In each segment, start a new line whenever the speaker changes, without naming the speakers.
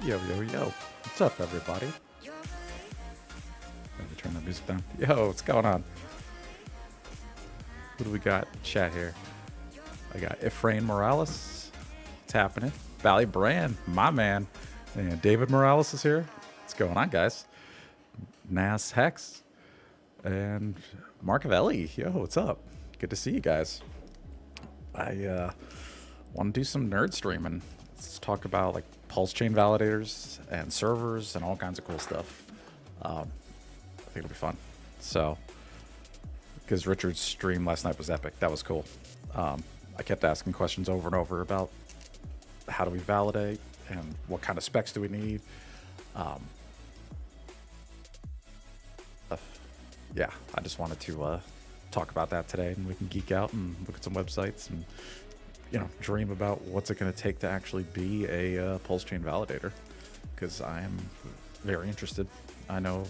Yo, yo, yo. What's up, everybody? Let me turn the music down. Yo, what's going on? Who do we got in chat here? I got Efrain Morales. What's happening? Valley Brand, my man. And David Morales is here. What's going on, guys? Nas Hex. And Marcavelli. Yo, what's up? Good to see you guys. I want to do some nerd streaming. Let's talk about like pulse chain validators and servers and all kinds of cool stuff. I think it'll be fun. So, because Richard's stream last night was epic. That was cool. I kept asking questions over and over about how do we validate and what kind of specs do we need. Yeah, I just wanted to talk about that today, and we can geek out and look at some websites and, you know, dream about what's it going to take to actually be a pulse chain validator, because I am very interested. I know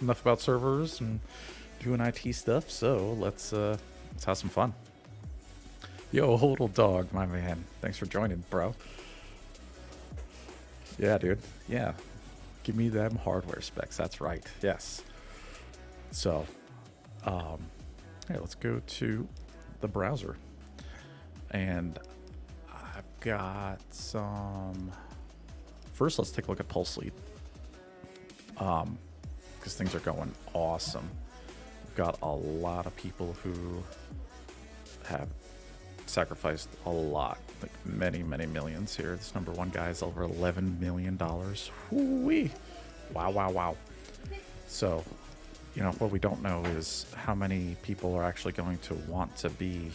enough about servers and doing IT stuff, so let's have some fun. Yo, Hodl Dog, my man, thanks for joining, bro. Yeah, dude. Yeah, give me them hardware specs. That's right. Yes. So, hey, let's go to the browser. And I've got some... First, let's take a look at Pulse Lead. Because things are going awesome. We've got a lot of people who have sacrificed a lot. Like many, many millions here. This number one guy is over $11 million. Whoo-wee. Wow, wow, wow. So, you know, what we don't know is how many people are actually going to want to be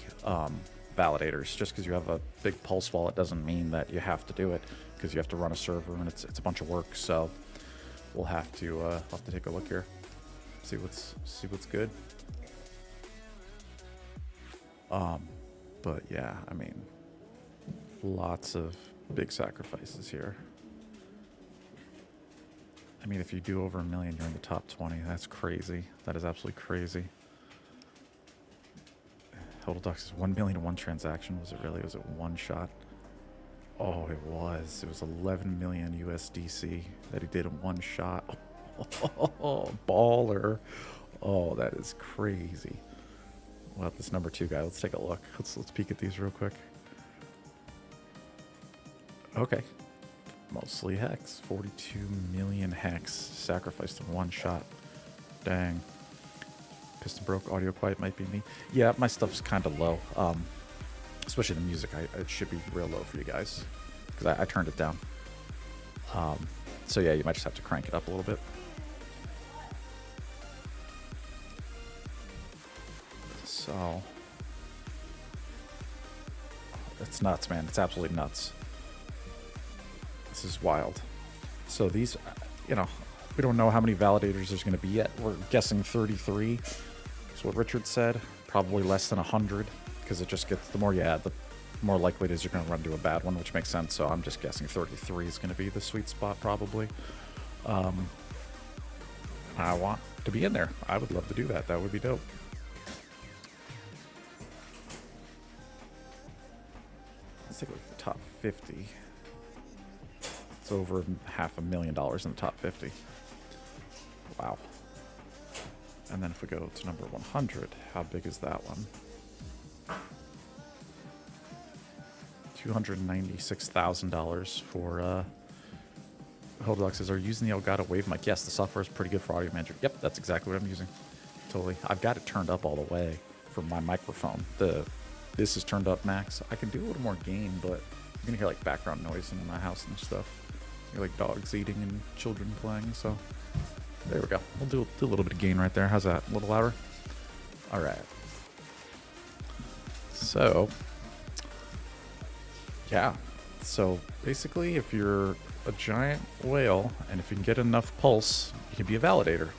validators. Just because you have a big pulse wallet doesn't mean that you have to do it, because you have to run a server and it's a bunch of work. So we'll have to take a look here, see what's good. But yeah, I mean, lots of big sacrifices here. I mean, if you do over 1 million, you're in the top 20. That's crazy. That is absolutely crazy. Total Ducks is 1 million in one transaction. Was it really? Was it one shot? Oh, it was. It was 11 million USDC that he did in one shot. Oh, baller. Oh, that is crazy. Well, this number 2 guy. Let's take a look. Let's peek at these real quick. Okay. Mostly hex. 42 million hex sacrificed in one shot. Dang. Piston broke. Audio quiet might be me. Yeah, my stuff's kind of low. Especially the music. It should be real low for you guys, because I turned it down. So yeah, you might just have to crank it up a little bit. So it's nuts, man. It's absolutely nuts. This is wild. So these, we don't know how many validators there's going to be yet. We're guessing 33. That's what Richard said. Probably less than 100, because it just gets, the more you add, the more likely it is you're going to run into a bad one, which makes sense. So I'm just guessing 33 is going to be the sweet spot, probably. I want to be in there. I would love to do that. That would be dope. Let's take a look at the top 50. It's over $500,000 in the top 50. Wow. And then if we go to number 100, how big is that one? $296,000 for Hodlock says, are you using the Elgato Wave mic? Yes, the software is pretty good for audio management. Yep, that's exactly what I'm using. Totally. I've got it turned up all the way for my microphone. This is turned up max. I can do a little more gain, but you're going to hear like background noise in my house and stuff. You're like dogs eating and children playing, so there we go. We'll do a little bit of gain right there. How's that? A little louder? All right. So, yeah. So basically, if you're a giant whale and if you can get enough pulse, you can be a validator.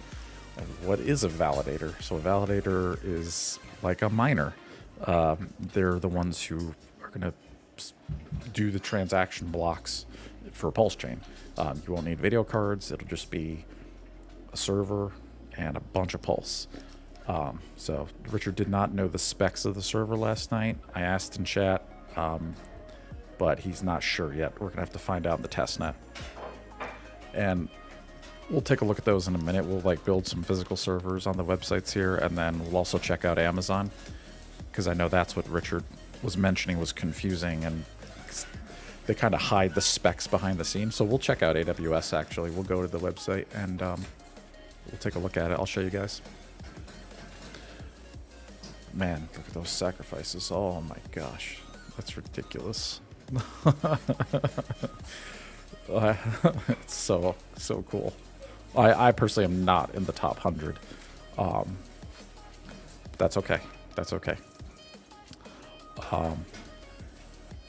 And what is a validator? So a validator is like a miner. They're the ones who are going to do the transaction blocks for a pulse chain. You won't need video cards. It'll just be a server and a bunch of pulse. So Richard did not know the specs of the server last night. I asked in chat, but he's not sure yet. We're gonna have to find out in the test net, and we'll take a look at those in a minute. We'll like build some physical servers on the websites here, and then we'll also check out Amazon, because I know that's what Richard was mentioning was confusing, and they kind of hide the specs behind the scenes. So we'll check out AWS. Actually, we'll go to the website and we'll take a look at it. I'll show you guys. Man, look at those sacrifices. Oh my gosh, that's ridiculous. It's so cool. I personally am not in the top 100. That's okay. That's okay.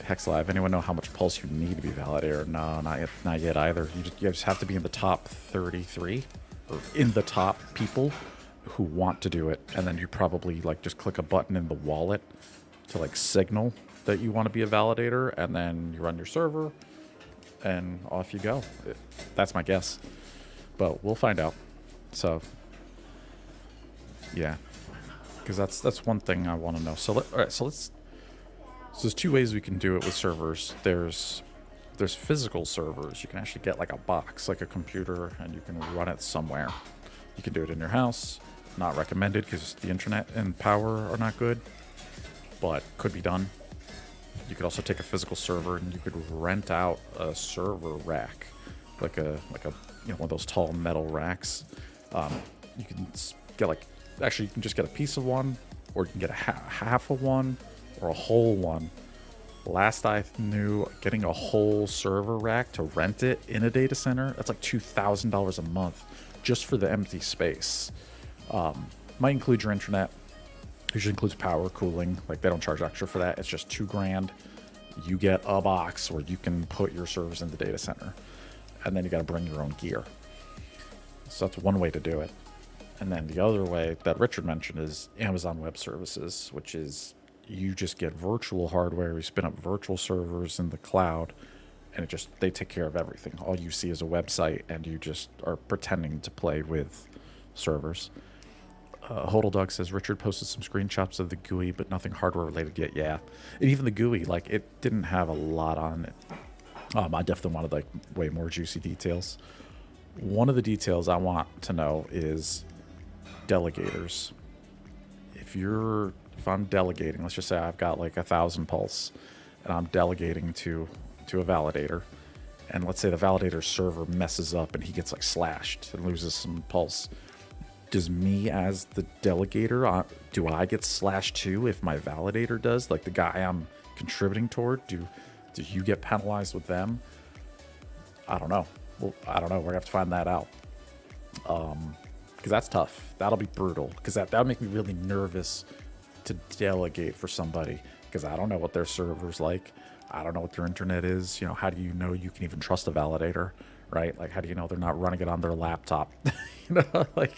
Hex Live, anyone know how much pulse you need to be validator? No, not yet either. You just have to be in the top 33, or in the top people who want to do it, and then you probably like just click a button in the wallet to like signal that you want to be a validator, and then you run your server and off you go. That's my guess, but we'll find out. So yeah, because that's one thing I want to know. So all right, so there's two ways we can do it with servers. There's physical servers. You can actually get like a box, like a computer, and you can run it somewhere. You can do it in your house. Not recommended because the internet and power are not good, but could be done. You could also take a physical server and you could rent out a server rack, like a one of those tall metal racks. You can get you can just get a piece of one, or you can get a half of one, or a whole one. Last I knew, getting a whole server rack to rent it in a data center, that's like $2,000 a month just for the empty space. Might include your internet. Usually includes power, cooling. Like, they don't charge extra for that. It's just $2,000. You get a box where you can put your servers in the data center, and then you got to bring your own gear. So that's one way to do it. And then the other way that Richard mentioned is Amazon Web Services, which is you just get virtual hardware. You spin up virtual servers in the cloud, and they take care of everything. All you see is a website, and you just are pretending to play with servers. Hodeldog says Richard posted some screenshots of the GUI, but nothing hardware related yet. Yeah, and even the GUI, like, it didn't have a lot on it. I definitely wanted like way more juicy details. One of the details I want to know is delegators. If I'm delegating, let's just say I've got like 1,000 pulse, and I'm delegating to a validator, and let's say the validator server messes up and he gets like slashed and loses some pulse. Does me as the delegator, do I get slashed too if my validator does? Like the guy I'm contributing toward, do you get penalized with them? I don't know. Well, I don't know. We're gonna have to find that out. Because that's tough. That'll be brutal. Because that would make me really nervous to delegate for somebody, because I don't know what their server's like. I don't know what their internet is. You know, how do you know you can even trust a validator, right? Like, how do you know they're not running it on their laptop? You know, like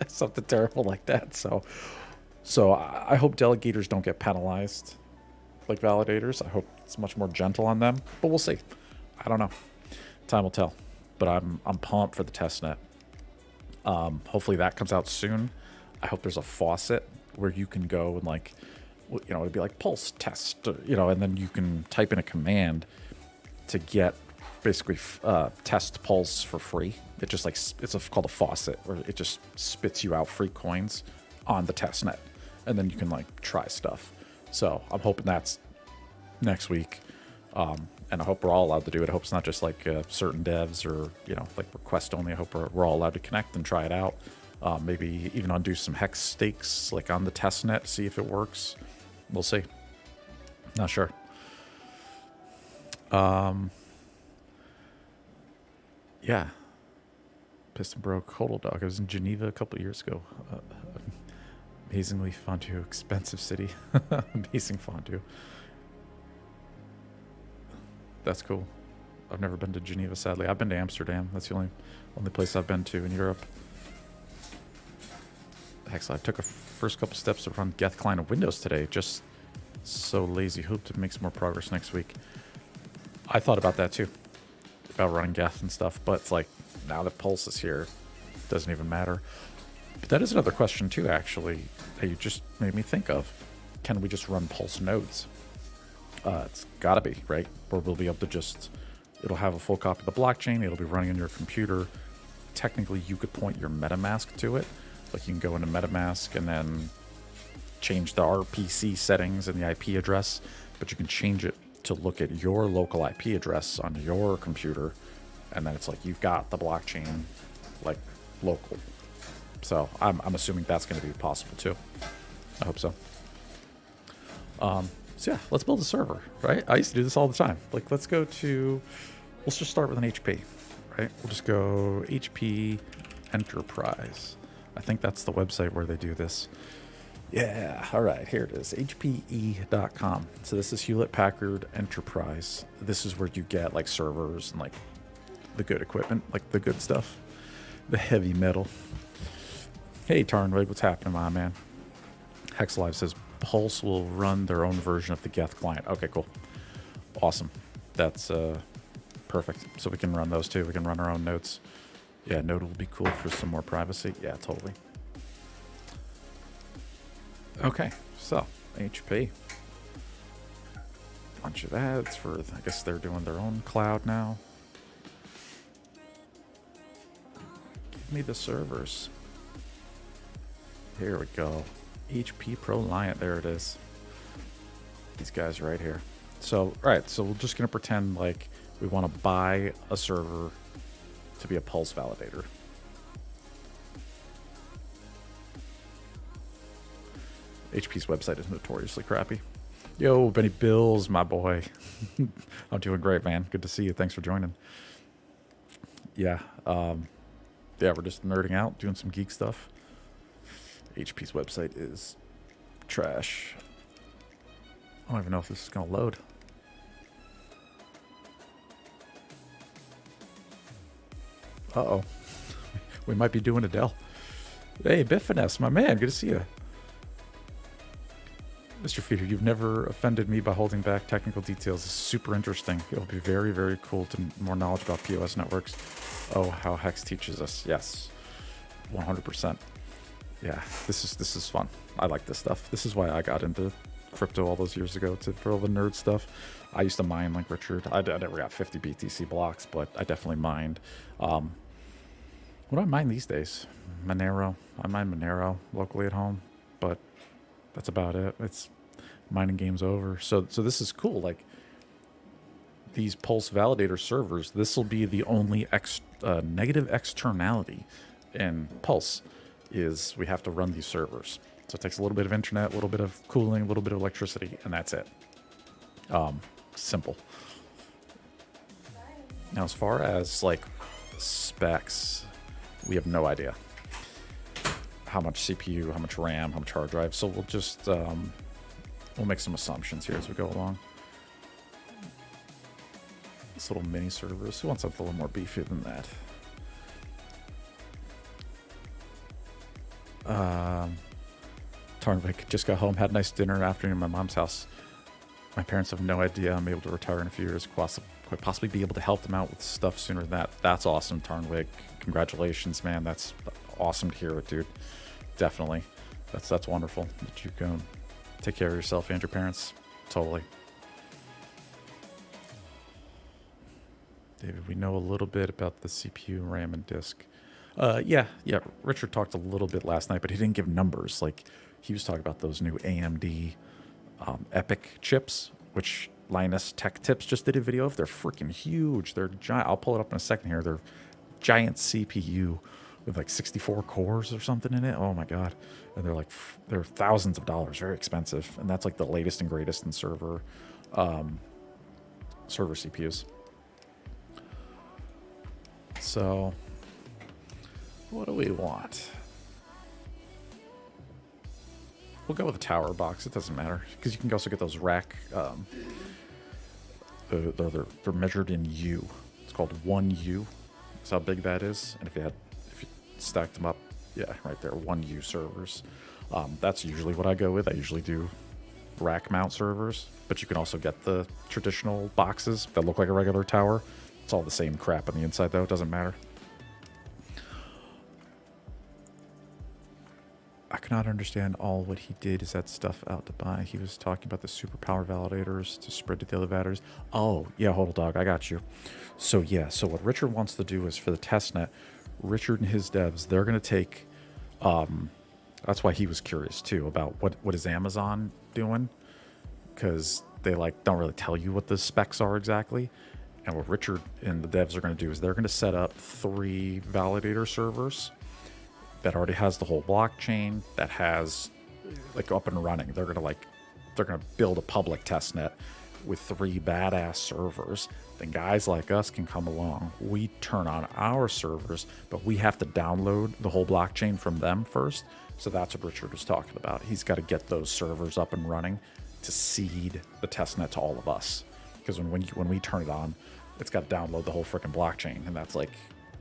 something terrible like that. So I hope delegators don't get penalized like validators. I hope it's much more gentle on them, but we'll see. I don't know. Time will tell. But I'm pumped for the testnet. Hopefully that comes out soon. I hope there's a faucet where you can go and, like, you know, it'd be like pulse test, you know, and then you can type in a command to get basically test pulse for free. It just, like, called a faucet, where it just spits you out free coins on the testnet, and then you can, like, try stuff. So I'm hoping that's next week. And I hope we're all allowed to do it. I hope it's not just like certain devs or, you know, like request only. I hope we're all allowed to connect and try it out. Maybe even undo some hex stakes like on the testnet, see if it works. We'll see. Not sure. Yeah. Piston broke. Hodl dog. I was in Geneva a couple of years ago. Amazingly fondue. Expensive city. Amazing fondue. That's cool. I've never been to Geneva, sadly. I've been to Amsterdam. That's the only place I've been to in Europe. Heck, I took a first couple steps to run Geth client on Windows today. Just so lazy. Hope to make some more progress next week. I thought about that too, about running Geth and stuff. But it's like, now that Pulse is here, it doesn't even matter. But that is another question too, actually, that you just made me think of. Can we just run Pulse nodes? It's gotta be, right? Where we'll be able to just, it'll have a full copy of the blockchain. It'll be running on your computer. Technically, you could point your MetaMask to it. Like, you can go into MetaMask and then change the RPC settings and the IP address, but you can change it to look at your local IP address on your computer, and then it's like you've got the blockchain, like, local. So I'm assuming that's going to be possible too. I hope so. So yeah, let's build a server, right? I used to do this all the time. Like, let's just start with an HP, right? We'll just go HP Enterprise. I think that's the website where they do this. Yeah, all right, here it is, hpe.com. So this is Hewlett-Packard Enterprise. This is where you get, like, servers and, like, the good equipment, like the good stuff, the heavy metal. Hey, Tarnwig, what's happening, my man? HexLive says Pulse will run their own version of the Geth client. Okay, cool. Awesome. That's perfect. So we can run those too. We can run our own nodes. Yeah, Node will be cool for some more privacy. Yeah, totally. Okay, so HP. Bunch of ads for, I guess they're doing their own cloud now. Give me the servers. Here we go. HP ProLiant, there it is. These guys right here. So, alright, so we're just going to pretend like we want to buy a server to be a Pulse validator. HP's website is notoriously crappy. Yo, Benny Bills, my boy. I'm doing great, man. Good to see you. Thanks for joining. Yeah, yeah, we're just nerding out, doing some geek stuff. HP's website is trash. I don't even know if this is going to load. Uh-oh. We might be doing a Dell. Hey, Biffines, my man. Good to see you. Mr. Feeder, you've never offended me by holding back technical details. It's super interesting. It'll be very, very cool to more knowledge about POS networks. Oh, how Hex teaches us. Yes. 100%. Yeah, this is fun. I like this stuff. This is why I got into crypto all those years ago, for all the nerd stuff. I used to mine like Richard. I never got 50 BTC blocks, but I definitely mined. What do I mine these days? Monero. I mine Monero locally at home, but that's about it. It's mining game's over. So this is cool. Like, these Pulse Validator servers, this will be the only negative externality in Pulse, is we have to run these servers. So it takes a little bit of internet, a little bit of cooling, a little bit of electricity, and that's it. Simple. Now, as far as, like, specs, we have no idea how much CPU, how much RAM, how much hard drive. So we'll just we'll make some assumptions here as we go along. This little mini servers. Who wants something a little more beefy than that? Tarnvik just got home, had a nice dinner afternoon at my mom's house. My parents have no idea I'm able to retire in a few years. Quite possibly be able to help them out with stuff sooner than that. That's awesome, Tarnvik. Congratulations, man. That's awesome to hear it, dude. Definitely. That's wonderful that you can take care of yourself and your parents. Totally. David, we know a little bit about the CPU, RAM, and disk. Yeah. Richard talked a little bit last night, but he didn't give numbers. Like, he was talking about those new AMD EPIC chips, which Linus Tech Tips just did a video of. They're freaking huge. They're giant. I'll pull it up in a second here. They're giant CPU with like 64 cores or something in it. Oh my god! And they're thousands of dollars, very expensive. And that's like the latest and greatest in server CPUs. So, what do we want? We'll go with a tower box. It doesn't matter because you can also get those rack. They're measured in U. It's called 1U. That's how big that is. And if you stacked them up, yeah, right there, 1U servers. That's usually what I go with. I usually do rack mount servers, but you can also get the traditional boxes that look like a regular tower. It's all the same crap on the inside, though. It doesn't matter. I cannot understand all what he did. Is that stuff out to buy? He was talking about the superpower validators to spread to the other validators. Oh, yeah, hold on, dog. I got you. So, yeah. So what Richard wants to do is for the testnet, Richard and his devs, they're going to take... that's why he was curious, too, about what is Amazon doing? Because they, don't really tell you what the specs are exactly. And what Richard and the devs are going to do is they're going to set up 3 validator servers that already has the whole blockchain, that has up and running. They're gonna build a public testnet with 3 badass servers. Then guys like us can come along. We turn on our servers, but we have to download the whole blockchain from them first. So that's what Richard was talking about. He's got to get those servers up and running to seed the testnet to all of us. Because when we turn it on, it's got to download the whole freaking blockchain, and that's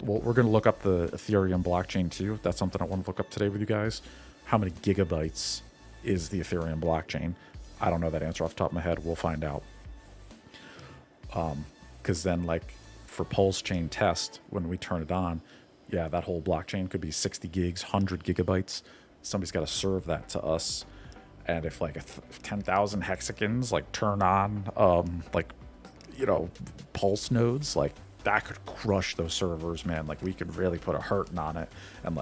well, we're going to look up the Ethereum blockchain too. That's something I want to look up today with you guys. How many gigabytes is the Ethereum blockchain? I don't know that answer off the top of my head. We'll find out. Because then, for Pulse Chain test, when we turn it on, yeah, that whole blockchain could be 60 gigs, 100 gigabytes. Somebody's got to serve that to us. And if 10,000 hexagons turn on, Pulse nodes, that could crush those servers, man. We could really put a hurting on it and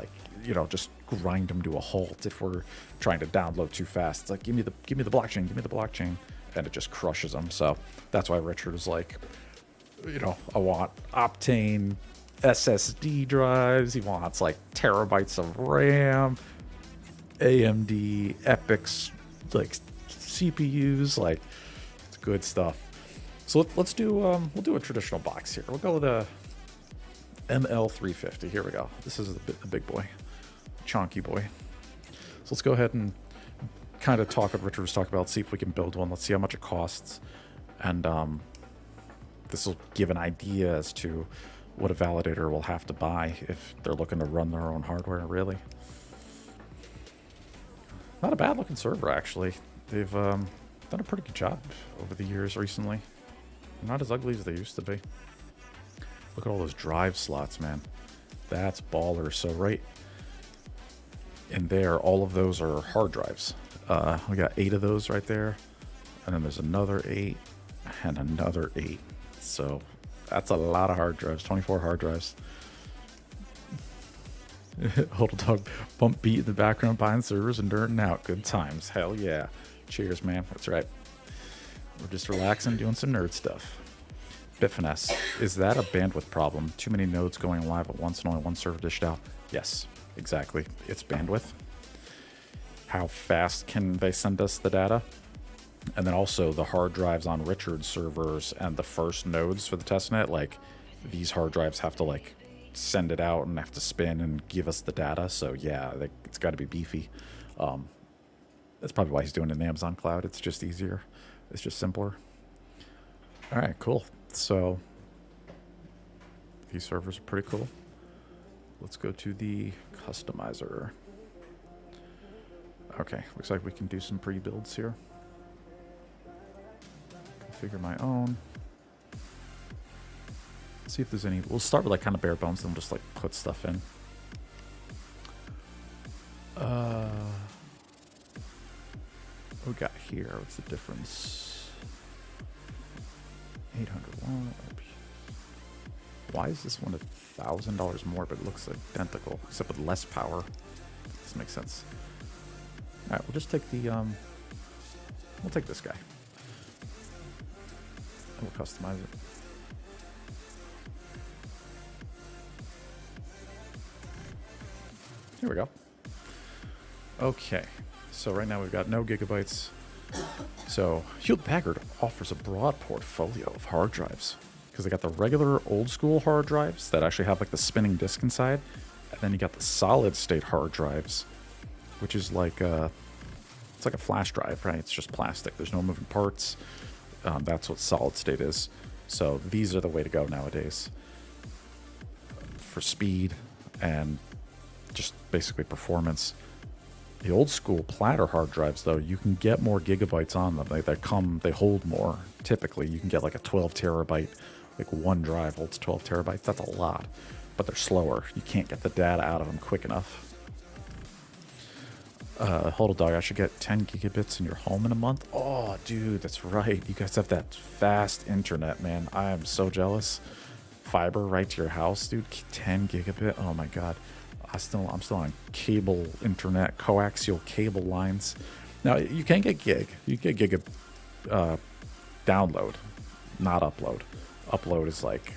just grind them to a halt if we're trying to download too fast. It's give me the blockchain, and it just crushes them. So that's why Richard is I want Optane SSD drives. He wants terabytes of RAM, AMD EPICs, CPUs, it's good stuff. So let's do we'll do a traditional box here. We'll go with a ML350. Here we go. This is the big boy, chonky boy. So let's go ahead and kind of talk what Richard was talking about. See if we can build one. Let's see how much it costs, and this will give an idea as to what a validator will have to buy if they're looking to run their own hardware. Really, not a bad looking server actually. They've done a pretty good job over the years recently. Not as ugly as they used to be. Look at all those drive slots, man. That's baller. So right in there, all of those are hard drives. We got 8 of those right there. And then there's another 8 and another 8. So that's a lot of hard drives, 24 hard drives. Hold a dog, bump beat in the background behind servers and dirting out. Good times. Hell yeah. Cheers, man. That's right. We're just relaxing, doing some nerd stuff. Bitfinesse, is that a bandwidth problem? Too many nodes going live at once and only one server dished out? Yes, exactly. It's bandwidth. How fast can they send us the data? And then also the hard drives on Richard's servers and the first nodes for the testnet, these hard drives have to send it out and have to spin and give us the data. So yeah, it's got to be beefy. That's probably why he's doing it in Amazon Cloud. It's just easier. It's just simpler. All right, cool. So these servers are pretty cool. Let's go to the customizer. Okay, looks like we can do some pre-builds here. Configure my own. See if there's any. We'll start with like kind of bare bones, then we'll just like put stuff in. What we got here? What's the difference? 801. Why is this one $1,000 more, but it looks identical, except with less power? This makes sense. All right, we'll just take the we'll take this guy. And we'll customize it. Here we go. Okay, so right now we've got no gigabytes. So Hewlett Packard offers a broad portfolio of hard drives because they got the regular old school hard drives that actually have like the spinning disk inside, and then you got the solid state hard drives, which is like it's like a flash drive, right? It's just plastic. There's no moving parts. That's what solid state is. So these are the way to go nowadays for speed and just basically performance. The old school platter hard drives, though, you can get more gigabytes on them. They hold more. Typically, you can get like a 12 terabyte, like one drive holds 12 terabytes. That's a lot, but they're slower. You can't get the data out of them quick enough. Hold a dog, I should get 10 gigabits in your home in a month. Oh, dude, that's right. You guys have that fast internet, man. I am so jealous. Fiber right to your house, dude. 10 gigabit. Oh my God. I'm still on cable internet, coaxial cable lines. Now you can get gig. You get gig download, not upload. Upload is like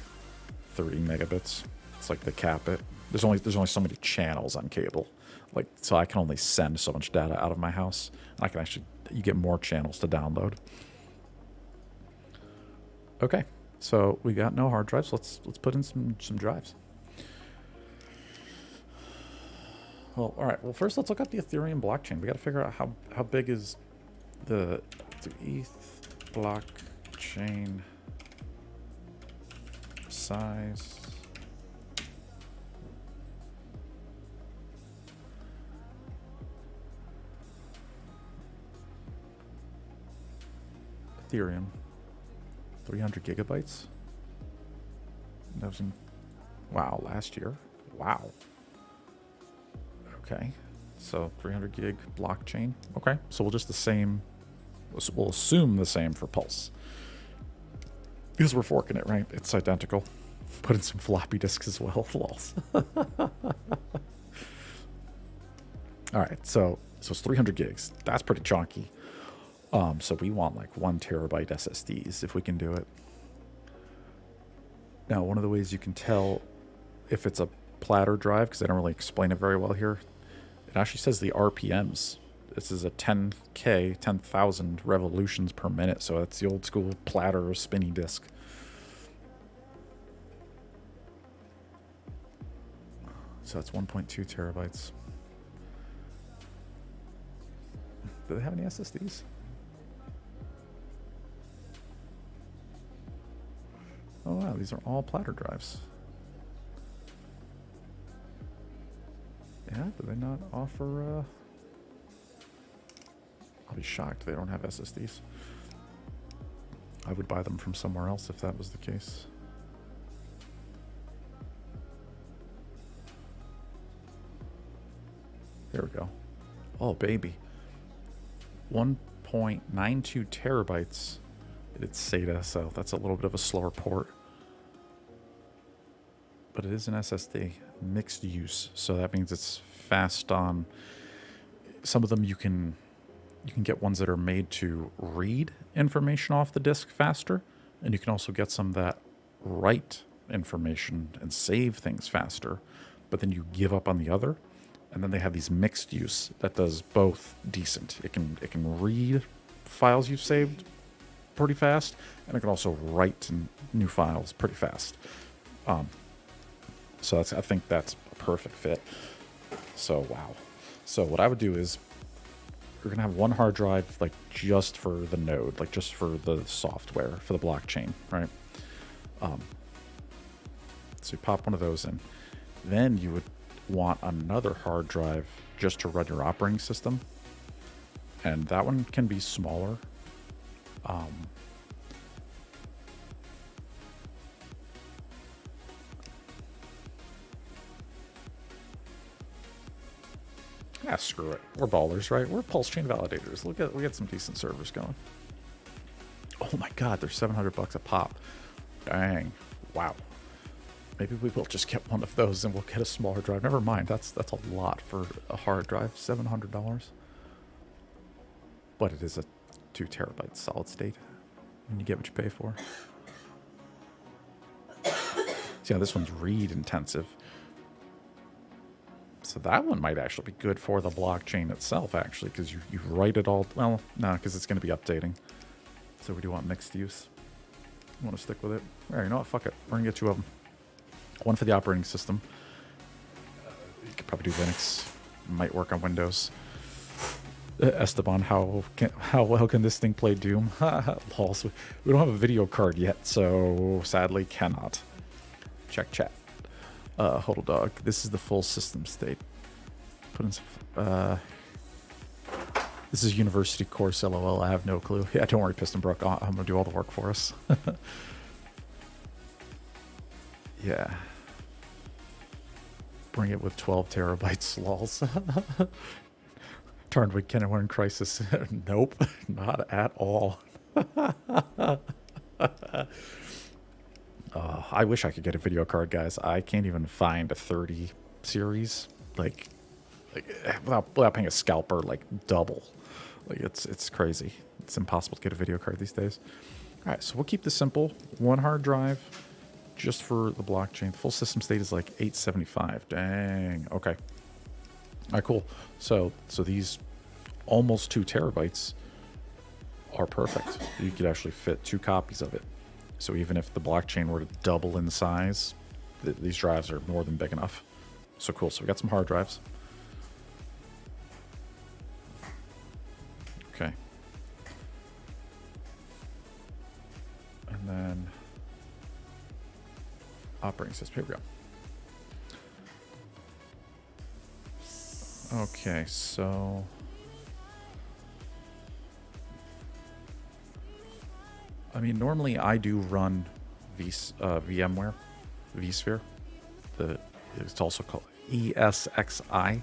30 megabits. It's like they cap it. There's only so many channels on cable. Like, so I can only send so much data out of my house. I can actually, you get more channels to download. Okay, so we got no hard drives. Let's put in some drives. Well, all right. Well, first let's look at the Ethereum blockchain. We got to figure out how big is the ETH blockchain size. Ethereum, 300 gigabytes. That was in, wow, last year. Wow. Okay, so 300 gig blockchain. Okay, so we'll assume the same for Pulse. Because we're forking it, right? It's identical. Put in some floppy disks as well. Lols. All right, so it's 300 gigs. That's pretty chunky. So we want like 1 terabyte SSDs if we can do it. Now, one of the ways you can tell if it's a platter drive, because they don't really explain it very well here, it actually says the RPMs. This is a 10K, 10,000 revolutions per minute. So that's the old school platter spinny disk. So that's 1.2 terabytes. Do they have any SSDs? Oh wow, these are all platter drives. Yeah, do they not offer, I'll be shocked they don't have SSDs. I would buy them from somewhere else if that was the case. There we go. Oh, baby. 1.92 terabytes. It's SATA, so that's a little bit of a slower port. But it is an SSD, mixed use. So that means it's fast on some of them. You can get ones that are made to read information off the disk faster. And you can also get some that write information and save things faster. But then you give up on the other. And then they have these mixed use that does both decent. It can read files you've saved pretty fast, and it can also write new files pretty fast. So I think that's a perfect fit. So wow. So what I would do is we're gonna have one hard drive like just for the node, like just for the software for the blockchain, right? So you pop one of those in. Then you would want another hard drive just to run your operating system, and that one can be smaller. Yeah, screw it. We're ballers, right? We're pulse chain validators. We get some decent servers going. Oh my god, they're $700 a pop. Dang. Wow. Maybe we will just get one of those and we'll get a smaller drive. Never mind. That's a lot for a hard drive. $700. But it is a 2 terabyte solid state. And you get what you pay for. So yeah, this one's read intensive. So that one might actually be good for the blockchain itself, actually, because you write it all. Well, no, because it's going to be updating. So we do want mixed use. You want to stick with it? All right, you know what? Fuck it. We're going to get 2 of them. One for the operating system. You could probably do Linux. Might work on Windows. Esteban, how well can this thing play Doom? Lols. We don't have a video card yet, so sadly cannot. Check chat. Hold dog. This is the full system state. Put in some. This is university course. LOL. I have no clue. Yeah, don't worry, Piston Brook. I'm gonna do all the work for us. Yeah. Bring it with 12 terabytes. Lols. Turned with Kenner in Crisis. Nope, not at all. I wish I could get a video card, guys. I can't even find a 30 series, like without paying a scalper like double. Like it's crazy. It's impossible to get a video card these days. All right, so we'll keep this simple. One hard drive, just for the blockchain. The full system state is like 875. Dang. Okay. All right, cool. So these almost 2 terabytes are perfect. You could actually fit 2 copies of it. So even if the blockchain were to double in size, these drives are more than big enough. So cool. So we got some hard drives. Okay. And then operating system. Here we go. Okay, so I mean, normally I do run VMware, vSphere. It's also called ESXi.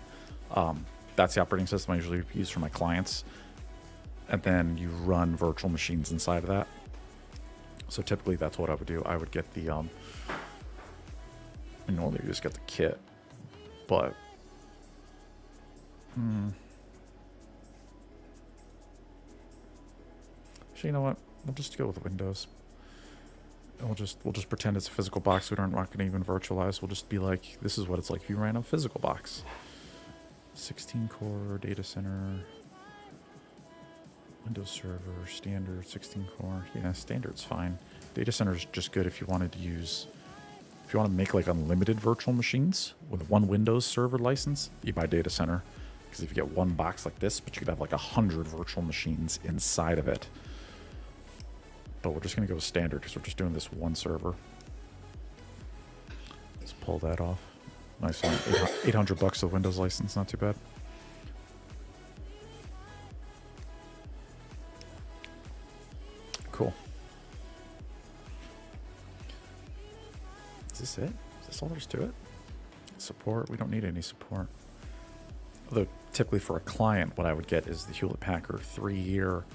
That's the operating system I usually use for my clients. And then you run virtual machines inside of that. So typically that's what I would do. I would get the, normally you just get the kit, but, actually, you know what? We'll just go with Windows. And we'll just pretend it's a physical box. We aren't going to even virtualize. We'll just be like, this is what it's like if you ran a physical box. 16 core data center, Windows Server, standard 16 core. Yeah, standard's fine. Data center is just good if you wanted to use, if you want to make like unlimited virtual machines with one Windows Server license, you buy data center. Because if you get one box like this, but you could have like 100 virtual machines inside of it. But we're just going to go with standard because we're just doing this one server. Let's pull that off. Nice one. $800 the Windows license, not too bad. Cool. Is this it? Is this all there's to it? Support? We don't need any support. Although typically for a client, what I would get is the Hewlett Packard 3-year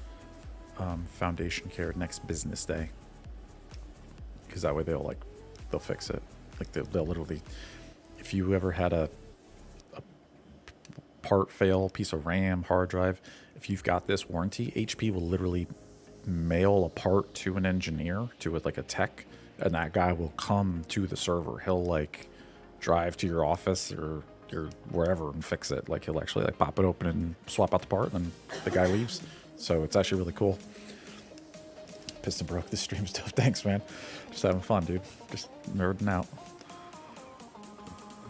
foundation care next business day, because that way they'll fix it. Like they'll literally, if you ever had a part fail, piece of RAM, hard drive, if you've got this warranty, HP will literally mail a part to an engineer, to like a tech, and that guy will come to the server. He'll like drive to your office or your wherever and fix it. Like he'll actually like pop it open and swap out the part, and then the guy leaves. So it's actually really cool. Piston broke this stream stuff. Thanks, man. Just having fun, dude. Just nerding out.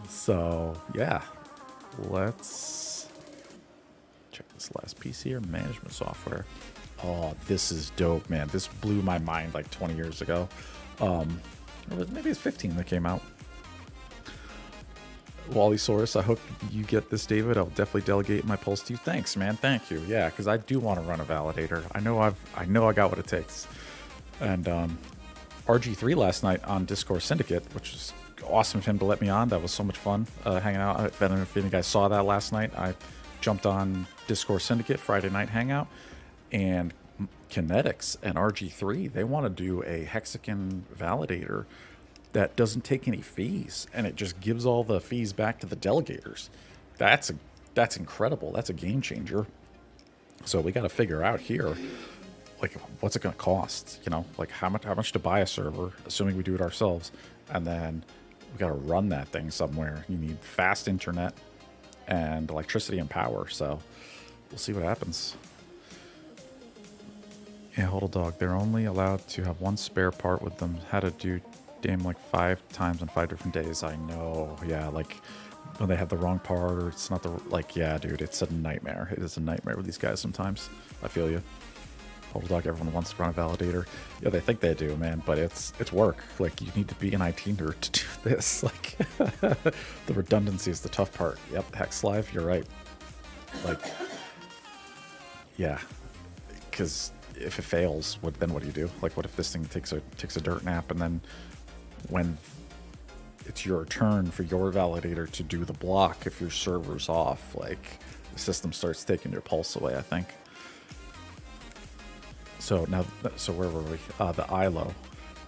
So yeah, let's check this last piece here. Management software. Oh, this is dope, man. This blew my mind like 20 years ago. Or maybe it's 15 that came out. Wallysaurus, I hope you get this, David. I'll definitely delegate my pulse to you. Thanks, man. Thank you. Yeah, because I do want to run a validator. I know I got what it takes. And RG3 last night on Discord Syndicate, which is awesome of him to let me on. That was so much fun hanging out. I don't know if any guys saw that last night. I jumped on Discord Syndicate Friday night hangout, and Kinetics and RG3, they want to do a hexagon validator that doesn't take any fees, and it just gives all the fees back to the delegators. That's incredible. That's a game changer. So we got to figure out here, like, what's it going to cost? You know, like how much to buy a server, assuming we do it ourselves, and then we got to run that thing somewhere. You need fast internet and electricity and power. So we'll see what happens. Yeah, hold a dog. They're only allowed to have one spare part with them. Had to do damn like 5 times on 5 different days. I know. Yeah, like when they have the wrong part or it's not the like. Yeah, dude, it's a nightmare. It is a nightmare with these guys sometimes. I feel you. Hold a dog. Everyone wants to run a validator. Yeah, they think they do, man, but it's work. Like, you need to be an IT nerd to do this. Like, the redundancy is the tough part. Yep, Hex Live, you're right. Like, yeah, because if it fails, then what do you do? Like, what if this thing takes a dirt nap, and then when it's your turn for your validator to do the block, if your server's off, like, the system starts taking your pulse away, I think. So now, so where were we? The ILO.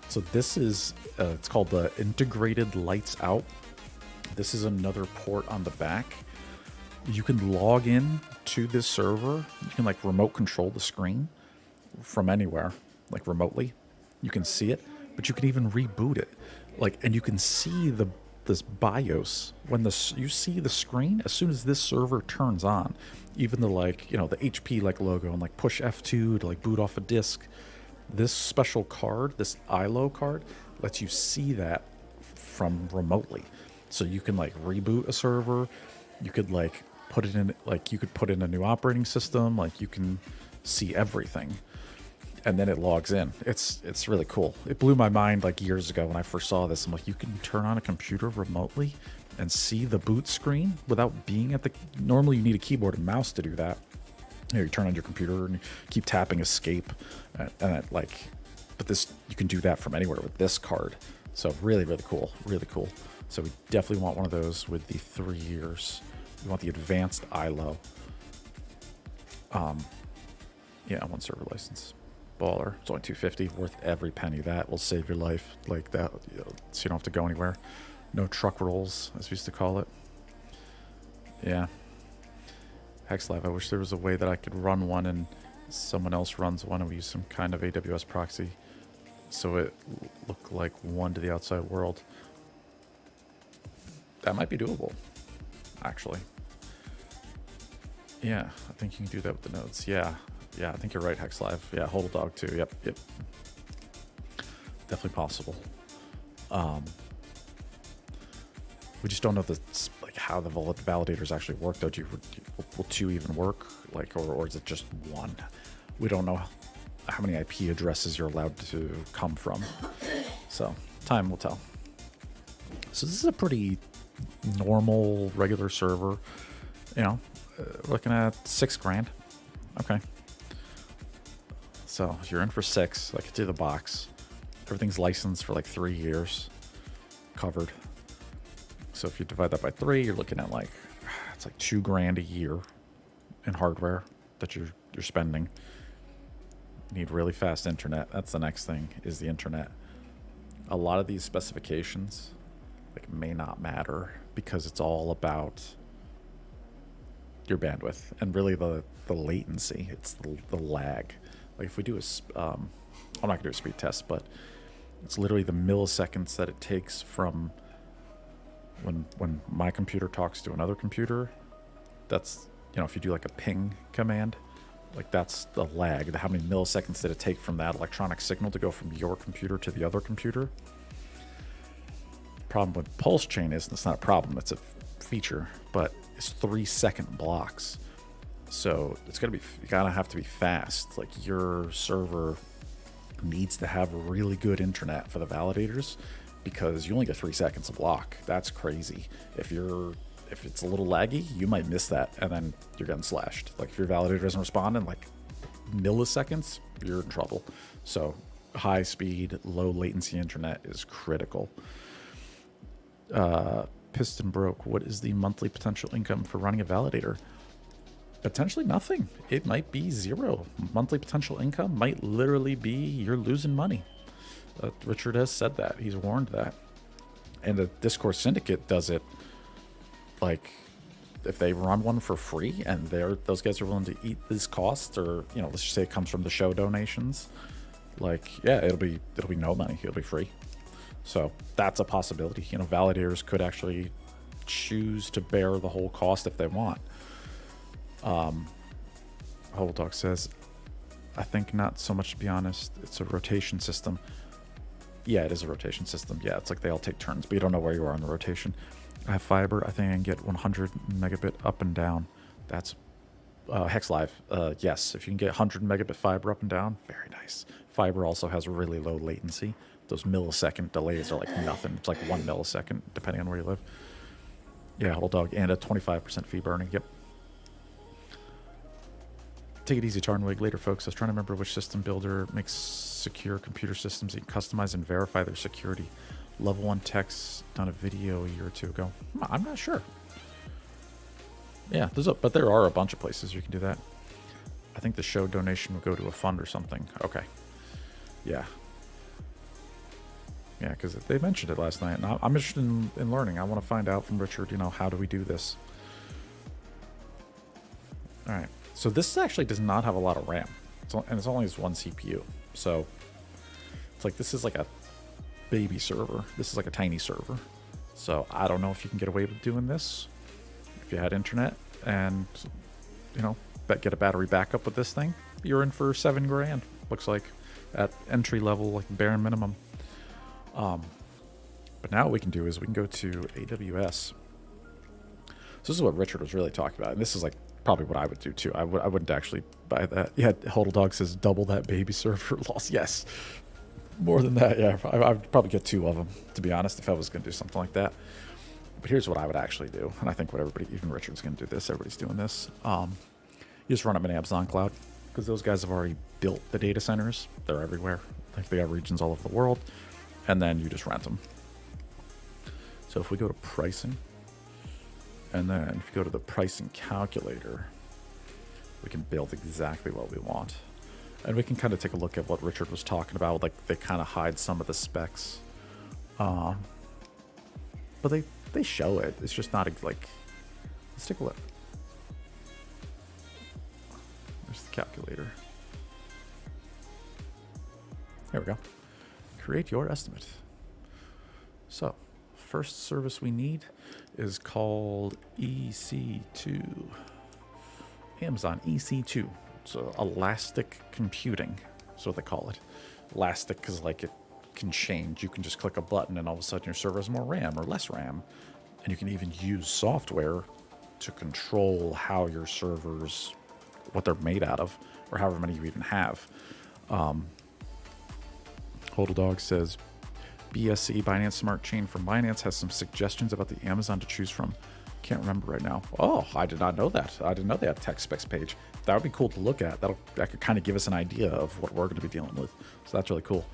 So this is, it's called the Integrated Lights Out. This is another port on the back. You can log in to this server. You can like remote control the screen from anywhere, like remotely. You can see it, but you can even reboot it. Like, and you can see this BIOS when you see the screen as soon as this server turns on. Even the like, you know, the HP like logo and like push F2 to like boot off a disk. This special card, this ILO card, lets you see that from remotely. So you can like reboot a server. You could like put it in, like you could put in a new operating system. Like you can see everything. And then it logs in. It's really cool. It blew my mind like years ago when I first saw this. I'm like, you can turn on a computer remotely and see the boot screen without being at the... Normally you need a keyboard and mouse to do that. You turn on your computer and you keep tapping escape. But this, you can do that from anywhere with this card. So really, really cool. Really cool. So we definitely want one of those with the 3 years. We want the advanced ILO. Yeah, 1 server license. Baller. It's only $250, worth every penny. That will save your life like that, you know, so you don't have to go anywhere. No truck rolls, as we used to call it. Yeah. Hex Live, I wish there was a way that I could run one and someone else runs one and we use some kind of AWS proxy so it looked like one to the outside world. That might be doable, actually. Yeah, I think you can do that with the nodes. Yeah. Yeah, I think you're right, Hex Live. Yeah, hold a dog too. Yep. Definitely possible. We just don't know like how the validators actually work. Will 2 even work? Like, or is it just 1? We don't know how many IP addresses you're allowed to come from. So time will tell. So this is a pretty normal, regular server. You know, looking at $6,000. Okay. So you're in for 6. I could do the box. Everything's licensed for like 3 years, covered. So if you divide that by 3, you're looking at like, it's like $2,000 a year in hardware that you're spending. You need really fast internet. That's the next thing, is the internet. A lot of these specifications like may not matter because it's all about your bandwidth and really the latency. It's the lag. Like if we do I'm not gonna do a speed test, but it's literally the milliseconds that it takes from when my computer talks to another computer. That's, you know, if you do like a ping command, like that's the lag. How many milliseconds did it take from that electronic signal to go from your computer to the other computer? problem with pulse chain is, it's not a problem, it's a feature, but it's 3-second blocks. So it's gonna be, you gotta have to be fast. Like your server needs to have really good internet for the validators, because you only get 3 seconds a block. That's crazy. If it's a little laggy, you might miss that, and then you're getting slashed. Like if your validator doesn't respond in like milliseconds, you're in trouble. So high speed, low latency internet is critical. Piston broke. What is the monthly potential income for running a validator? Potentially nothing. It might be zero. Monthly potential income might literally be you're losing money. Richard has said that. He's warned that. And the Discourse Syndicate does it like if they run one for free and those guys are willing to eat these costs, or let's just say it comes from the show donations, like it'll be no money. It'll be free. So that's a possibility. Validators could actually choose to bear the whole cost if they want. Whole Dog says, I think not so much, to be honest. It's a rotation system. Yeah, it is a rotation system. Yeah, it's like they all take turns, but you don't know where you are in the rotation. I have fiber. I think I can get 100 megabit up and down. That's Hex Live. Yes, if you can get 100 megabit fiber up and down, very nice. Fiber also has really low latency. Those millisecond delays are like nothing. It's like 1 millisecond, depending on where you live. Yeah, Whole Dog. And a 25% fee burning. Yep. Take it easy, Tarnwig. Later, folks. I was trying to remember which system builder makes secure computer systems that can customize and verify their security. Level 1 tech's done a video a year or two ago. I'm not sure. Yeah, but there are a bunch of places you can do that. I think the show donation will go to a fund or something. Okay. Yeah. Yeah, because they mentioned it last night, and I'm interested in learning. I want to find out from Richard, how do we do this? All right. So this actually does not have a lot of RAM, and it's only one CPU. So it's like this is like a baby server. This is like a tiny server. So I don't know if you can get away with doing this if you had internet and get a battery backup with this thing. You're in for $7 grand. Looks like at entry level, like bare minimum. But now what we can do is we can go to AWS. So this is what Richard was really talking about, and this is like probably what I would do too. I wouldn't actually buy that. Yeah, Hodl Dog says double that baby server loss. Yes, more than that. Yeah, I'd probably get 2 of them, to be honest, if I was going to do something like that. But here's what I would actually do, and I think what everybody, even Richard's going to do this. Everybody's doing this. You just run them in Amazon Cloud, because those guys have already built the data centers. They're everywhere. Like they have regions all over the world, and then you just rent them. So if we go to pricing, and then if you go to the pricing calculator, we can build exactly what we want. And we can kind of take a look at what Richard was talking about. Like they kind of hide some of the specs. But they show it. It's just not like, let's take a look. There's the calculator. There we go. Create your estimate. So first service we need is called EC2. Amazon EC2. So elastic computing. That's what they call it. Elastic because like it can change. You can just click a button and all of a sudden your server has more RAM or less RAM. And you can even use software to control how your servers, what they're made out of, or however many you even have. Hodl Dog says BSC, Binance Smart Chain from Binance, has some suggestions about the Amazon to choose from. Can't remember right now. Oh, I did not know that. I didn't know they had a tech specs page. That would be cool to look at. That could kind of give us an idea of what we're going to be dealing with. So that's really cool.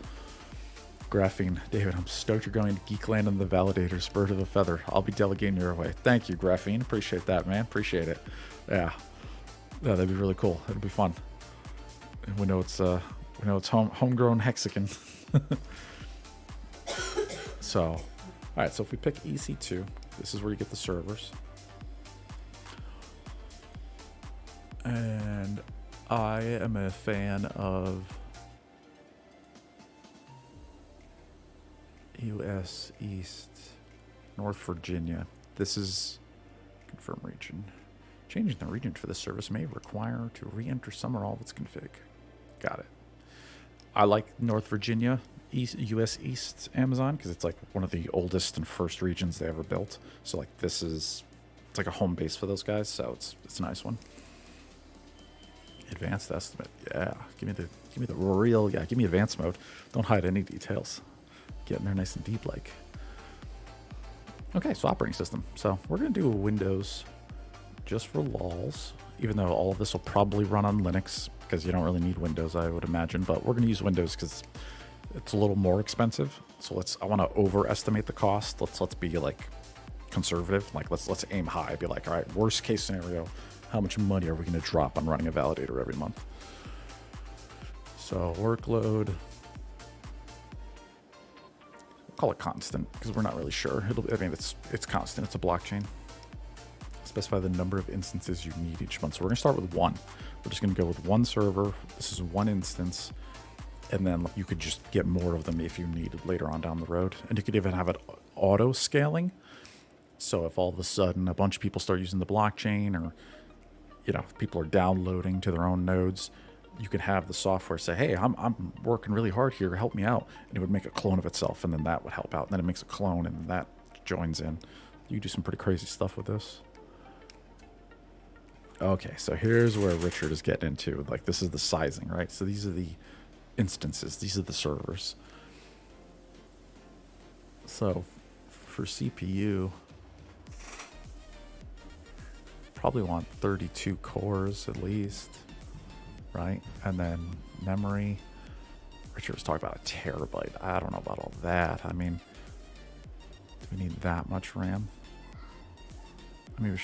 Graphene. David, I'm stoked you're going to Geekland and the Validators. Bird of a feather. I'll be delegating your way. Thank you, Graphene. Appreciate that, man. Appreciate it. Yeah, that'd be really cool. It'll be fun. And we know it's homegrown Hexagon. So, all right. So if we pick EC2, this is where you get the servers. And I am a fan of US East, North Virginia. This is confirm region. Changing the region for the service may require to re-enter some or all of its config. Got it. I like North Virginia. US East Amazon, because it's like one of the oldest and first regions they ever built. So like this is, it's like a home base for those guys. So it's a nice one. Advanced estimate, yeah. Give me the real, yeah. Give me advanced mode. Don't hide any details. Get in there nice and deep, like. Okay, so operating system. So we're gonna do a Windows, just for lols. Even though all of this will probably run on Linux, because you don't really need Windows, I would imagine. But we're gonna use Windows because it's a little more expensive. So I want to overestimate the cost. Let's be like conservative. Like let's aim high. Be like, all right, worst case scenario, how much money are we going to drop on running a validator every month? So workload, we'll call it constant because we're not really sure. I mean, it's constant. It's a blockchain. Specify the number of instances you need each month. So we're going to start with one. We're just going to go with one server. This is one instance. And then you could just get more of them if you needed later on down the road. And you could even have it auto scaling. So if all of a sudden a bunch of people start using the blockchain, or people are downloading to their own nodes, you could have the software say, hey, I'm working really hard here, help me out. And it would make a clone of itself, and then that would help out. And then it makes a clone, and that joins in. You do some pretty crazy stuff with this. Okay, so here's where Richard is getting into. Like, this is the sizing, right? So these are the instances. These are the servers. So for CPU, probably want 32 cores at least, right? And then memory, Richard was talking about a terabyte. I don't know about all that. I mean, do we need that much RAM? I mean,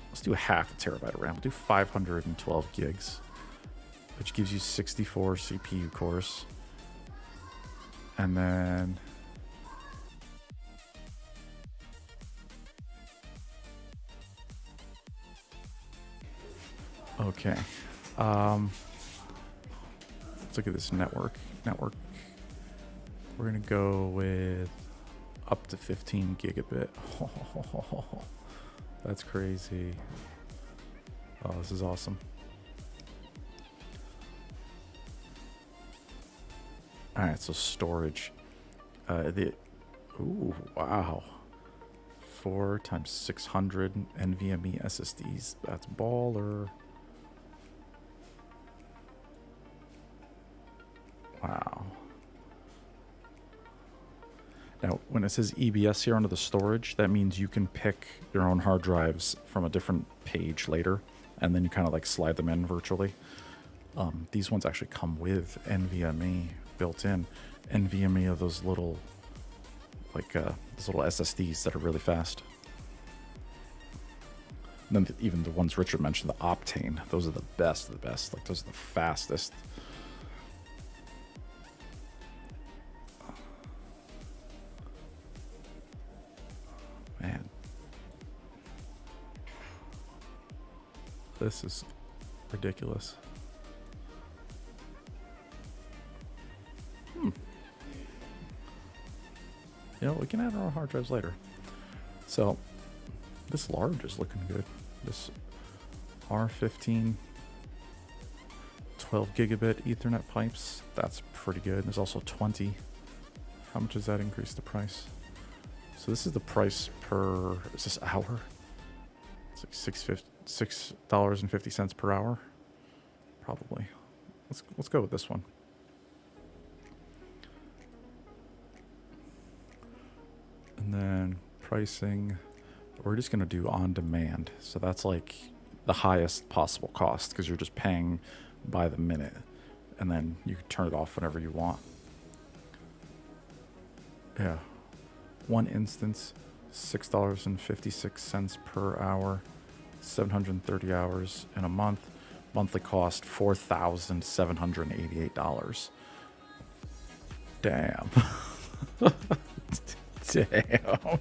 let's do a half a terabyte of RAM. We'll do 512 gigs, which gives you 64 CPU cores. And then okay. Let's look at this network. We're gonna go with up to 15 gigabit. That's crazy. Oh, this is awesome. All right, so storage. Ooh, wow. 4 times 600 NVMe SSDs. That's baller. Wow. Now, when it says EBS here under the storage, that means you can pick your own hard drives from a different page later, and then you kind of like slide them in virtually. These ones actually come with NVMe built in. NVMe are those little, like those little SSDs that are really fast. And then even the ones Richard mentioned, the Optane, those are the best of the best. Like those are the fastest. Man, this is ridiculous. We can add our own hard drives later. So this large is looking good. This R15 12 gigabit Ethernet pipes, that's pretty good. There's also 20. How much does that increase the price? So this is the price per, is this hour? It's like $6.50 per hour, probably. Let's go with this one. And then pricing, we're just going to do on demand. So that's like the highest possible cost because you're just paying by the minute. And then you can turn it off whenever you want. Yeah. One instance, $6.56 per hour, 730 hours in a month. Monthly cost, $4,788. Damn. Damn.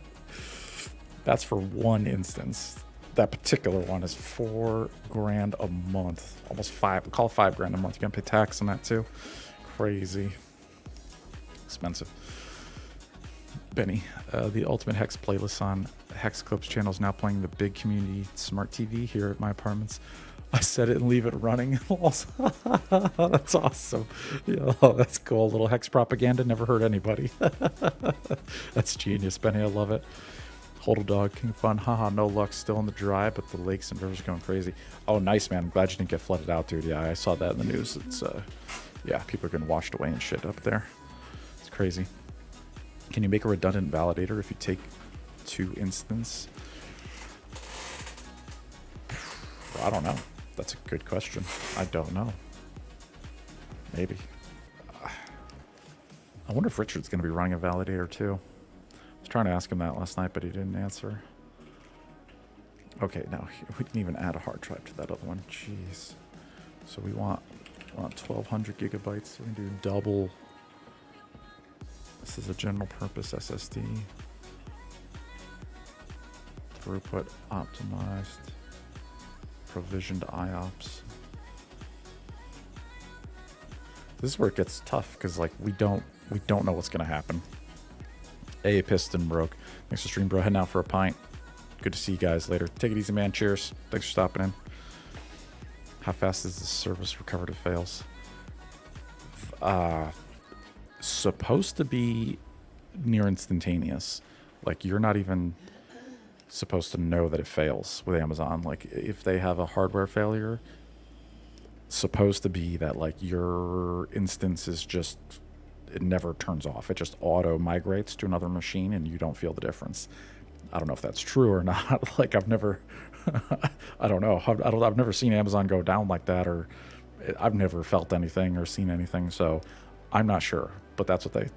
That's for one instance. That particular one is $4,000 a month. Almost $5,000. Call it $5,000 a month. You gotta pay tax on that too. Crazy. Expensive. Benny, the Ultimate Hex playlist on Hex Clips channel is now playing the Big Community Smart TV here at my apartments. I set it and leave it running. That's awesome. Yeah, oh, that's cool. Little hex propaganda. Never hurt anybody. That's genius, Benny. I love it. Hold a dog, king of fun. Haha, no luck. Still in the dry, but the lakes and rivers are going crazy. Oh, nice, man. I'm glad you didn't get flooded out, dude. Yeah, I saw that in the news. It's, yeah, people are getting washed away and shit up there. It's crazy. Can you make a redundant validator if you take 2 instance? I don't know. That's a good question. I don't know. Maybe. I wonder if Richard's going to be running a validator too. I was trying to ask him that last night, but he didn't answer. Okay, now we can even add a hard drive to that other one. Jeez. So we want 1200 gigabytes. So we can do double. This is a general purpose SSD. Throughput optimized. Provisioned IOPS. This is where it gets tough because like we don't know what's gonna happen. A piston broke. Thanks for stream, bro. Heading out for a pint. Good to see you guys later. Take it easy, man. Cheers. Thanks for stopping in. How fast is the service recovered if fails? Supposed to be near instantaneous. Like you're not even supposed to know that it fails with Amazon. Like if they have a hardware failure, supposed to be that like your instance is just, it never turns off. It just auto migrates to another machine and you don't feel the difference. I don't know if that's true or not. Like I've never, I don't know. I've never seen Amazon go down like that, or I've never felt anything or seen anything. So I'm not sure, but that's what they,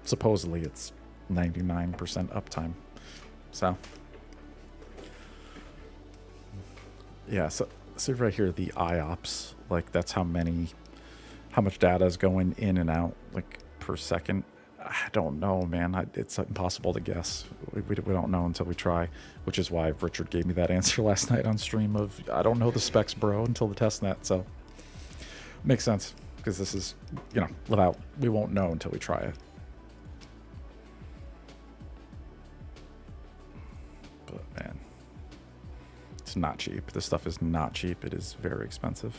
supposedly it's 99% uptime. So yeah, so right here, the IOPS, like that's how much data is going in and out, like per second. I don't know, man. It's impossible to guess. We don't know until we try, which is why Richard gave me that answer last night on stream of, I don't know the specs, bro, until the test net. So makes sense because this is, you know, we won't know until we try it. But man, it's not cheap. This stuff is not cheap. It is very expensive.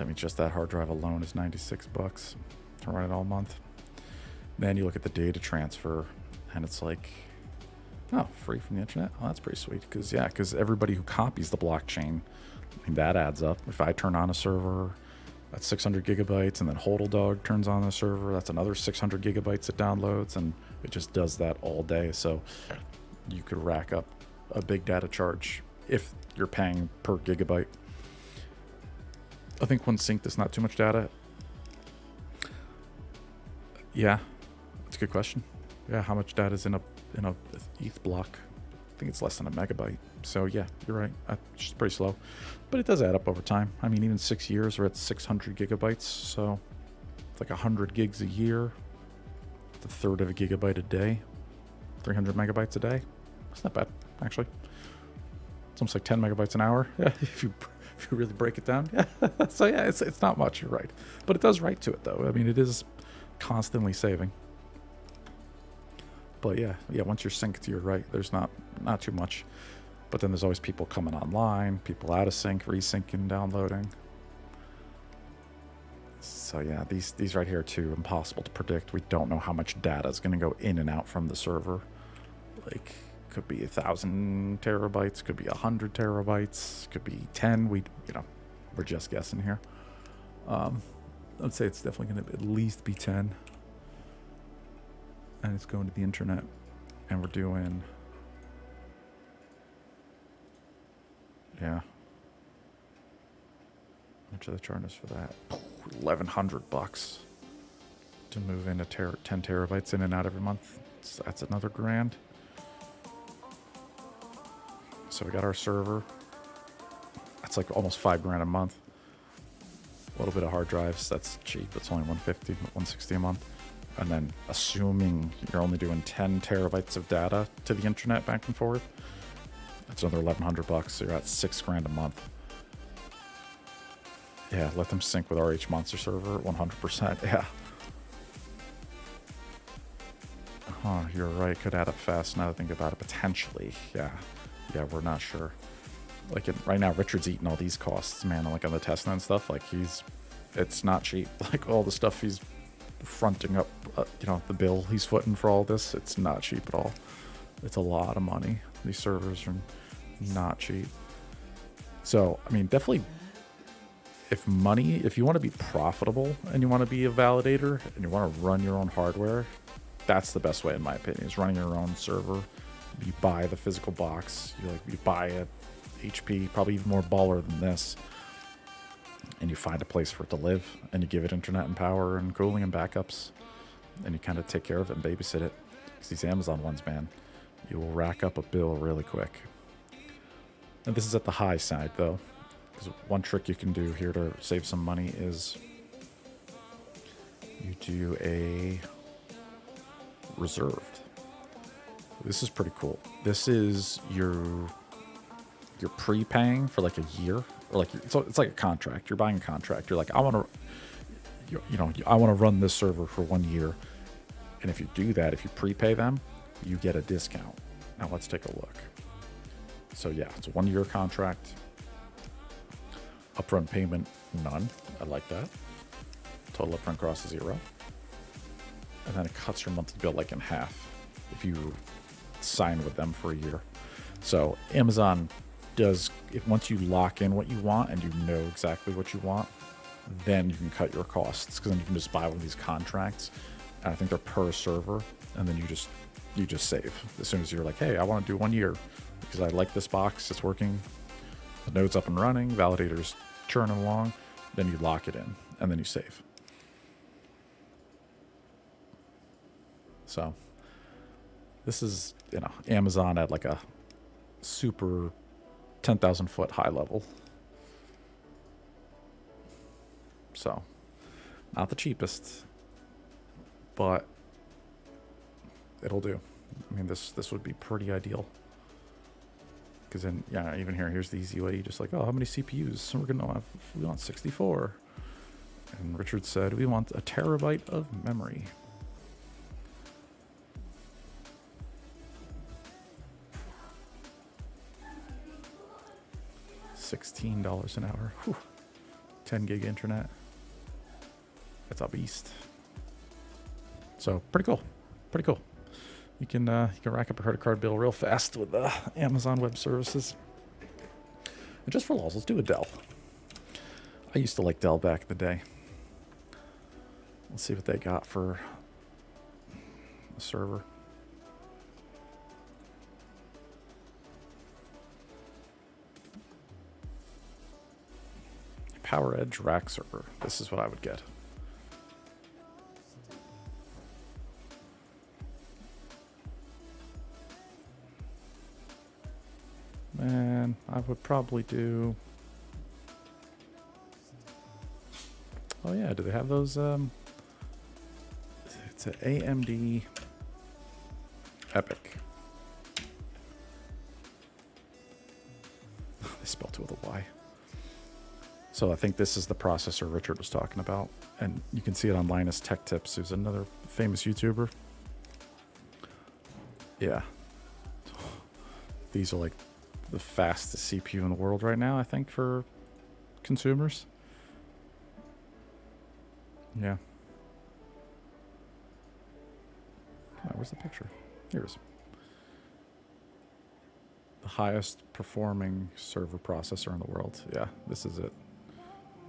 I mean, just that hard drive alone is $96 to run it all month. Then you look at the data transfer, and it's like, oh, free from the internet. Oh, that's pretty sweet. Because everybody who copies the blockchain, I mean, that adds up. If I turn on a server, that's 600 gigabytes, and then HODL turns on the server, that's another 600 gigabytes it downloads, and it just does that all day. So you could rack up a big data charge if you're paying per gigabyte. I think one sync is not too much data. Yeah, that's a good question. Yeah, how much data is in a ETH block? I think it's less than a megabyte. So yeah, you're right. It's just pretty slow, but it does add up over time. I mean, even 6 years, we're at 600 gigabytes. So it's like 100 gigs a year. It's a third of a gigabyte a day. 300 megabytes a day. It's not bad, actually. It's almost like 10 megabytes an hour. Yeah, if you really break it down. Yeah. So yeah, it's not much. You're right, but it does write to it though. I mean, it is constantly saving. But yeah, once you're synced to your right, there's not too much. But then there's always people coming online, people out of sync, resyncing, downloading. So yeah, these right here too, impossible to predict. We don't know how much data is going to go in and out from the server. Like, could be 1,000 terabytes, could be 100 terabytes, could be 10. We're just guessing here. I'd say it's definitely going to at least be 10. And it's going to the internet, and we're doing, yeah. How much are they charging us for that? $1,100 to move in 10 terabytes in and out every month. So that's another $1,000. So we got our server. That's like almost $5,000 a month. A little bit of hard drives. That's cheap. It's only $150, $160 a month. And then assuming you're only doing 10 terabytes of data to the internet back and forth, that's another $1,100. So you're at $6,000 a month. Yeah, let them sync with RH Monster server 100%. Yeah. Oh, you're right. Could add up fast now that I think about it. Potentially. Yeah. Yeah, we're not sure. Like right now, Richard's eating all these costs, man. Like on the Tesla and stuff, like it's not cheap. Like all the stuff he's fronting up, you know, the bill he's footing for all this, it's not cheap at all. It's a lot of money. These servers are not cheap. So, I mean, definitely, if you want to be profitable and you want to be a validator and you want to run your own hardware, that's the best way, in my opinion, is running your own server. You buy the physical box, you buy a HP, probably even more baller than this, and you find a place for it to live, and you give it internet and power and cooling and backups, and you kind of take care of it and babysit it. Because these Amazon ones, man, you will rack up a bill really quick. And this is at the high side, though, because one trick you can do here to save some money is you do a reserved. This is pretty cool. This is you're prepaying for like a year, or like it's like a contract. You're buying a contract. You're like, I want to, I want to run this server for 1 year, and if you do that, if you prepay them, you get a discount. Now let's take a look. So yeah, it's a 1 year contract. Upfront payment, none. I like that. Total upfront cost is 0. And then it cuts your monthly bill like in half if you sign with them for a year. So Amazon does, if once you lock in what you want and you know exactly what you want, then you can cut your costs, because then you can just buy one of these contracts. And I think they're per server, and then you just save as soon as you're like, hey, I want to do 1 year because I like this box, it's working, the node's up and running, validators churning along. Then you lock it in, and then you save. So this is, Amazon at like a super 10,000 foot high level. So not the cheapest, but it'll do. I mean, this would be pretty ideal. Because then, yeah, even here's the easy way. Just like, oh, how many CPUs? So we want 64. And Richard said, we want a terabyte of memory. $16 an hour. Whew. 10 gig internet. That's a beast. So pretty cool. Pretty cool. You can rack up a credit card bill real fast with Amazon Web Services. And just for lulz, let's do a Dell. I used to like Dell back in the day. Let's see what they got for a server. Power Edge rack server. This is what I would get. Man, I would probably do... Oh yeah, do they have those? It's an AMD Epic. They spelled it with a Y. So I think this is the processor Richard was talking about. And you can see it on Linus Tech Tips, who's another famous YouTuber. Yeah. These are like the fastest CPU in the world right now, I think, for consumers. Yeah. Oh, where's the picture? Here it is. The highest performing server processor in the world. Yeah, this is it.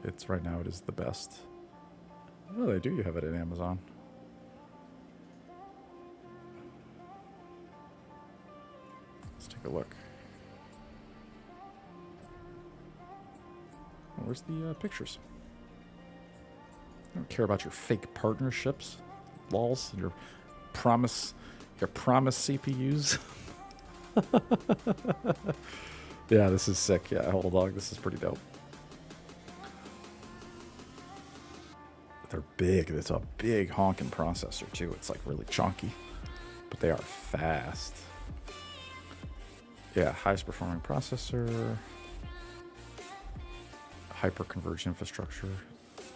It's right now, it is the best. Oh, they do have it at Amazon. Let's take a look. Oh, where's the pictures? I don't care about your fake partnerships, lulz, your promise CPUs. Yeah, this is sick. Yeah, hold on, this is pretty dope. They're big. It's a big honking processor too. It's like really chunky, but they are fast. Yeah, highest performing processor, hyper-converged infrastructure.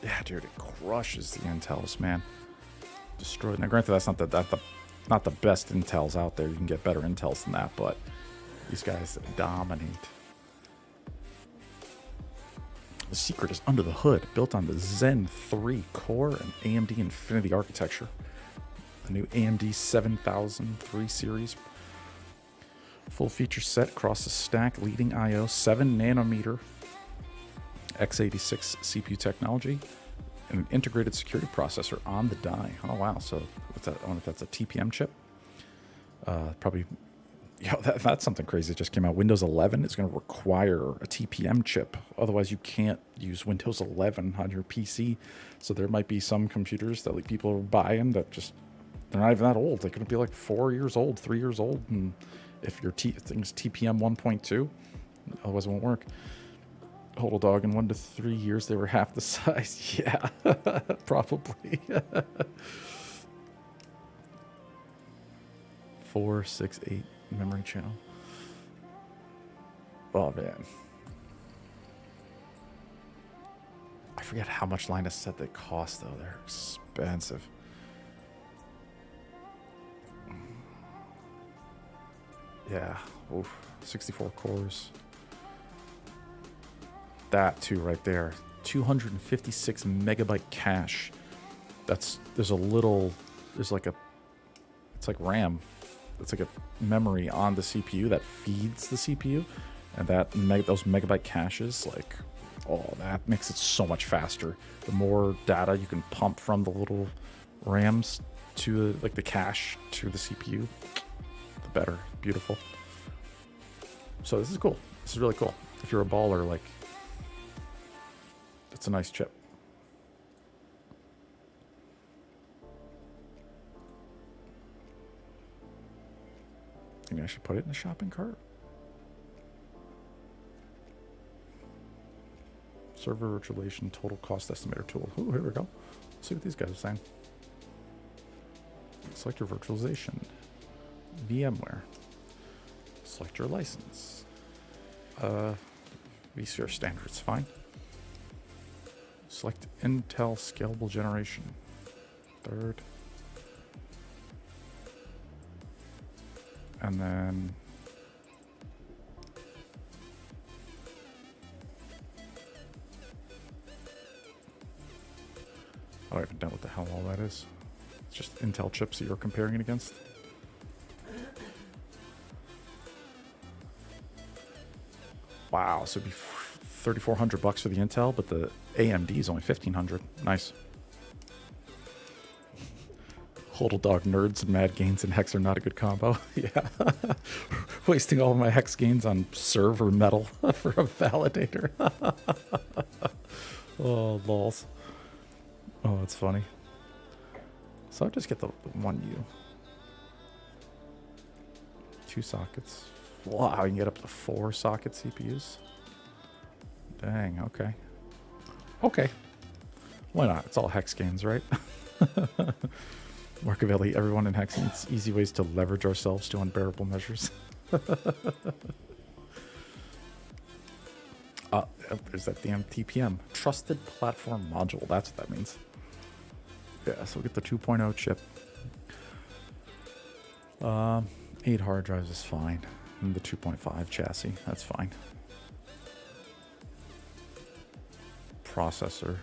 Yeah, dude, it crushes the Intels, man. Destroyed. Now, granted, that's not the best Intels out there. You can get better Intels than that, but these guys dominate. The secret is under the hood, built on the Zen 3 core and AMD Infinity architecture. The new AMD 7003 series. Full feature set across the stack, leading I/O, 7 nanometer x86 CPU technology, and an integrated security processor on the die. Oh wow! So what's that? I wonder if that's a TPM chip. Probably. Yeah, that's something crazy that just came out. Windows 11 is going to require a TPM chip. Otherwise, you can't use Windows 11 on your PC. So there might be some computers that like people are buying that just, they're not even that old. They could be like 4 years old, 3 years old. And if your thing's TPM 1.2, otherwise it won't work. Hold a dog in 1 to 3 years, they were half the size. Yeah, probably. 4, 6, 8 memory channel. Oh man, I forget how much Linus said they cost though. They're expensive. Yeah, oof. 64 cores. That too right there. 256 megabyte cache. There's like it's like RAM. It's like a memory on the CPU that feeds the CPU, and those megabyte caches, like, oh, that makes it so much faster. The more data you can pump from the little RAMs to like the cache to the CPU, the better. Beautiful. So this is cool. This is really cool. If you're a baller, like, it's a nice chip. Maybe I should put it in the shopping cart. Server virtualization total cost estimator tool. Ooh, here we go. Let's see what these guys are saying. Select your virtualization. VMware. Select your license. vSphere standards, fine. Select Intel scalable generation. Third. And then I don't even know what the hell all that is. It's just Intel chips that you're comparing it against. Wow, so it'd be $3,400 for the Intel, but the AMD is only $1,500. Nice. Hodl dog nerds and mad gains and hex are not a good combo. Yeah. Wasting all of my hex gains on server metal for a validator. Oh, lols. Oh, that's funny. So I'll just get the 1U. 2 sockets. Wow, you can get up to 4 socket CPUs. Dang, okay. Okay. Why not? It's all hex gains, right? Marcavelli, everyone in Hex needs easy ways to leverage ourselves to unbearable measures. There's that damn TPM. Trusted Platform Module. That's what that means. Yeah, so we'll get the 2.0 chip. 8 hard drives is fine. And the 2.5 chassis, that's fine. Processor.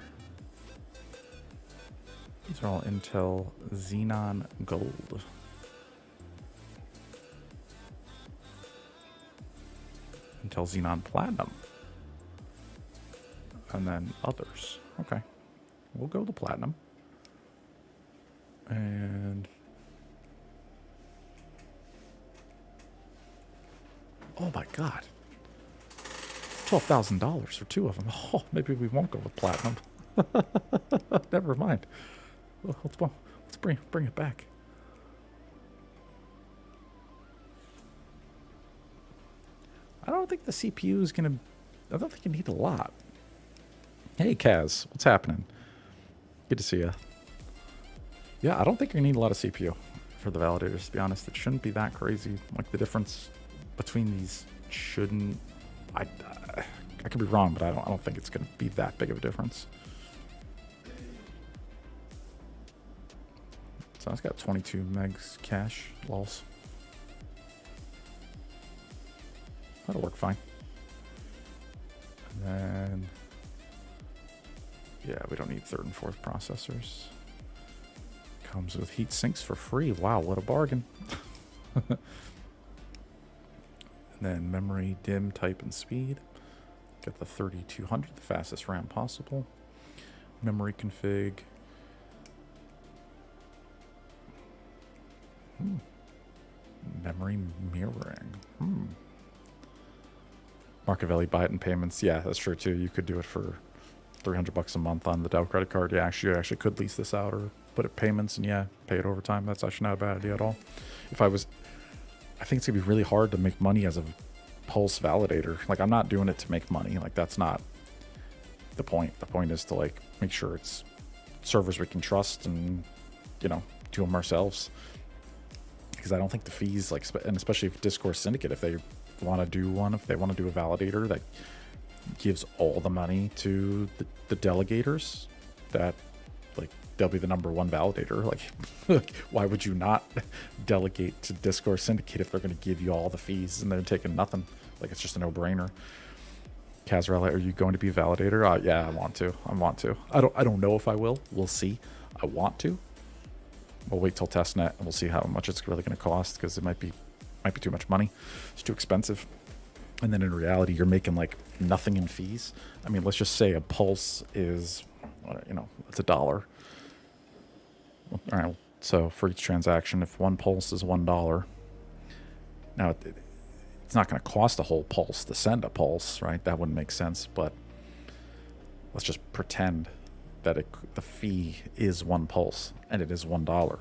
These are all Intel Xenon Gold. Intel Xenon Platinum. And then others. Okay. We'll go to Platinum. And oh my God. $12,000 for 2 of them. Oh, maybe we won't go with Platinum. Never mind. Let's bring it back. I don't think the CPU is gonna. I don't think you need a lot. Hey Kaz, what's happening? Good to see you. Yeah, I don't think you need a lot of CPU for the validators. To be honest, it shouldn't be that crazy. Like the difference between these shouldn't. I could be wrong, but I don't think it's gonna be that big of a difference. So it's got 22 megs cache, lols. That'll work fine. And then Yeah, we don't need third and fourth processors. Comes with heat sinks for free. Wow, what a bargain. And then memory, DIMM, type, and speed. Get the 3200, the fastest RAM possible. Memory config. Memory mirroring. Market value, buy it in payments. Yeah, that's true too. You could do it for $300 a month on the Dell credit card. Yeah, actually, you actually could lease this out or put it payments and yeah, pay it over time. That's actually not a bad idea at all. I think it's gonna be really hard to make money as a Pulse validator. Like, I'm not doing it to make money. Like, that's not the point. The point is to like make sure it's servers we can trust and, you know, do them ourselves. Because I don't think the fees, like, and especially if Discourse Syndicate, if they want to do one, if they want to do a validator that gives all the money to the delegators, that like they'll be the #1 validator. Like, why would you not delegate to Discourse Syndicate if they're going to give you all the fees and they're taking nothing? Like, it's just a no-brainer. Kazrella, are you going to be a validator? Yeah, I want to. I don't know if I will. We'll see. I want to. We'll wait till testnet and we'll see how much it's really going to cost, because it might be too much money. It's too expensive. And then in reality, you're making like nothing in fees. I mean, let's just say a Pulse is, you know, it's $1. All right. So for each transaction, if one Pulse is $1, now it's not going to cost a whole Pulse to send a Pulse, right? That wouldn't make sense. But let's just pretend that the fee is one Pulse and it is $1.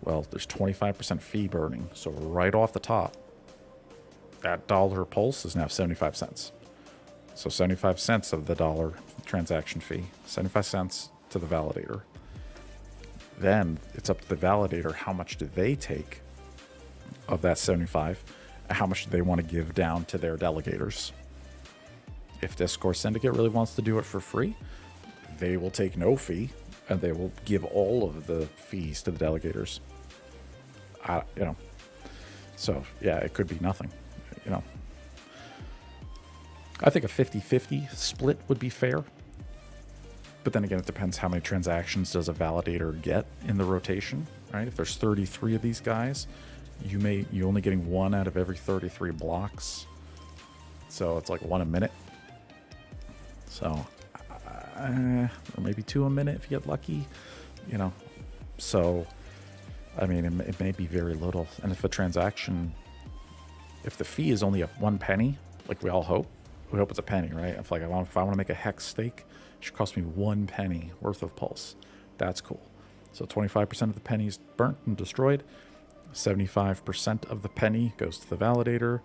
Well, there's 25% fee burning. So right off the top, that dollar Pulse is now 75 cents. So 75 cents of the $1 transaction fee, 75 cents to the validator. Then it's up to the validator, how much do they take of that 75, and how much do they want to give down to their delegators. If Discourse Syndicate really wants to do it for free, they will take no fee, and they will give all of the fees to the delegators. You know, so yeah, it could be nothing. You know, I think a 50-50 split would be fair. But then again, it depends how many transactions does a validator get in the rotation, right? If there's 33 of these guys, you're only getting 1 out of every 33 blocks. So it's like 1 a minute. So, or maybe 2 a minute if you get lucky, you know. So, I mean, it may be very little. And if a transaction, if the fee is only 1 penny, like we all hope, we hope it's a penny, right? If I want to make a hex stake, it should cost me 1 penny worth of Pulse. That's cool. So 25% of the penny is burnt and destroyed. 75% of the penny goes to the validator.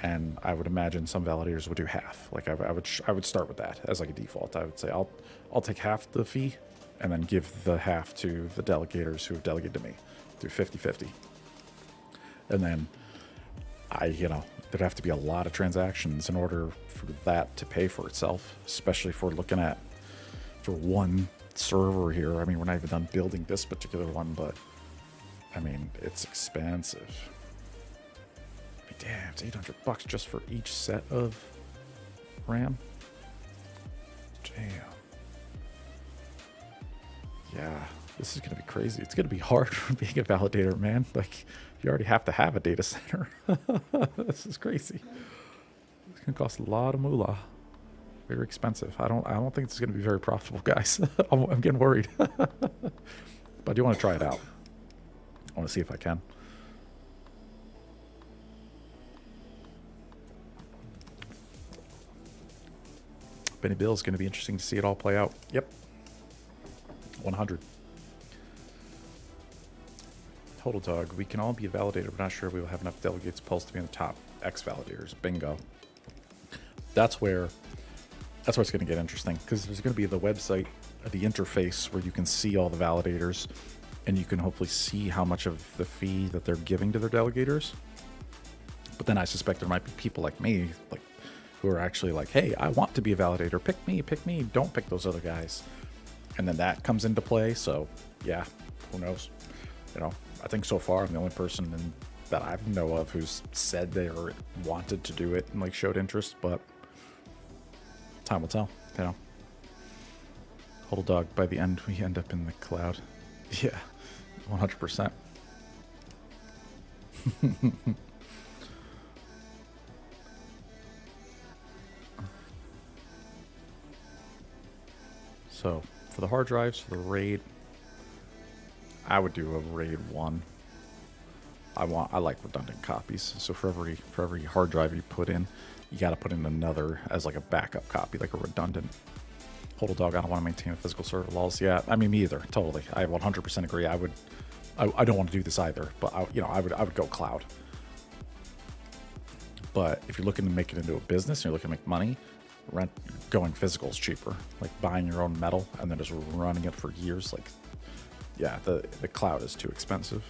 And I would imagine some validators would do half. Like I would start with that as like a default. I would say I'll take half the fee and then give the half to the delegators who have delegated to me. Do 50-50. And then there'd have to be a lot of transactions in order for that to pay for itself, especially if we're looking at for one server here. I mean, we're not even done building this particular one, but I mean, it's expensive. I mean, damn, it's $800 just for each set of RAM. Damn. Yeah, this is going to be crazy. It's going to be hard for being a validator, man. Like, you already have to have a data center. This is crazy. It's going to cost a lot of moolah. Very expensive. I don't think it's going to be very profitable, guys. I'm getting worried. But I do want to try it out. I want to see if I can. Benny Bill is going to be interesting to see it all play out. Yep. 100. Total Dog. We can all be a validator, but not sure we will have enough delegates Pulse to be in the top X validators. Bingo. That's where it's going to get interesting, because there's going to be the website, the interface where you can see all the validators, and you can hopefully see how much of the fee that they're giving to their delegators. But then I suspect there might be people like me, like, who are actually like, hey, I want to be a validator. Pick me. Don't pick those other guys. And then that comes into play. So yeah, who knows? I think so far I'm the only person that I know of who's said they wanted to do it and like showed interest, but time will tell. Whole dog, by the end, we end up in the cloud. Yeah, 100%. So, for the hard drives, for the RAID, I would do a RAID 1. I like redundant copies. So for every hard drive you put in, you got to put in another as like a backup copy, like a redundant. Hold dog, I don't want to maintain a physical server. Lols, yeah, I mean me either. Totally, I 100% agree. I don't want to do this either, but I would go cloud. But if you're looking to make it into a business and you're looking to make money, going physical is cheaper. Like buying your own metal and then just running it for years. Like, yeah, the cloud is too expensive.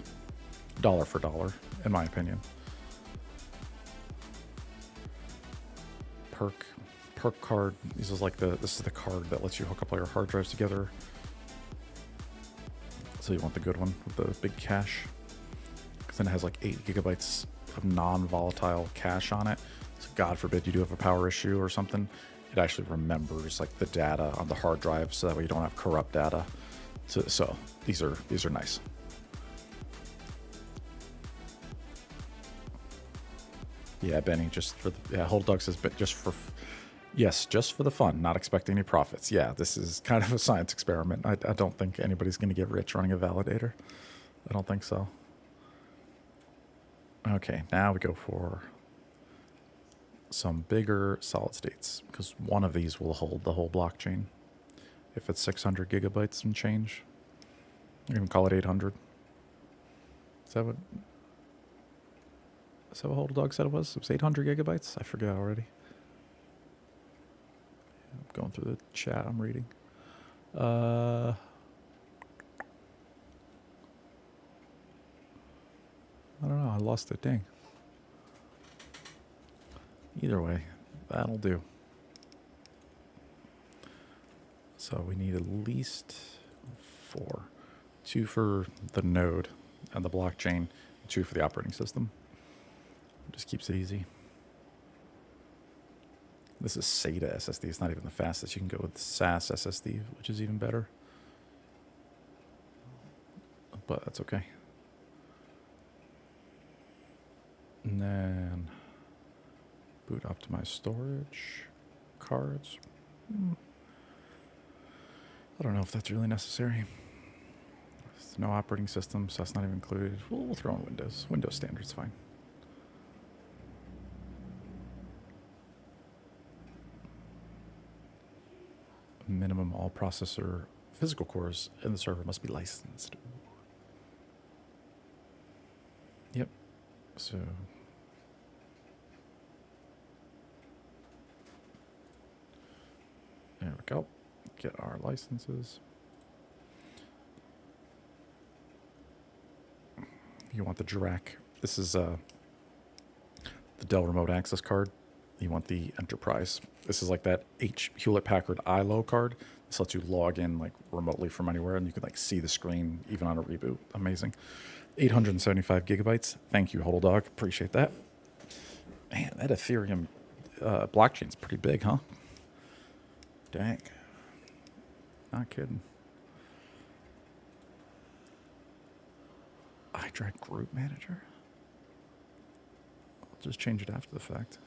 Dollar for dollar, in my opinion. Perk card. This is the card that lets you hook up all your hard drives together. So you want the good one with the big cache, because then it has like 8 gigabytes of non-volatile cache on it. So God forbid you do have a power issue or something, it actually remembers like the data on the hard drive, so that way you don't have corrupt data. So these are nice. Yeah, Benny, Hold Dog says, but just for the fun, not expecting any profits. Yeah, this is kind of a science experiment. I don't think anybody's going to get rich running a validator. I don't think so. Okay, now we go for some bigger solid states, because one of these will hold the whole blockchain. If it's 600 gigabytes and change, you can call it 800. Is that what Hold Dog said it was? It was 800 gigabytes? I forget already. I'm going through the chat I'm reading. I don't know. I lost it. Dang. Either way, that'll do. So we need at least 4. 2 for the node and the blockchain, 2 for the operating system. Just keeps it easy. This is SATA SSD. It's not even the fastest. You can go with SAS SSD, which is even better. But that's okay. And then boot optimized storage cards. I don't know if that's really necessary. There's no operating system, so that's not even included. We'll throw in Windows. Windows standard's fine. Minimum all processor physical cores in the server must be licensed. Yep. So there we go. Get our licenses. You want the DRAC. This is the Dell Remote Access card. You want the Enterprise. This is like that Hewlett-Packard ILO card. This lets you log in like remotely from anywhere, and you can like see the screen even on a reboot. Amazing. 875 gigabytes. Thank you, Hodl Dog. Appreciate that. Man, that Ethereum blockchain's pretty big, huh? Dang. Not kidding. iDRAC Group Manager. I'll just change it after the fact.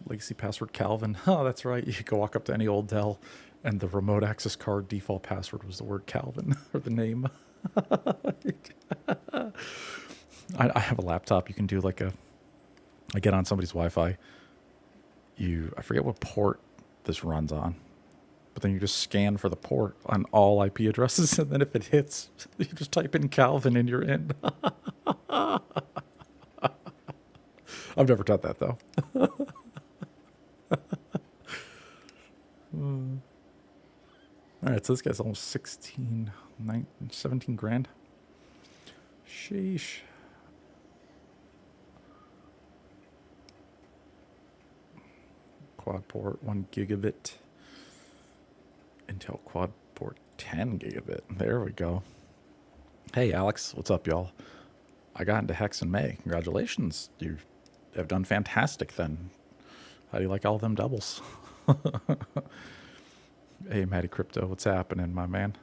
Legacy password Calvin. Oh, that's right. You could walk up to any old Dell, and the remote access card default password was the word Calvin, or the name. I have a laptop. You can do like I get on somebody's Wi-Fi. I forget what port this runs on, but then you just scan for the port on all IP addresses, and then if it hits, you just type in Calvin and you're in. I've never done that, though. All right, so this guy's almost 17 grand. Sheesh. Quad port 1 gigabit. Intel quad port 10 gigabit. There we go. Hey, Alex, what's up, y'all? I got into Hex in May. Congratulations. You have done fantastic then. How do you like all them doubles? Hey, Matty Crypto, what's happening, my man?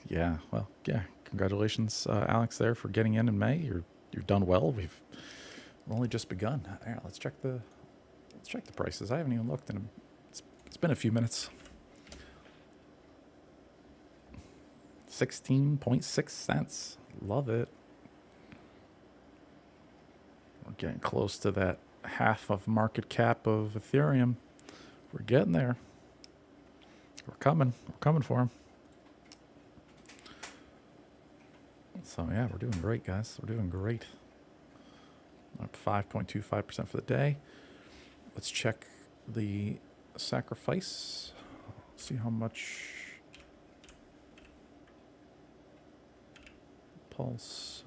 Yeah, well, yeah. Congratulations, Alex, there for getting in May. You're done well. We've only just begun. Yeah, let's check the prices. I haven't even looked in. It's been a few minutes. 16.6 cents. Love it. We're getting close to that half of market cap of Ethereum. We're getting there. We're coming. We're coming for him. So yeah, we're doing great, guys. We're doing great. Up 5.25% for the day. Let's check the sacrifice. See how much. Pulse.info.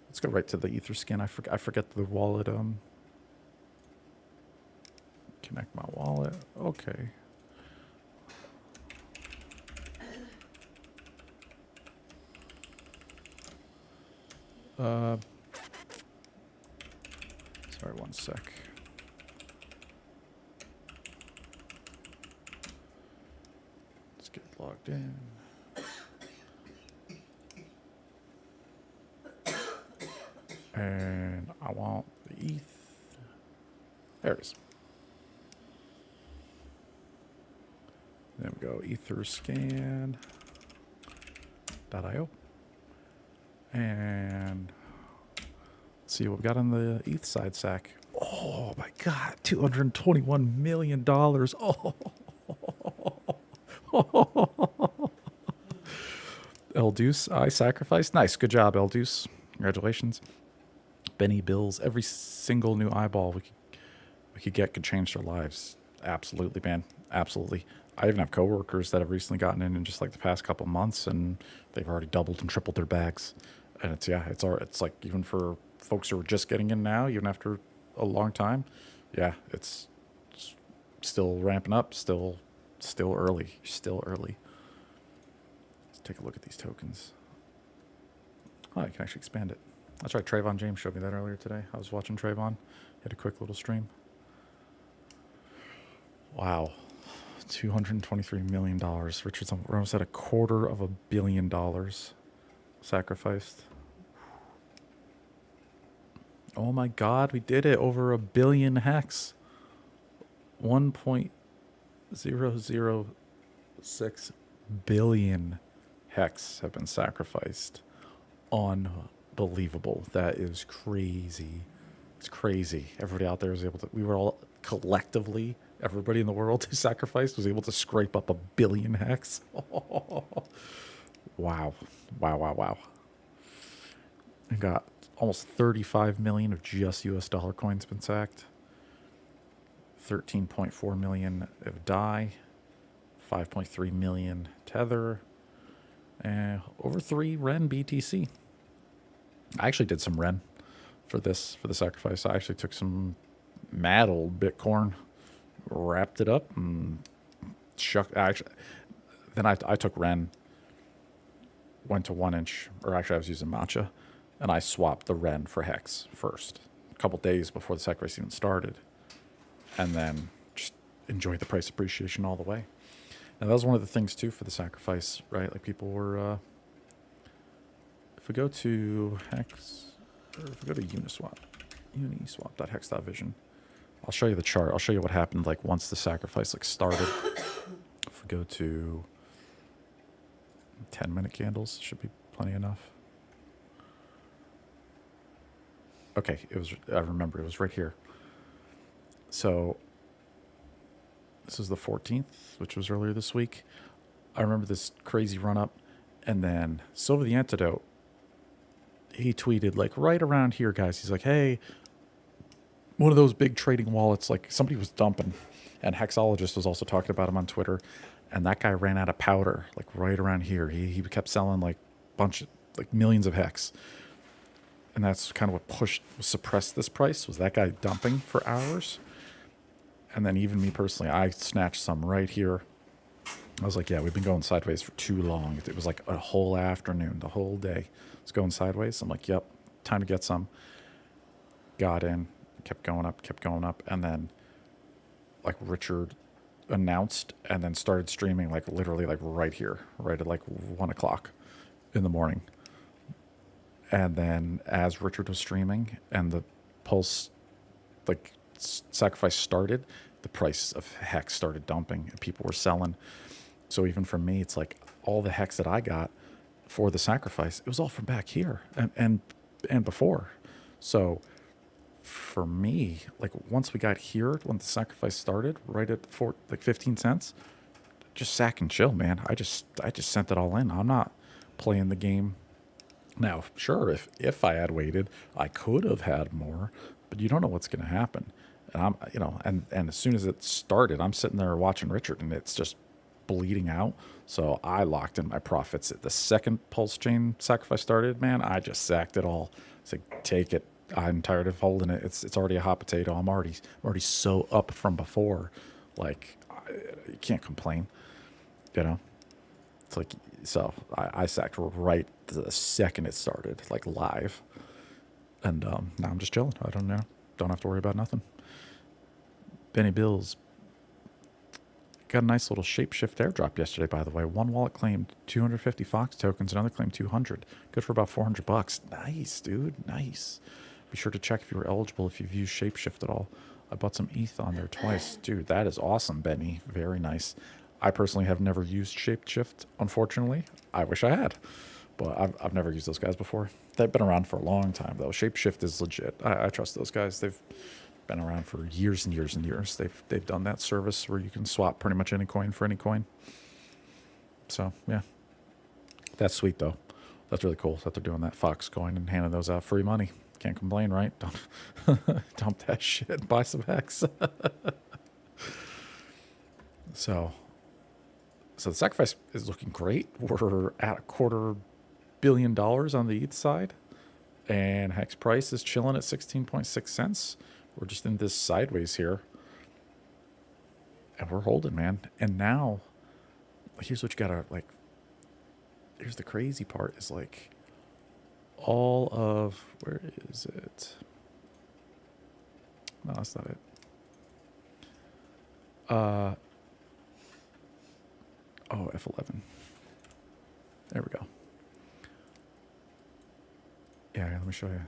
Let's go right to the Etherscan. I forget the wallet. Connect my wallet. Okay. Sorry, one sec. Let's get logged in. And I want the ETH. There it is. There we go. Etherscan.io. And let's see what we got on the ETH side sack. Oh my God, $221 million. Oh. El Deuce, I sacrificed. Nice, good job, El Deuce. Congratulations. Benny Bills, every single new eyeball we could get could change their lives. Absolutely, man. Absolutely. I even have coworkers that have recently gotten in just like the past couple months, and they've already doubled and tripled their bags. And it's like even for folks who are just getting in now, even after a long time, yeah, it's still ramping up, still early. Let's take a look at these tokens. Oh, I can actually expand it. That's right, Trayvon James showed me that earlier today. I was watching Trayvon. He had a quick little stream. Wow. $223 million. Richard's almost at $250 million sacrificed. Oh my God, we did it. Over 1 billion hex. 1.006 billion hex have been sacrificed. Unbelievable. That is crazy. It's crazy. Everybody out there was able to, we were all collectively, everybody in the world who sacrificed was able to scrape up 1 billion hex. Wow. I got almost 35 million of just US dollar coins been sacked. 13.4 million of DAI. 5.3 million Tether. And over 3 Ren BTC. I actually did some Ren for the sacrifice. I actually took some mad old Bitcoin, wrapped it up, and then I took Ren, went to 1 inch, or actually I was using Matcha, and I swapped the Ren for Hex first, a couple days before the sacrifice even started, and then just enjoyed the price appreciation all the way. And that was one of the things too for the sacrifice, right? Like people were, if we go to Hex, or if we go to uniswap.hex.vision, I'll show you the chart. I'll show you what happened like once the sacrifice like started. If we go to 10-minute candles, should be plenty enough. Okay, I remember it was right here. So this is the 14th, which was earlier this week. I remember this crazy run up, and then Silver the Antidote, he tweeted like right around here, guys. He's like, hey, one of those big trading wallets, like somebody was dumping, and Hexologist was also talking about him on Twitter, and that guy ran out of powder like right around here. He kept selling like millions of hex. And that's kind of what suppressed this price, was that guy dumping for hours. And then even me personally, I snatched some right here. I was like, yeah, we've been going sideways for too long. It was like a whole afternoon, the whole day. It's going sideways. I'm like, yep, time to get some. Got in, kept going up. And then like Richard announced and then started streaming like literally like right here, right at like 1 o'clock in the morning. And then as Richard was streaming and the pulse like sacrifice started, the price of hex started dumping and people were selling. So even for me, it's like all the hex that I got for the sacrifice, it was all from back here and before. So for me, like once we got here, when the sacrifice started, right at 15 cents, just sack and chill, man. I just sent it all in. I'm not playing the game. Now, sure, if I had waited, I could have had more, but you don't know what's going to happen. And I'm, and as soon as it started, I'm sitting there watching Richard, and it's just bleeding out. So I locked in my profits. The second pulse chain sacrifice started, man, I just sacked it all. It's like, take it. I'm tired of holding it. It's already a hot potato. I'm already so up from before. Like, you can't complain, you know? It's like, so I sacked right the second it started, like live. And now I'm just chilling. I don't have to worry about nothing. Benny Bills got a nice little shapeshift airdrop yesterday, by the way. One wallet claimed 250 Fox tokens, another claimed 200. Good for about $400. Nice, dude. Nice. Be sure to check if you were eligible if you've used shapeshift at all. I bought some ETH on there twice. Dude, that is awesome, Benny. Very nice. I personally have never used shapeshift, unfortunately. I wish I had, but I've never used those guys before. They've been around for a long time, though. Shapeshift is legit. I trust those guys. They've been around for years and years and years. They've done that service where you can swap pretty much any coin for any coin. So, yeah. That's sweet, though. That's really cool that they're doing that Fox coin and handing those out free money. Can't complain, right? Don't dump that shit. Buy some Hex. So the sacrifice is looking great. We're at $250 million on the ETH side. And Hex price is chilling at 16.6 cents. We're just in this sideways here. And we're holding, man. And now, here's what you gotta, like, here's the crazy part is, like, all of, where is it? No, that's not it. Oh, F11. There we go. Yeah, let me show you.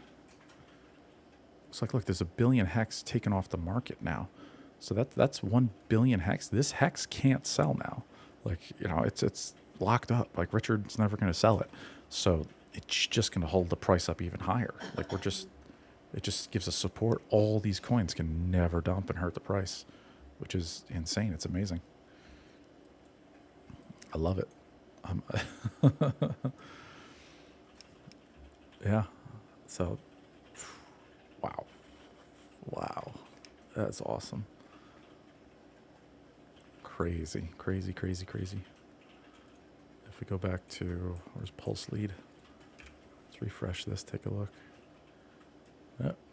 Looks like, look, there's 1 billion Hex taken off the market now. So that's 1 billion Hex. This Hex can't sell now. Like, it's locked up. Like, Richard's never going to sell it. So it's just going to hold the price up even higher. Like, it just gives us support. All these coins can never dump and hurt the price, which is insane. It's amazing. I love it. Yeah. So, wow. That's awesome. Crazy. If we go back to, where's Pulse Lead? Let's refresh this, take a look.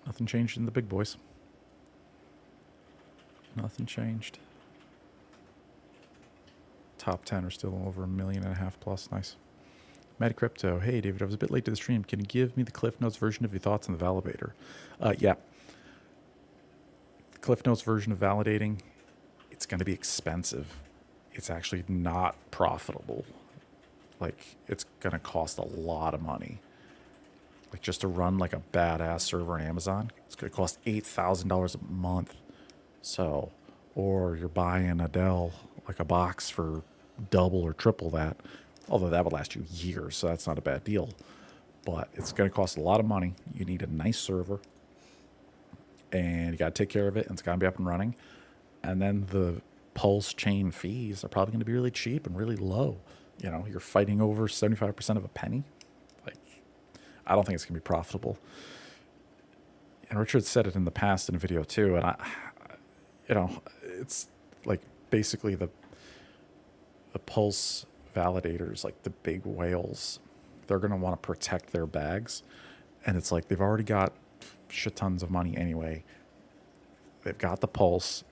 Nothing changed in the big boys. Nothing changed. Top 10 are still over 1.5 million plus. Nice. Mad Crypto. Hey, David, I was a bit late to the stream. Can you give me the Cliff Notes version of your thoughts on the Validator? Yeah. Cliff Notes version of validating, it's going to be expensive. It's actually not profitable. Like, it's going to cost a lot of money. Like, just to run like a badass server on Amazon, it's going to cost $8,000 a month. So, or you're buying a Dell, like a box for double or triple that. Although that would last you years, so that's not a bad deal. But it's going to cost a lot of money. You need a nice server. And you got to take care of it, and it's got to be up and running. And then the Pulse chain fees are probably going to be really cheap and really low. You're fighting over 75% of a penny. Like, I don't think it's going to be profitable. And Richard said it in the past in a video too. And it's like basically the Pulse validators, like the big whales, they're going to want to protect their bags. And it's like they've already got shit tons of money anyway. They've got the Pulse.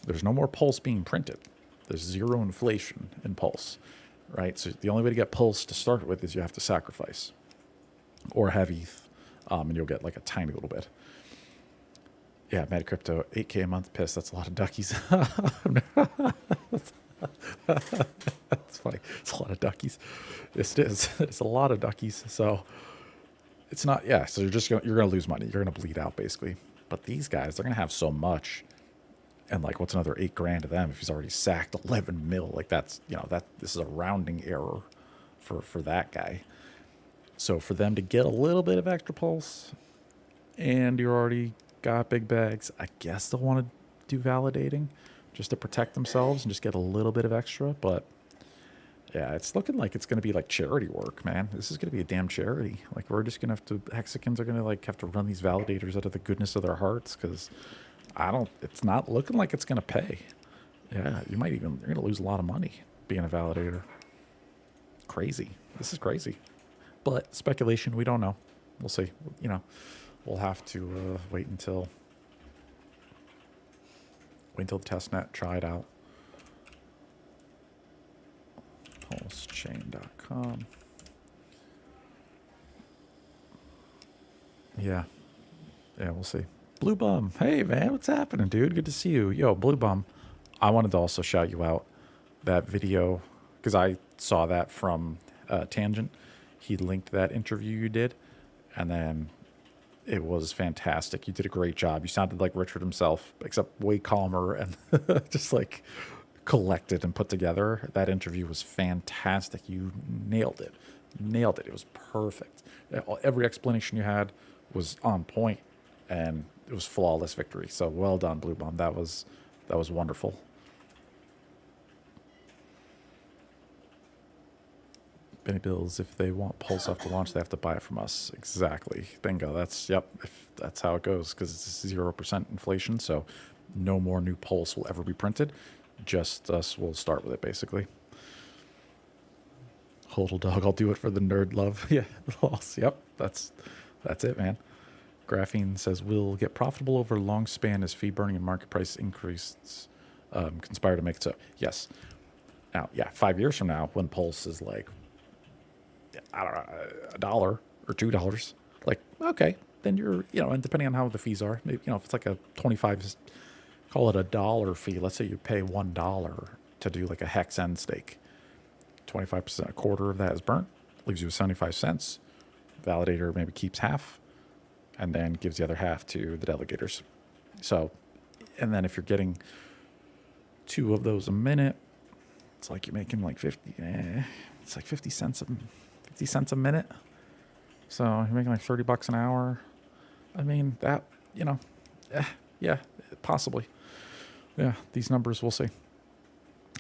There's no more Pulse being printed. There's zero inflation in Pulse, right? So the only way to get Pulse to start with is you have to sacrifice or have ETH, and you'll get like a tiny little bit. Yeah, Mad Crypto, 8K a month. Piss. That's a lot of duckies. That's funny. It's a lot of duckies. Yes, it is. It's a lot of duckies. So it's not. Yeah. So you're gonna lose money. You're gonna bleed out basically. But these guys, they're gonna have so much. And like, what's another 8 grand to them if he's already sacked 11 mil? Like that's that this is a rounding error for that guy. So for them to get a little bit of extra pulse, and you already got big bags, I guess they'll want to do validating just to protect themselves and just get a little bit of extra. But yeah, it's looking like it's going to be like charity work, man. This is going to be a damn charity. Like we're just going to have to, Hexicans are going to like have to run these validators out of the goodness of their hearts because it's not looking like it's going to pay. Yeah, you're going to lose a lot of money being a validator. Crazy. This is crazy. But speculation, we don't know. We'll see. We'll have to wait until the testnet, try it out. Pulsechain.com. Yeah, we'll see. Blue Bum, hey man, what's happening, dude? Good to see you. Yo, Blue Bum, I wanted to also shout you out. That video, because I saw that from Tangent. He linked that interview you did, and then it was fantastic. You did a great job. You sounded like Richard himself, except way calmer and just like collected and put together. That interview was fantastic. You nailed it. It was perfect. Every explanation you had was on point, and it was flawless victory. So well done, Blue Bomb. That was wonderful. Benny Bills, if they want Pulse after launch, they have to buy it from us. Exactly. Bingo. That's how it goes, because it's 0% inflation, so no more new Pulse will ever be printed. Just us will start with it, basically. Hodl dog, I'll do it for the nerd love. Yeah, yep, that's it, man. Graphene says, we'll get profitable over a long span as fee burning and market price increases conspire to make it so. Yes. Now, yeah, 5 years from now, when Pulse is like, I don't know, $1 or $2, like, okay, then you're, and depending on how the fees are, maybe, if it's like a 25, call it $1 fee. Let's say you pay $1 to do like a hex end stake. 25%, a quarter of that is burnt, leaves you with 75 cents. Validator maybe keeps half and then gives the other half to the delegators. So, and then if you're getting 2 of those a minute, it's like you're making like 50, it's like 50 cents a minute. So you're making like $30 an hour. I mean, that, yeah, possibly. Yeah, these numbers, we'll see.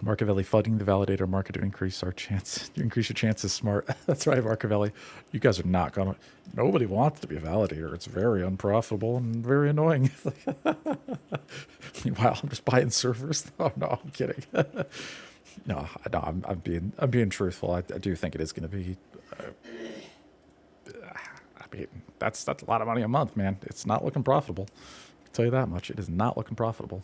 Marcavelli flooding the validator market to increase our chance. Increase your chances, smart. That's right, Marcavelli. You guys are not gonna. Nobody wants to be a validator. It's very unprofitable and very annoying. Meanwhile, I'm just buying servers. Oh no, I'm kidding. No, I'm being truthful. I do think it is going to be. I mean, that's a lot of money a month, man. It's not looking profitable. I'll tell you that much. It is not looking profitable.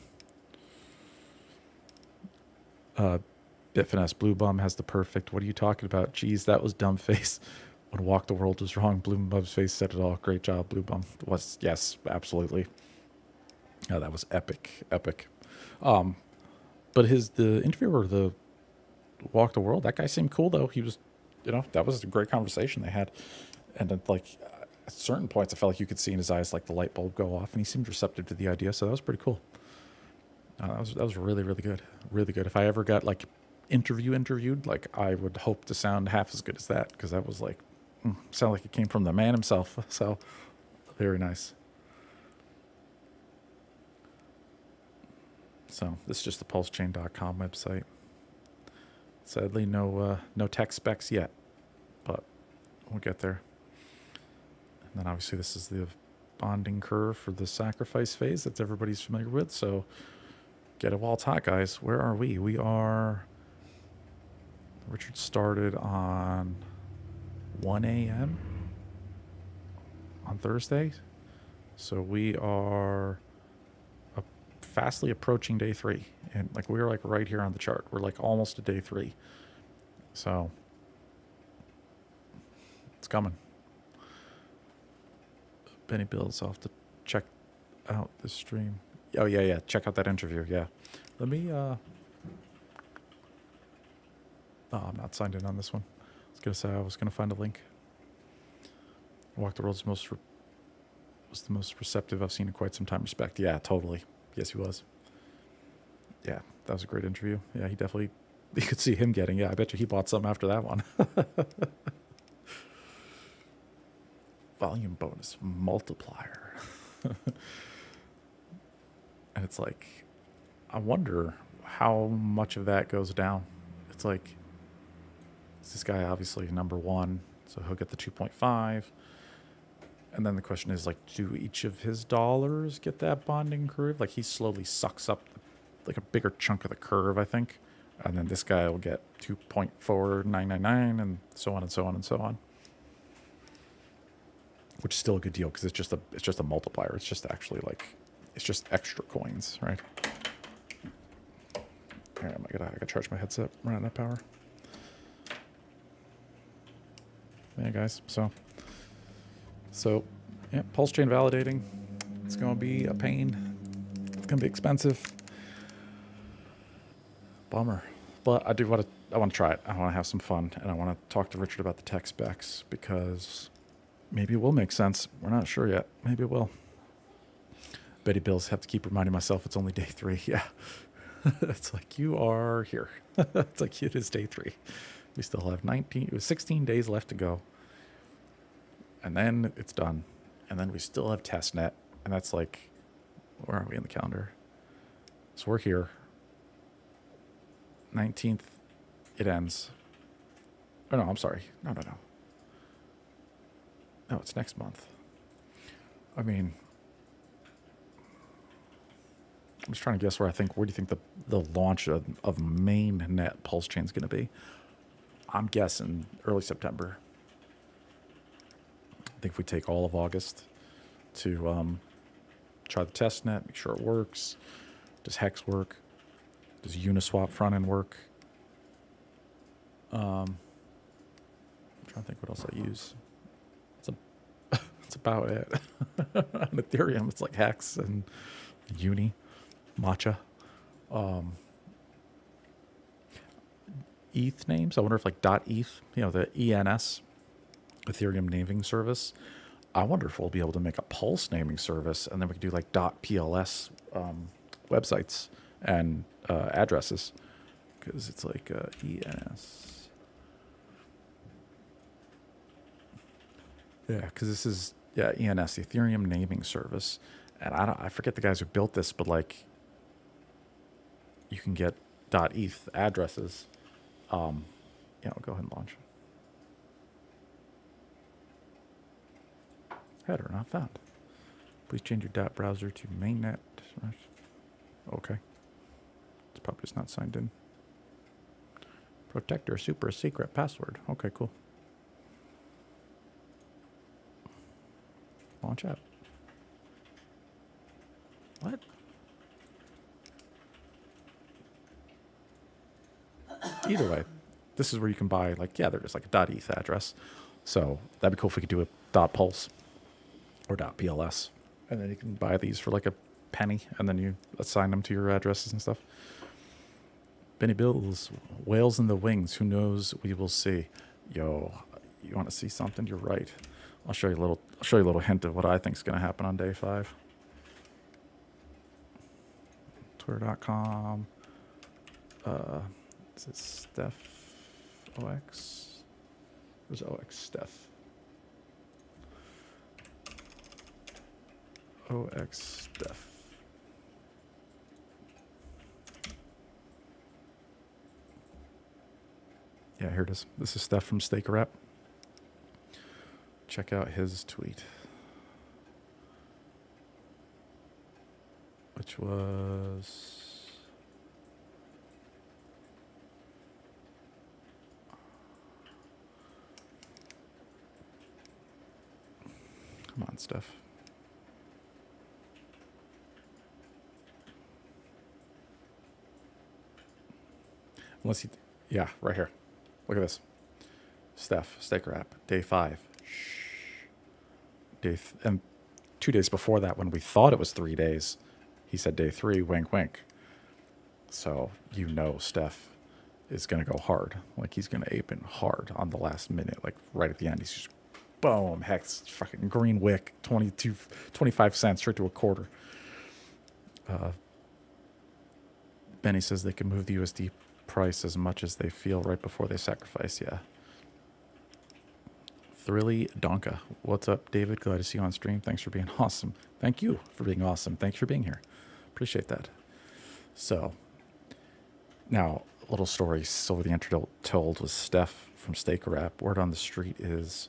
Bitfinesse, Blue Bum has the perfect. What are you talking about? Geez, that was dumb face. When Walk the World was wrong, Blue Bum's face said it all. Great job, Blue Bum. Yes, absolutely. Oh, that was epic. But the interviewer, the Walk the World, that guy seemed cool though. He was, that was a great conversation they had, and then, like, at certain points, I felt like you could see in his eyes like the light bulb go off, and he seemed receptive to the idea. So that was pretty cool. That was really, really good. Really good. If I ever got like interviewed, like, I would hope to sound half as good as that, because that was like, sound like it came from the man himself. So very nice. So this is just the pulsechain.com website. Sadly, no tech specs yet, but we'll get there. And then obviously this is the bonding curve for the sacrifice phase that everybody's familiar with. So get it while it's hot, guys. Where are we? Richard started on 1 a.m. on Thursday. So we are fastly approaching day 3. And like, we're like right here on the chart. We're like almost to day 3. So it's coming. Benny Bills, I'll have to check out the stream. Oh, yeah, yeah. Check out that interview. Yeah. Let me, Oh, I'm not signed in on this one. I was going to say I was going to find a link. Walk the World's was the most receptive I've seen in quite some time. Respect. Yeah, totally. Yes, he was. Yeah, that was a great interview. Yeah, he definitely, you could see him getting, yeah, I bet you he bought some after that one. Volume bonus multiplier. And it's like, I wonder how much of that goes down. It's like, this guy obviously number one, so he'll get the 2.5. And then the question is, like, do each of his dollars get that bonding curve? Like, he slowly sucks up like a bigger chunk of the curve, I think. And then this guy will get 2.4999 and so on and so on and so on. Which is still a good deal because it's just a multiplier. It's just actually like, it's just extra coins, right? All right, I gotta charge my headset, run out of power. Yeah, guys. So yeah, pulse chain validating. It's gonna be a pain. It's gonna be expensive. Bummer. But I want to try it. I want to have some fun, and I want to talk to Richard about the tech specs because maybe it will make sense. We're not sure yet. Maybe it will. Betty Bills, have to keep reminding myself it's only day 3. Yeah. It's like, you are here. It's like, it is day 3. We still have 16 days left to go. And then it's done. And then we still have testnet. And that's like, where are we in the calendar? So we're here. 19th, it ends. Oh, no, I'm sorry. No. No, it's next month. I mean, I'm just trying to guess where do you think the launch of mainnet pulse chain is going to be? I'm guessing early September. I think if we take all of August to try the testnet, make sure it works. Does Hex work? Does Uniswap front end work? I'm trying to think what else I use. That's about it. On Ethereum, it's like Hex and Uni, Matcha. ETH names. I wonder if like .eth, the ENS, Ethereum naming service. I wonder if we'll be able to make a Pulse naming service, and then we could do like .pls websites and addresses, because it's like ENS. Yeah, because this is ENS, the Ethereum naming service, and I forget the guys who built this, but like you can get .eth addresses. Go ahead and launch. Header not found. Please change your dot browser to mainnet. Okay. It's probably just not signed in. Protector super secret password. Okay, cool. Launch app. What? Either way, this is where you can buy, like, there's just like a .eth address. So that'd be cool if we could do a .pulse or .pls. And then you can buy these for like a penny, and then you assign them to your addresses and stuff. Benny Bills, whales in the wings. Who knows? We will see. Yo, you want to see something? You're right. I'll show you a little hint of what I think is going to happen on day 5. Twitter.com. Is it Steph OX? Where's OX Steph? OX Steph. Yeah, here it is. This is Steph from Staker App. Check out his tweet, which was come on, Steph. Unless you, right here. Look at this. Steph, Staker App, day 5. And 2 days before that, when we thought it was 3 days, he said day 3, wink, wink. So, Steph is going to go hard. Like, he's going to ape in hard on the last minute, like right at the end. He's just, boom, hex, fucking green wick, 25 cents, straight to a quarter. Benny says they can move the USD price as much as they feel right before they sacrifice. Yeah. Thrilly Donka. What's up, David? Glad to see you on stream. Thanks for being awesome. Thank you for being awesome. Thanks for being here. Appreciate that. So, now, a little story Silver the Untitled told was Steph from Steak Wrap. Word on the street is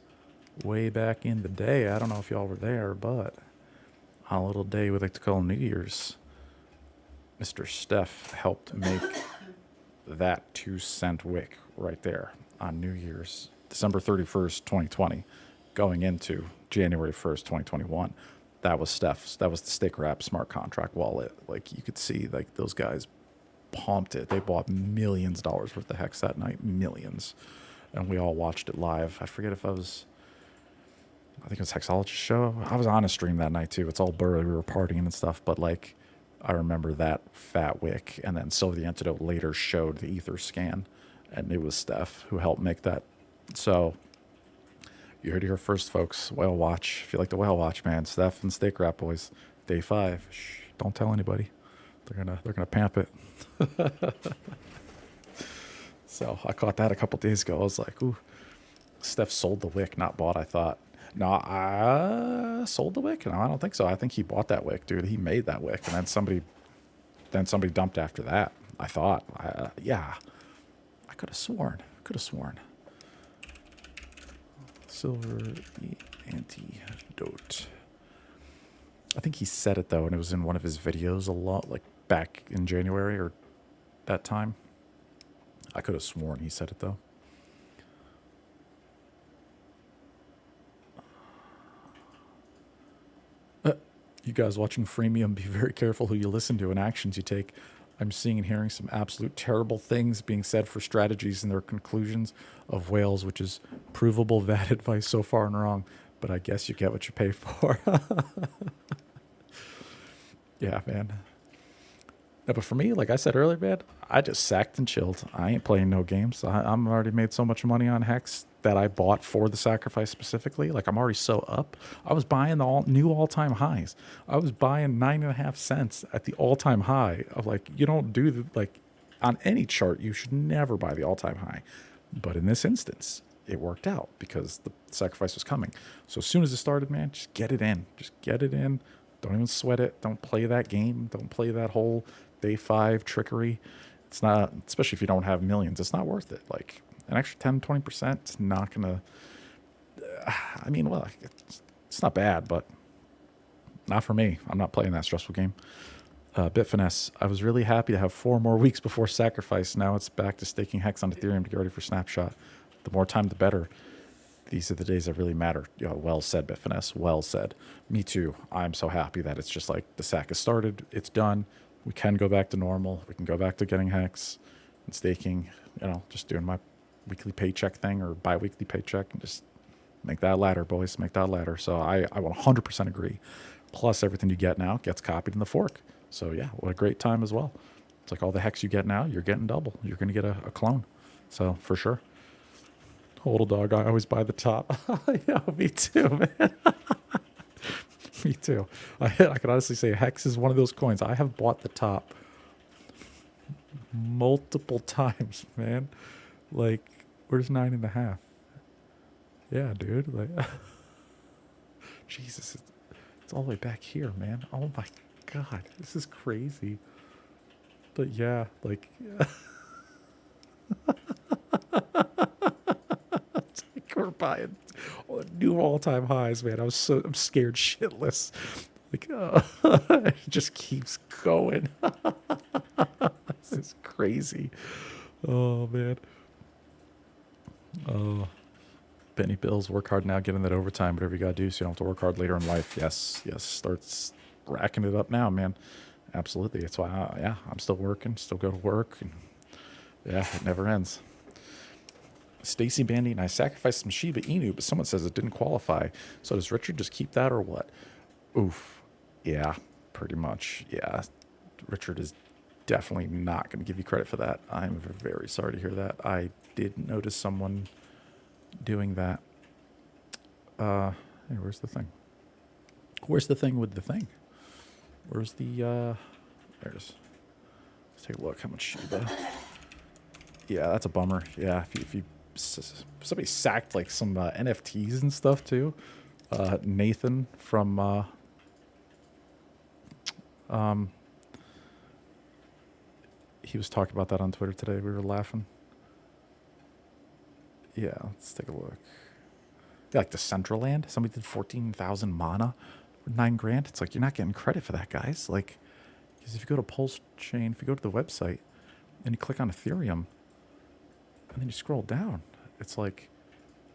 way back in the day. I don't know if y'all were there, but on a little day we like to call New Year's, Mr. Steph helped make that 2-cent wick right there on New Year's, December 31st, 2020, going into January 1st, 2021. That was Steph's. That was the Steak Wrap smart contract wallet. Like, you could see, like, those guys pumped it. They bought millions of dollars worth of hex that night. Millions. And we all watched it live. I forget if I think it was Hexologist show. I was on a stream that night too. It's all blurry. We were partying and stuff. But, like, I remember that fat wick. And then Silver the Antidote later showed the ether scan. And it was Steph who helped make that. So, you heard it here first, folks. Whale watch. If you like the whale watch, man, Steph and Steak Wrap boys. Day 5. Shh, don't tell anybody. They're gonna pamp it. So I caught that a couple days ago. I was like, ooh, Steph sold the wick, not bought, I thought. No, I sold the wick? No, I don't think so. I think he bought that wick, dude. He made that wick. And then somebody dumped after that, I thought. Yeah. I could have sworn. Silver the Antidote. I think he said it, though, and it was in one of his videos a lot, like back in January or that time. I could have sworn he said it, though. You guys watching Freemium, be very careful who you listen to and actions you take. I'm seeing and hearing some absolute terrible things being said for strategies and their conclusions of whales, which is provable bad advice so far and wrong. But I guess you get what you pay for. Yeah, man. No, but for me, like I said earlier, man, I just sacked and chilled. I ain't playing no games. I'm already made so much money on Hex that I bought for the sacrifice specifically. Like, I'm already so up. I was buying the new all-time highs. I was buying 9.5 cents at the all-time high of, like, you don't do the, like, on any chart, you should never buy the all-time high. But in this instance, it worked out because the sacrifice was coming. So as soon as it started, man, just get it in. Just get it in. Don't even sweat it. Don't play that game. Don't play that whole day 5 trickery. It's not, especially if you don't have millions, it's not worth it. Like, an extra 10, 20%, it's not going to, I mean, well, it's not bad, but not for me. I'm not playing that stressful game. Bitfinesse, I was really happy to have 4 more weeks before sacrifice. Now it's back to staking Hex on Ethereum to get ready for Snapshot. The more time, the better. These are the days that really matter. Well said, Bitfinesse. Well said. Me too. I'm so happy that it's just like the sack has started. It's done. We can go back to normal. We can go back to getting Hex and staking, just doing my weekly paycheck thing or bi-weekly paycheck and just make that ladder, boys. Make that ladder. So I 100% agree. Plus, everything you get now gets copied in the fork. So, yeah, what a great time as well. It's like all the Hex you get now, you're getting double. You're going to get a clone. So, for sure. Hodl dog, I always buy the top. Yeah, me too, man. Me too. I can honestly say Hex is one of those coins. I have bought the top multiple times, man. Like, where's 9.5? Yeah, dude. Like, Jesus, it's all the way back here, man. Oh my God, this is crazy. But yeah, like, it's like we're buying new all-time highs, man. I'm scared shitless. Like, it just keeps going. This is crazy. Oh man. Oh, Benny Bills, work hard now, get in that overtime, whatever you gotta do, so you don't have to work hard later in life. Yes, starts racking it up now, man. Absolutely. That's why, I'm still working, still go to work, and yeah, it never ends. Stacy Bandine, I sacrificed some Shiba Inu, but someone says it didn't qualify. So does Richard just keep that or what? Oof. Yeah, pretty much. Yeah. Richard is definitely not going to give you credit for that. I'm very sorry to hear that. I did notice someone doing that. Hey, where's the thing? Where's the thing with the thing? Where's the, there it is. Let's take a look. How much Shiba? Yeah, that's a bummer. Yeah, if somebody sacked like some NFTs and stuff too. Nathan from, he was talking about that on Twitter today. We were laughing. Yeah, let's take a look. Yeah, like the Decentraland. Somebody did 14,000 mana for 9 grand. It's like, you're not getting credit for that, guys. Like, because if you go to Pulse Chain, if you go to the website and you click on Ethereum and then you scroll down, it's like,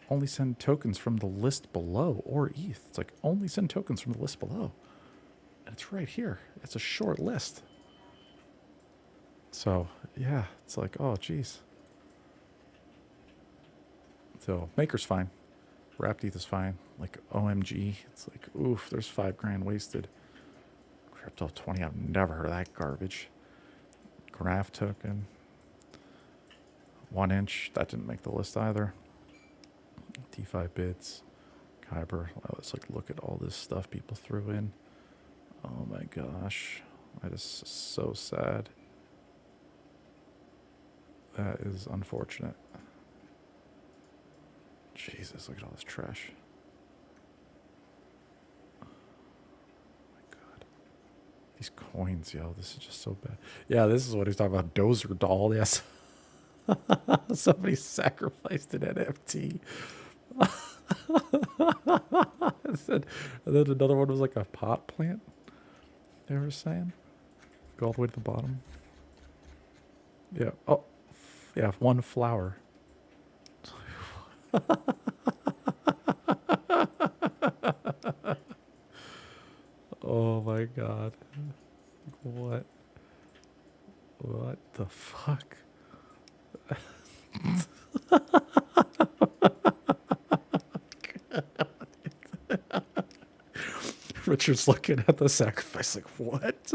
only send tokens from the list below, or ETH. It's like, only send tokens from the list below. And it's right here. It's a short list. So, yeah, it's like, oh, geez. So, Maker's fine. Wrapped ETH is fine. Like, OMG. It's like, oof, there's 5 grand wasted. Crypto 20, I've never heard of that garbage. Graph token. 1 inch, that didn't make the list either. DeFi bits. Kyber. Let's like look at all this stuff people threw in. Oh my gosh. That is so sad. That is unfortunate. Jesus, look at all this trash. Oh my God. These coins, yo, this is just so bad. Yeah, this is what he's talking about. Dozer doll, yes. Somebody sacrificed an NFT. And then another one was like a pot plant. They were saying. Go all the way to the bottom. Yeah. Oh, yeah, 1 flower. Oh my God. What? What the fuck? Richard's looking at the sacrifice like, what?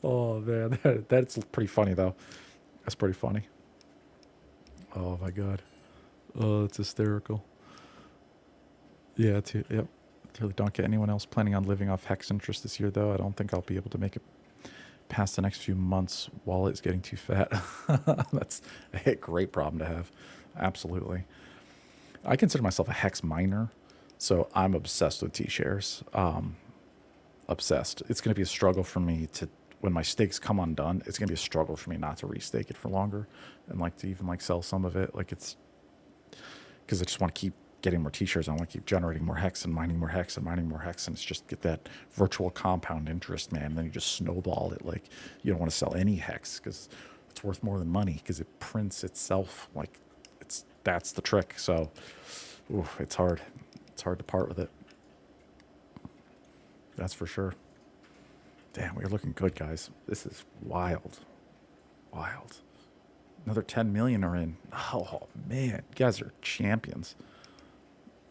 Oh man, that's pretty funny though. That's pretty funny. Oh my God. Oh, it's hysterical. Yeah, yep. Really don't get anyone else planning on living off Hex interest this year though. I don't think I'll be able to make it past the next few months. Wallet's getting too fat. That's a great problem to have. Absolutely. I consider myself a Hex miner, so I'm obsessed with T-shares. Obsessed. It's going to be a struggle for me to, when my stakes come undone, it's going to be a struggle for me not to restake it for longer and like to even like sell some of it. Like it's because I just want to keep getting more T-shares. I want to keep generating more Hex and mining more Hex and mining more Hex, and it's just get that virtual compound interest, man. And then you just snowball it. Like you don't want to sell any Hex because it's worth more than money because it prints itself. Like that's the trick. So, ooh, it's hard. It's hard to part with it. That's for sure. Damn, we're looking good, guys. This is wild. Wild. Another 10 million are in. Oh, man. You guys are champions.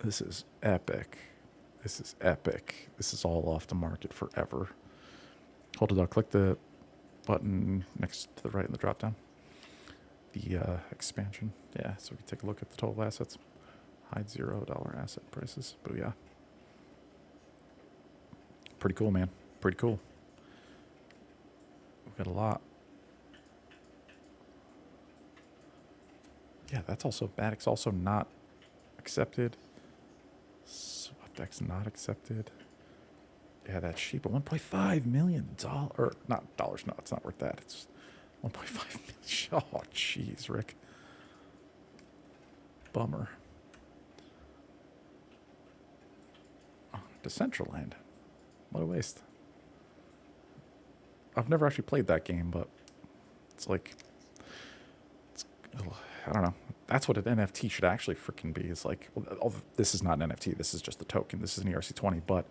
This is epic. This is epic. This is all off the market forever. Hold it up. Click the button next to the right in the drop down. The expansion. Yeah, so we can take a look at the total assets. Hide $0 asset prices. But yeah. Pretty cool, man. Pretty cool. We've got a lot. Yeah, that's also bad. It's also not accepted. SwapDex not accepted. Yeah, that's cheap. But $1.5 million. Or not dollars. No, it's not worth that. It's 1.5 million. Oh, jeez, Rick. Bummer. Oh, Decentraland. What a waste. I've never actually played that game, but it's like, I don't know. That's what an NFT should actually freaking be. It's like, well, this is not an NFT. This is just a token. This is an ERC20, but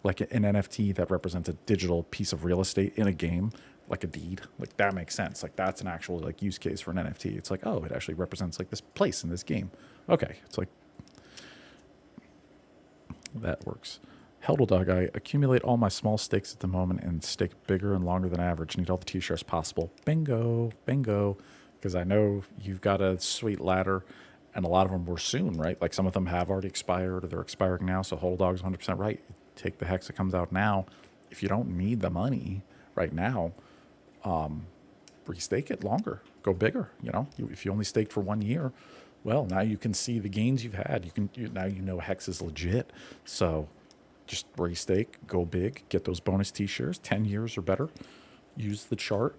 like an NFT that represents a digital piece of real estate in a game, like a deed, like that makes sense. Like that's an actual like use case for an NFT. It's like, oh, it actually represents like this place in this game. Okay. It's like, That works. Heldle Dog, I accumulate all my small stakes at the moment and stake bigger and longer than average. Need all the T-shares possible. Bingo, bingo. Because I know you've got a sweet ladder, and a lot of them were soon, right? Like some of them have already expired or they're expiring now. So Heldle Dog's 100% right. Take the hex that comes out now. If you don't need the money right now, restake it longer. Go bigger. If you only staked for 1 year, well, now you can see the gains you've had. Now you know hex is legit. So just restake, go big, get those bonus T-shares, 10 years or better. Use the chart.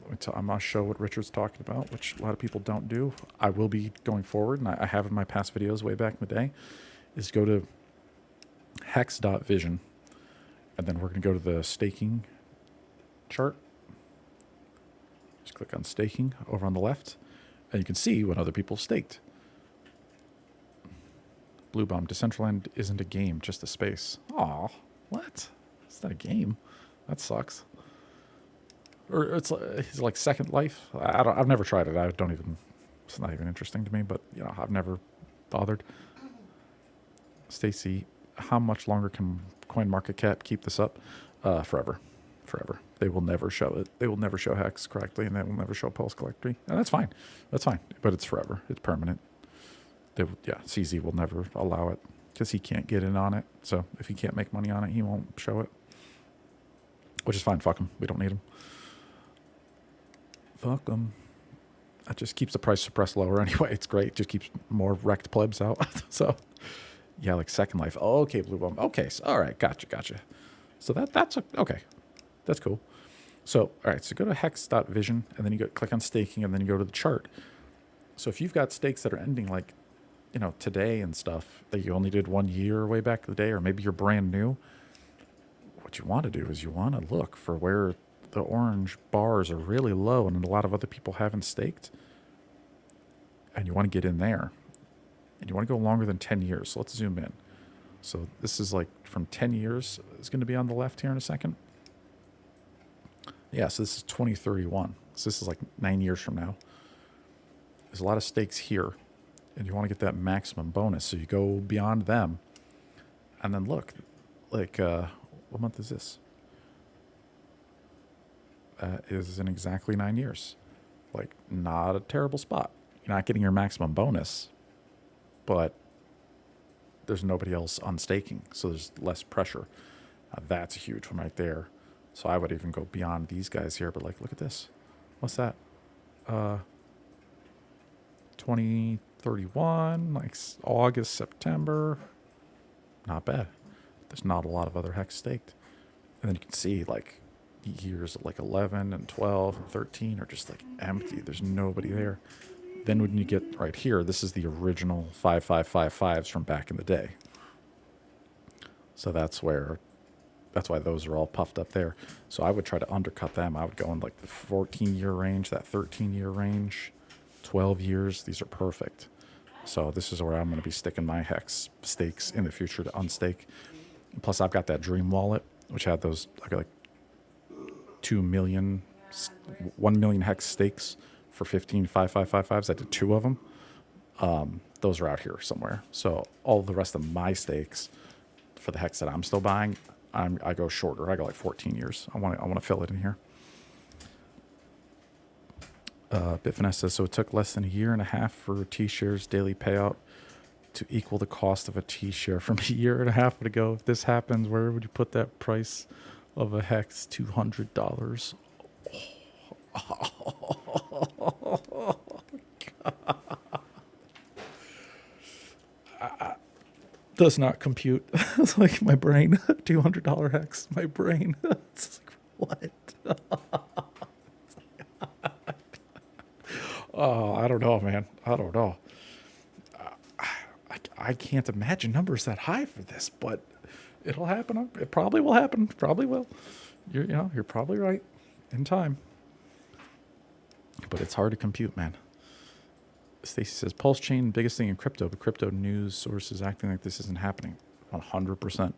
I'm going to show what Richard's talking about, which a lot of people don't do. I will be going forward, and I have in my past videos way back in the day, is go to hex.vision, and then we're going to go to the staking chart. Just click on staking over on the left, and you can see what other people staked. Blue Bomb, Decentraland isn't a game, just a space. Aw, what? It's not a game. That sucks. Or it's like Second Life. I've never tried it. It's not even interesting to me, but I've never bothered. Stacy, how much longer can CoinMarketCap keep this up? Forever. They will never show it. They will never show hex correctly, and they will never show pulse correctly. And that's fine. But it's forever. It's permanent. CZ will never allow it because he can't get in on it. So if he can't make money on it, he won't show it. Which is fine. Fuck him. We don't need him. Fuck him. That just keeps the price suppressed lower anyway. It's great. It just keeps more wrecked plebs out. So, yeah, like Second Life. Oh, okay, Blue Bomb. Okay, so, all right. Gotcha. So that's okay. That's cool. So, all right. So go to hex.vision, and then you click on staking, and then you go to the chart. So if you've got stakes that are ending like, today and stuff, that you only did 1 year way back in the day, or maybe you're brand new, what you want to do is you want to look for where the orange bars are really low and a lot of other people haven't staked. And you want to get in there. And you want to go longer than 10 years. So let's zoom in. So this is like from 10 years. It's going to be on the left here in a second. Yeah, so this is 2031. So this is like 9 years from now. There's a lot of stakes here. And you want to get that maximum bonus. So you go beyond them. And then look. Like, what month is this? Is in exactly 9 years. Like, not a terrible spot. You're not getting your maximum bonus, but there's nobody else on staking, so there's less pressure. That's a huge one right there. So I would even go beyond these guys here, but like, look at this. What's that? 2031, like August, September. Not bad. There's not a lot of other hex staked. And then you can see, like, years like 11 and 12 and 13 are just like empty. There's nobody there. Then when you get right here, this is the original 5555s from back in the day. So that's why those are all puffed up there. So I would try to undercut them. I would go in like the 14-year range, that 13-year range, 12 years. These are perfect. So this is where I'm going to be sticking my hex stakes in the future to unstake. Plus I've got that Dream Wallet, which had those, I got like 1 million hex stakes for 15 5555s. I did 2 of them. Those are out here somewhere. So all the rest of my stakes for the hex that I'm still buying, I go shorter. I go like 14 years. I want to fill it in here. Bitfinesse says, so it took less than 1.5 years for T-shares daily payout to equal the cost of a T-share from 1.5 years ago. If this happens, where would you put that price of a hex? $200. Oh, God. Does not compute. It's like my brain. $200 hex. My brain. It's like, what? Oh, I don't know, man. I don't know. I can't imagine numbers that high for this, but it'll happen. It probably will happen. Probably will. You're probably right in time. But it's hard to compute, man. Stacy says, Pulse Chain, biggest thing in crypto, but crypto news sources acting like this isn't happening. 100%.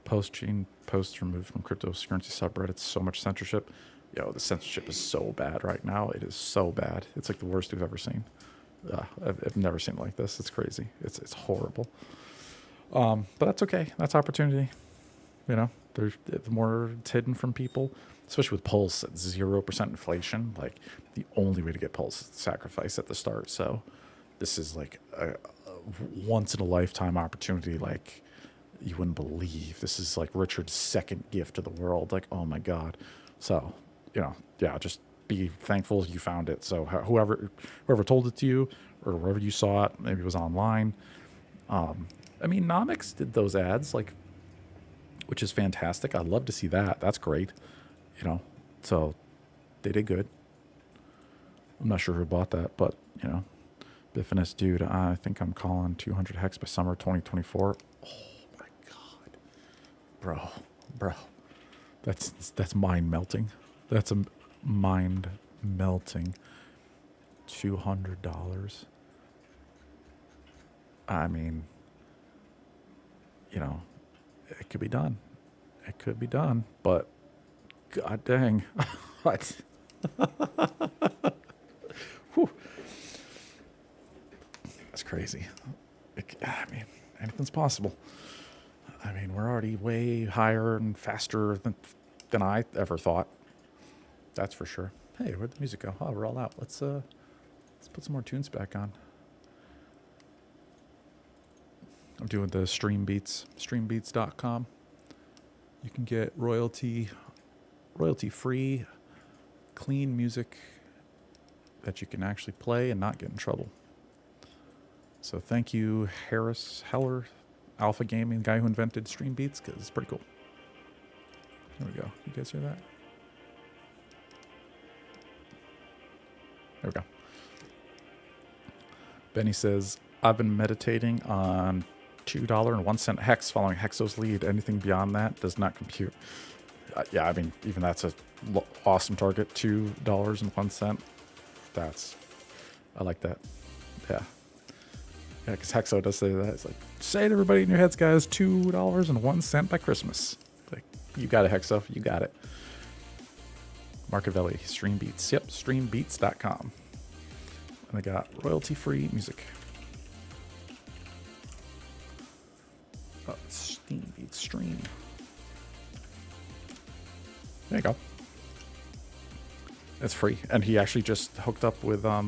Pulse Chain posts removed from cryptocurrency subreddits. So much censorship. Yo, the censorship is so bad right now. It is so bad. It's like the worst we've ever seen. I've never seen it like this. It's crazy. It's horrible. But that's okay. That's opportunity. You know, there's the more it's hidden from people, especially with Pulse at 0% inflation. Like the only way to get Pulse is to sacrifice at the start. So this is like a once in a lifetime opportunity. Like you wouldn't believe. This is like Richard's second gift to the world. Like, oh my God. So, you know, yeah, just be thankful you found it. So whoever told it to you or wherever you saw it, maybe it was online. I mean, Nomics did those ads, like, which is fantastic. I'd love to see that. That's great. You know, so they did good. I'm not sure who bought that, but, you know, Biffness dude, I think I'm calling 200 hex by summer 2024. Oh my God. Bro. That's mind melting. That's a mind melting. $200. I mean, you know, it could be done. It could be done, but God dang. What? Whew. That's crazy. I mean, anything's possible. I mean, we're already way higher and faster than I ever thought. That's for sure. Hey, where'd the music go? Oh, we're all out. Let's put some more tunes back on. I'm doing the stream beats, streambeats.com. You can get royalty free, clean music that you can actually play and not get in trouble. So thank you, Heller, Alpha Gaming, the guy who invented Stream Beats, because it's pretty cool. There we go. You guys hear that? There we go. Benny says, I've been meditating on $2.01 hex following Hexo's lead. Anything beyond that does not compute. Yeah, I mean, even that's a awesome target. $2.01. I like that. Yeah. Yeah, because Hexo does say that. It's like, say it everybody in your heads, guys, $2.01 by Christmas. Like, you got it, Hexo. You got it. Marcavelli, Stream Beats. Yep, streambeats.com. And they got royalty-free music. Steam Beats stream. There you go. It's free. And he actually just hooked up with I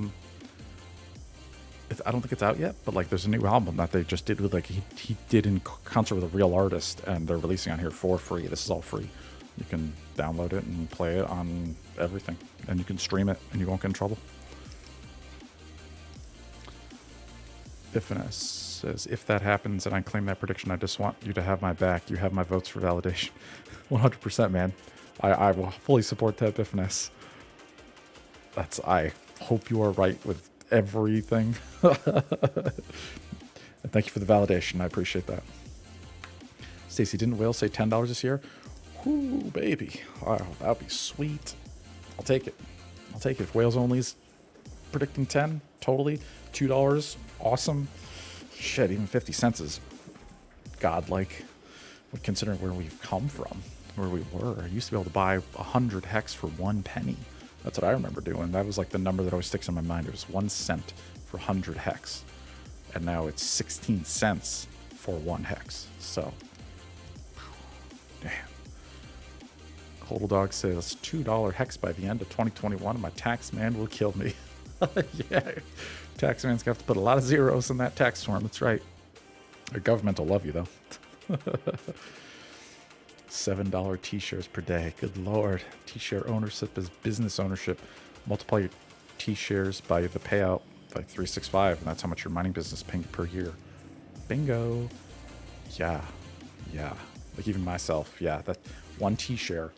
don't think it's out yet, but like there's a new album that they just did with like he did in concert with a real artist, and they're releasing on here for free. This is all free. You can download it and play it on everything, and you can stream it, and you won't get in trouble. Biffness says, if that happens and I claim that prediction, I just want you to have my back. You have my votes for validation. 100%, man. I will fully support that, Biffness. I hope you are right with everything. And thank you for the validation. I appreciate that. Stacy, didn't Whale say $10 this year? Whoo, baby. Wow, that would be sweet. I'll take it. If Whales only is predicting 10, totally. $2, awesome. Shit, even 50 cents is godlike. Considering where we've come from, where we were. I used to be able to buy 100 hex for 1 penny. That's what I remember doing. That was like the number that always sticks in my mind. It was 1 cent for 100 hex. And now it's 16 cents for 1 hex. So, damn. Hodel Dog says $2 hex by the end of 2021 and my tax man will kill me. Yeah. Tax man's got to put a lot of zeros in that tax form. That's right. Your government will love you, though. $7 T-shares per day. Good Lord. T-share ownership is business ownership. Multiply your T-shares by the payout by 365, and that's how much your mining business is paying per year. Bingo. Yeah. Like even myself, yeah. That 1 T-share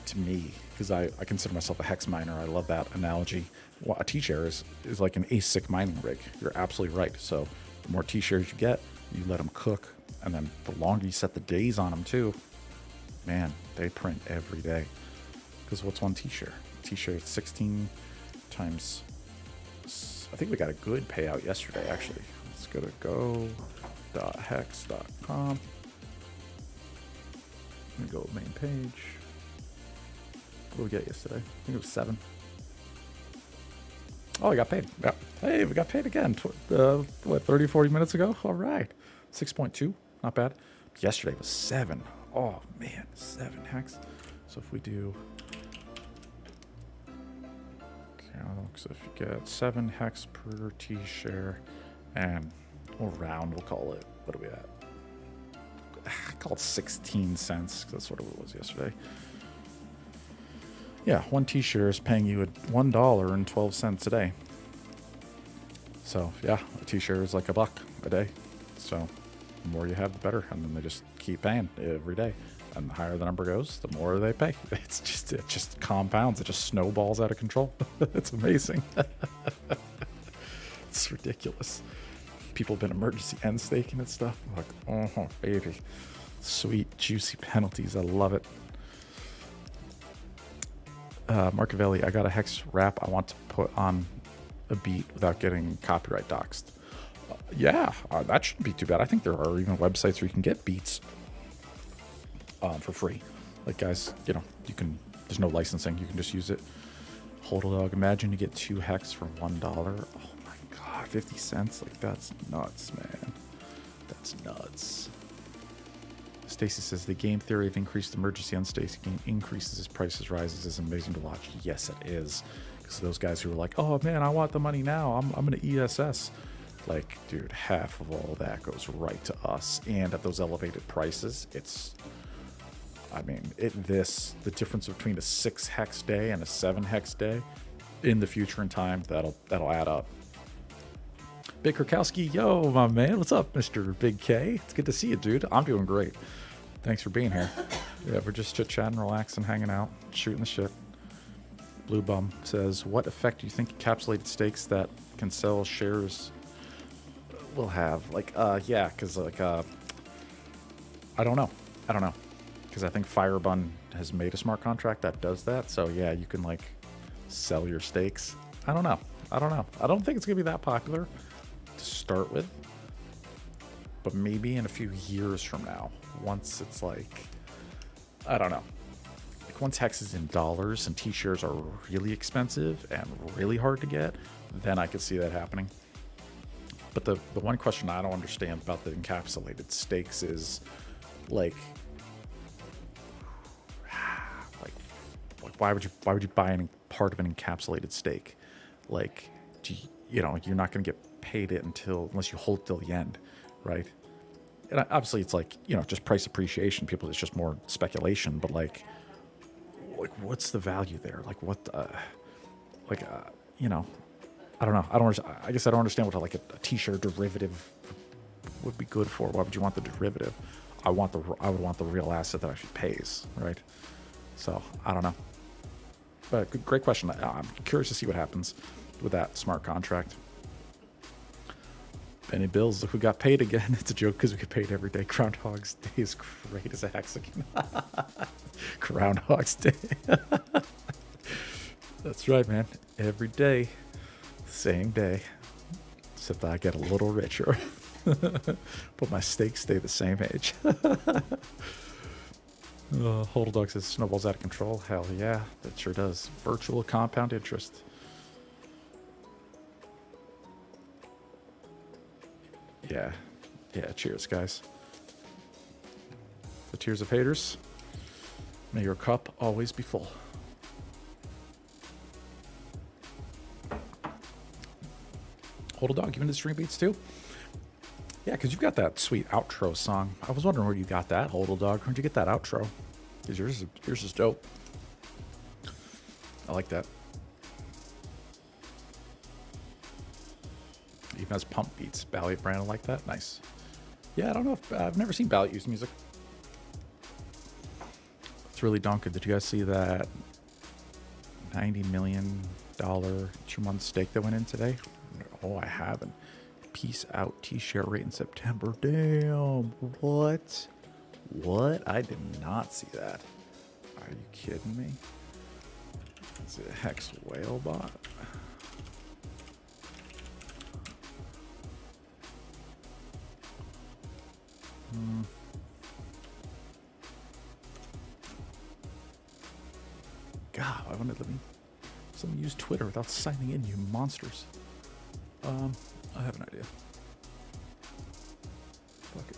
to me, because I consider myself a hex miner. I love that analogy. Well, a T-share is like an ASIC mining rig. You're absolutely right. So the more T-shares you get, you let them cook, and then the longer you set the days on them too, man, they print every day. Because what's 1 T-share? T-share is 16 times. I think we got a good payout yesterday, actually. Let's go to go.hex.com. Let me go main page. What did we get yesterday? I think it was 7. Oh, I got paid. Yeah. Hey, we got paid again. 30, 40 minutes ago? All right. 6.2, not bad. Yesterday was 7. Oh man, 7 hex. So if we do, so if you get 7 hex per T share, and we'll round, we'll call it, what are we at? Call it 16 cents. That's what it was yesterday. Yeah, 1 T share is paying you $1.12 a day. So yeah, a T share is like $1 a day. So the more you have, the better. And then they just keep paying every day. And the higher the number goes, the more they pay. It just compounds. It just snowballs out of control. It's amazing. It's ridiculous. People have been emergency end staking and stuff. I'm like, oh baby, sweet juicy penalties. I love it. Marcavelli, I got a hex wrap I want to put on a beat without getting copyright doxxed. That shouldn't be too bad. I think there are even websites where you can get beats for free. Like, guys, you can, there's no licensing. You can just use it. Hold a dog. Imagine you get 2 hex for $1. Oh my God, 50 cents. Like, that's nuts, man. That's nuts. Stacy says the game theory of increased emergency on staking increases as prices rises is amazing to watch. Yes, it is. Because those guys who are like, oh man, I want the money now. I'm going to ESS. Like, dude, half of all that goes right to us. And at those elevated prices, it's, I mean, the difference between a 6 hex day and a 7 hex day in the future in time, that'll add up. Big Krakowski, yo, my man. What's up, Mr. Big K? It's good to see you, dude. I'm doing great. Thanks for being here. Yeah, we're just chit-chatting, relaxing, hanging out, shooting the shit. Blue Bum says, what effect do you think encapsulated stakes that can sell shares will have? Like, yeah, because, like, I don't know. Because I think Firebun has made a smart contract that does that. So, yeah, you can, like, sell your stakes. I don't know. I don't think it's going to be that popular to start with. But maybe in a few years from now, once it's like, I don't know. Like, once hex is in dollars and T-shares are really expensive and really hard to get, then I could see that happening. But the one question I don't understand about the encapsulated stakes is, like why would you buy any part of an encapsulated stake? Like, you're not going to get paid it unless you hold it till the end, right? And obviously it's like, just price appreciation. People, it's just more speculation, but like what's the value there? Like what, I don't know. I guess I don't understand what like a T-shirt derivative would be good for. Why would you want the derivative? I would want the real asset that actually pays, right? So I don't know. But great question. I'm curious to see what happens with that smart contract. Benny Bills, look, we got paid again. It's a joke because we get paid every day. Groundhog's Day is great as a hexagon. Groundhog's Day. That's right, man. Every day, same day, except I get a little richer. But my stakes stay the same age. Hold Dog says snowballs out of control. Hell yeah, that sure does. Virtual compound interest. Yeah. Cheers, guys. The tears of haters. May your cup always be full. Hold a Dog, you into string beats too? Yeah, because you've got that sweet outro song. I was wondering where you got that, Hold a Dog. Where'd you get that outro? Because yours is dope. I like that. Even has pump beats. Balliot brand like that. Nice. Yeah, I don't know if I've never seen Balliot use music. It's really Duncan. Did you guys see that $90 million 2-month stake that went in today? Oh, I haven't. Peace out. T-share rate in September. Damn. What? I did not see that. Are you kidding me? Is it a Hex Whale bot? God, I wanted to let me someone use Twitter without signing in, you monsters. I have an idea. Fuck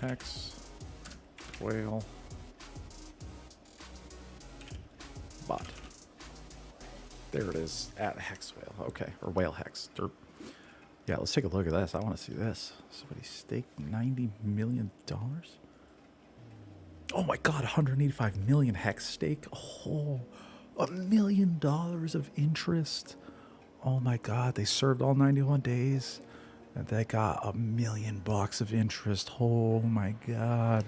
Hex. Whale. Bot. There it is. At Hex Whale. Okay. Or Whale Hex. Derp. Yeah, let's take a look at this. I want to see this. Somebody staked $90 million? Oh my god, 185 million hex stake. Oh, $1 million of interest. Oh my god, they served all 91 days. And they got $1 million of interest. Oh my god.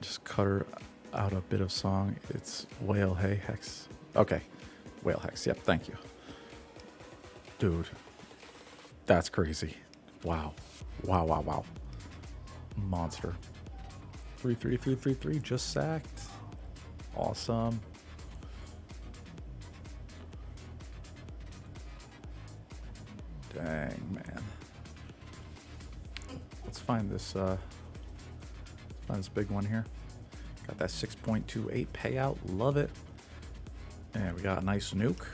Just cut her out a bit of song. It's Whale Hey Hex. Okay. Whale Hex. Yep, thank you. Dude. That's crazy. Wow. Wow, wow, wow. Monster. 33333 just sacked. Awesome. Dang, man. Let's find this big one here. Got that 6.28 payout. Love it. And we got a nice nuke.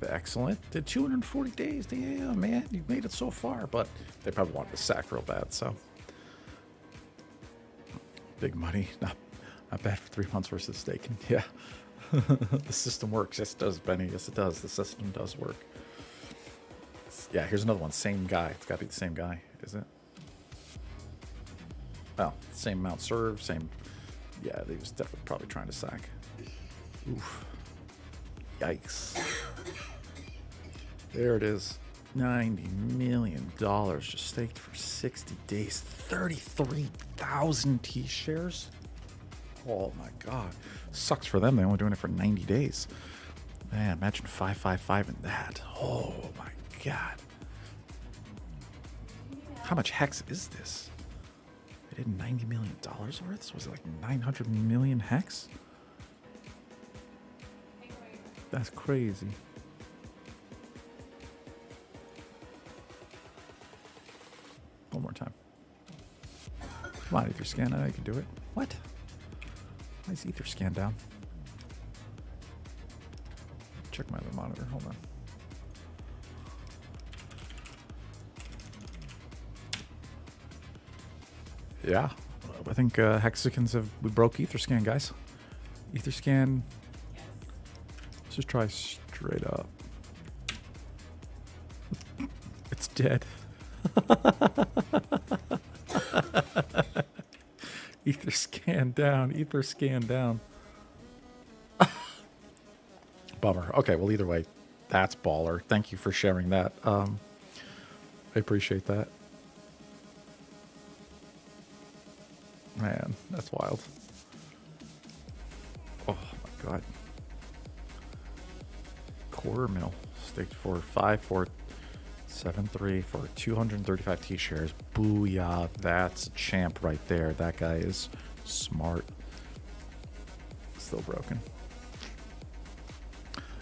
Excellent. Did 240 days. Damn, man. You made it so far. But they probably wanted to sack real bad, so. Big money. Not bad for 3 months versus staking. Yeah. The system works. Yes, it does, Benny. Yes, it does. The system does work. Yeah, here's another one. Same guy. It's got to be the same guy, isn't it? Well, same amount served. Same. Yeah, they was definitely probably trying to sack. Oof. Yikes. There it is. $90 million just staked for 60 days. 33,000 T shares. Oh my god. Sucks for them. They're only doing it for 90 days. Man, imagine 555 in that. Oh my god. How much hex is this? They did $90 million worth? Was it like 900 million hex? That's crazy. One more time. Come on, Etherscan. I know you can do it. What? Why is Etherscan down? Check my other monitor. Hold on. Yeah. I think Hexicans we broke Etherscan, guys. Etherscan. Let's just try straight up. It's dead. Etherscan down. Etherscan down. Bummer. Okay, well, either way, that's baller. Thank you for sharing that. I appreciate that. Man, that's wild. Oh my god. Quarter mil staked for 5473 for 235 T shares. Booyah. That's a champ right there. That guy is smart. Still broken.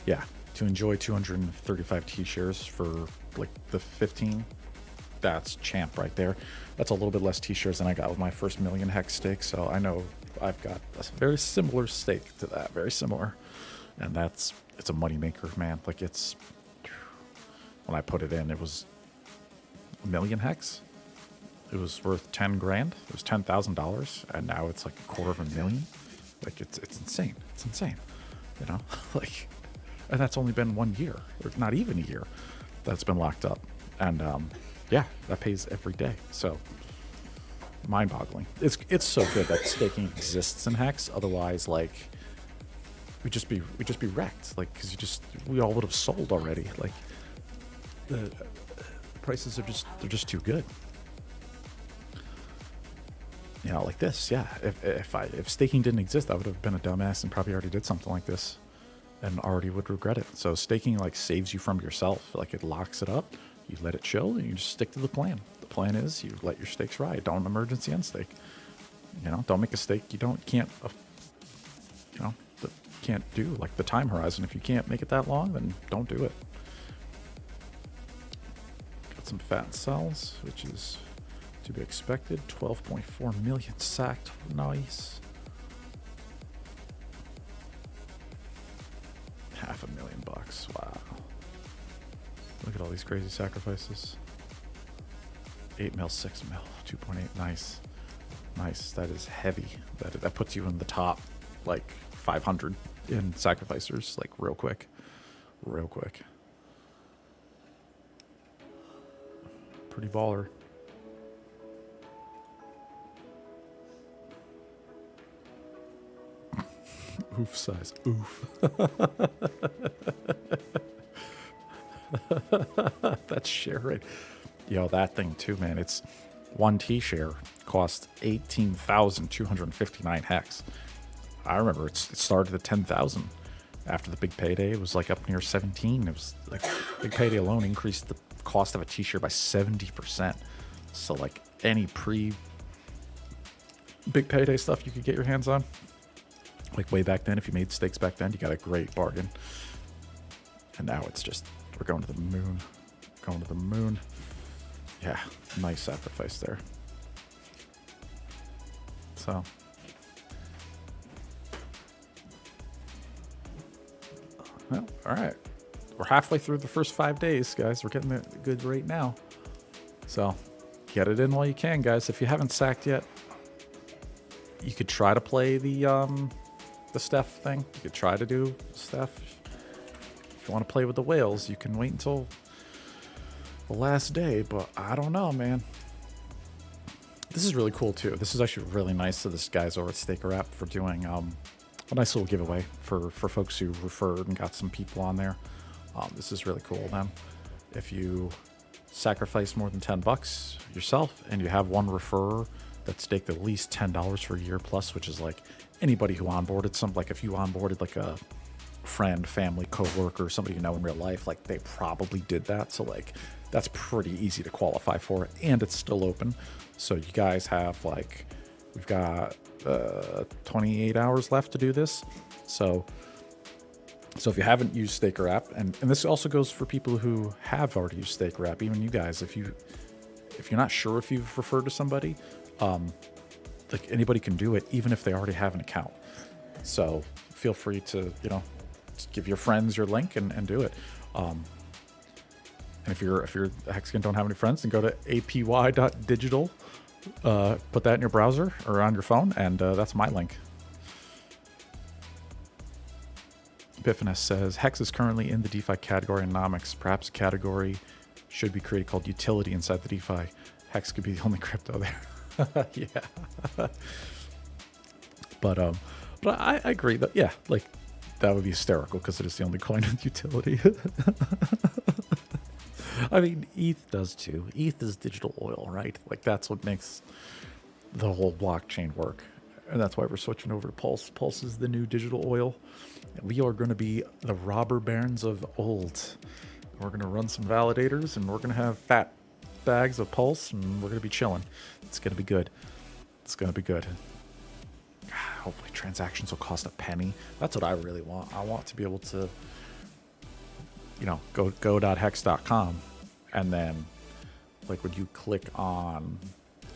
Yeah, to enjoy 235 T shares for like the 15. That's champ right there. That's a little bit less T shares than I got with my first million hex stake. So I know I've got a very similar stake to that. Very similar. And it's a money maker, man. Like it's, when I put it in, it was a million hex. It was worth 10 grand. It was $10,000. And now it's like $250,000. Like it's insane. It's insane. You know, like, and that's only been 1 year, or not even a year, that's been locked up. And yeah, that pays every day. So mind-boggling. It's so good that staking exists in Hex. Otherwise, like we'd just be wrecked. Like because we all would have sold already. Like the prices they're just too good. You know, like this. Yeah. If staking didn't exist, I would have been a dumbass and probably already did something like this, and already would regret it. So staking like saves you from yourself. Like it locks it up. You let it chill and you just stick to the plan. The plan is you let your stakes ride. Don't emergency unstake. You know, don't make a stake you can't do, like the time horizon. If you can't make it that long, then don't do it. Got some fat cells, which is to be expected. 12.4 million sacked. Nice. $500,000. Wow. Look at all these crazy sacrifices. 8 mil, 6 mil, 2.8. Nice. Nice. That is heavy. That puts you in the top, like, 500 in sacrificers, like, real quick. Real quick. Pretty baller. Oof size. Oof. That's share rate. Yo, that thing too, man. It's one T share cost 18,259 hex. I remember it started at 10,000. After the big payday, it was like up near 17. It was like big payday alone increased the cost of a T share by 70%. So like any big payday stuff you could get your hands on, like way back then, if you made stakes back then, you got a great bargain. And now it's just, we're going to the moon. Going to the moon. Yeah, nice sacrifice there. So. Well, all right. We're halfway through the first 5 days, guys. We're getting a good rate now. So get it in while you can, guys. If you haven't sacked yet, you could try to play the Steph thing. You could try to do Steph. If you want to play with the whales, you can wait until the last day, but I don't know, man. This is really cool too. This is actually really nice of this guys over at Staker app for doing a nice little giveaway for folks who referred and got some people on there. This is really cool, man. If you sacrifice more than 10 bucks yourself and you have one referrer that staked at least $10 for a year plus, which is like anybody who onboarded some, like if you onboarded like a friend, family, coworker, somebody you know in real life, like they probably did that. So like that's pretty easy to qualify for, and it's still open. So you guys have like, we've got 28 hours left to do this. So if you haven't used Staker app, and this also goes for people who have already used Staker app, even you guys, if you're not sure if you've referred to somebody, like anybody can do it, even if they already have an account. So feel free to, just give your friends your link and do it. And if you're a Hexagon don't have any friends, then go to apy.digital, put that in your browser or on your phone, and that's my link. Epiphanus says, Hex is currently in the DeFi category in nomics. Perhaps a category should be created called utility inside the DeFi. Hex could be the only crypto there. Yeah. But I agree that, yeah, like that would be hysterical because it is the only coin with utility. I mean, ETH does too. ETH is digital oil, right? Like that's what makes the whole blockchain work. And that's why we're switching over to Pulse. Pulse is the new digital oil. We are going to be the robber barons of old. We're going to run some validators, and we're going to have fat bags of Pulse, and we're going to be chilling. It's going to be good. It's going to be good. Hopefully transactions will cost a penny. That's what I really want. I want to be able to, go.hex.com, and then like when you click on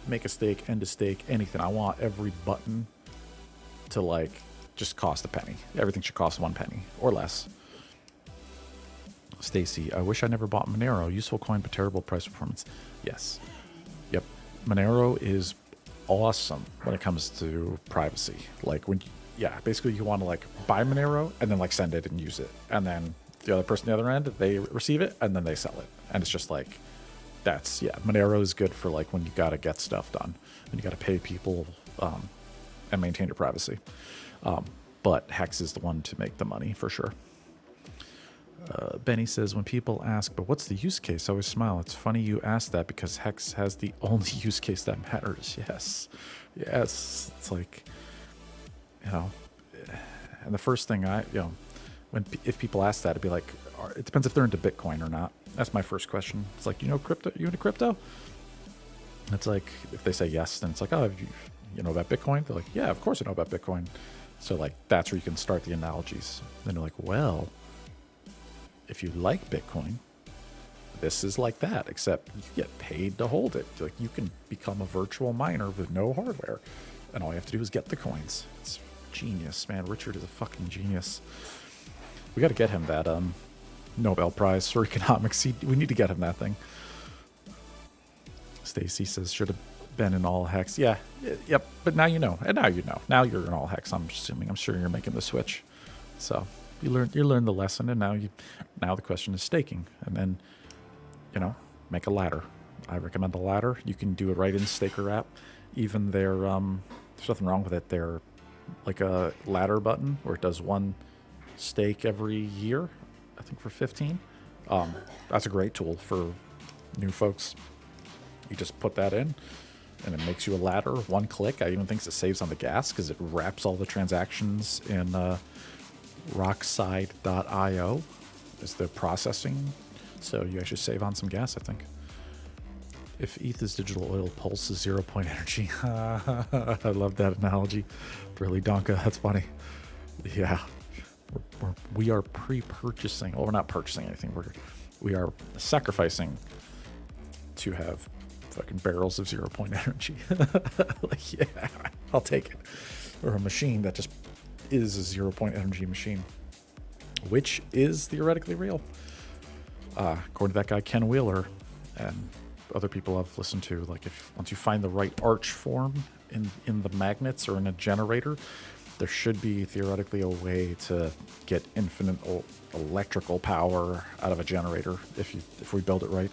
make a stake, end a stake, anything, I want every button to like just cost a penny. Everything should cost 1 penny or less. Stacy, I wish I never bought Monero. Useful coin, but terrible price performance. Yes. Yep. Monero is awesome when it comes to privacy. Like basically you want to like buy Monero and then like send it and use it. And then the other person on the other end, they receive it and then they sell it. And it's just like, Monero is good for like when you got to get stuff done and you got to pay people and maintain your privacy. But Hex is the one to make the money for sure. Benny says, when people ask, but what's the use case? I always smile. It's funny you asked that because Hex has the only use case that matters. Yes. It's like, and the first thing if people ask that, it'd be like, it depends if they're into Bitcoin or not. That's my first question. It's like, crypto? You into crypto? It's like, if they say yes, then it's like, oh, you know about Bitcoin? They're like, yeah, of course I know about Bitcoin. So like, that's where you can start the analogies. Then they're like, well, if you like Bitcoin, this is like that, except you get paid to hold it. Like you can become a virtual miner with no hardware, and all you have to do is get the coins. It's genius, man. Richard is a fucking genius. We got to get him that Nobel Prize for economics. We need to get him that thing. Stacy says should have been in all hex. Yeah, yep. But now you know, and now you know. Now you're in all hex. I'm assuming. I'm sure you're making the switch. So you learned the lesson, and now the question is staking, and then make a ladder. I recommend a ladder. You can do it right in Staker app. Even there's nothing wrong with it. They're like a ladder button where it does one stake every year. I think for 15. That's a great tool for new folks. You just put that in, and it makes you a ladder. One click. I even think it saves on the gas because it wraps all the transactions in rockside.io is the processing. So you actually save on some gas, I think. If ETH is digital oil, Pulse is 0 point energy. I love that analogy. Really, Donka, that's funny. Yeah. We are pre-purchasing. Well, we're not purchasing anything. We are sacrificing to have fucking barrels of 0 point energy. Like, yeah, I'll take it. Or a machine that just is a 0 point energy machine, which is theoretically real. According to that guy, Ken Wheeler, and other people I've listened to, like once you find the right arch form in the magnets or in a generator, there should be theoretically a way to get infinite electrical power out of a generator if we build it right.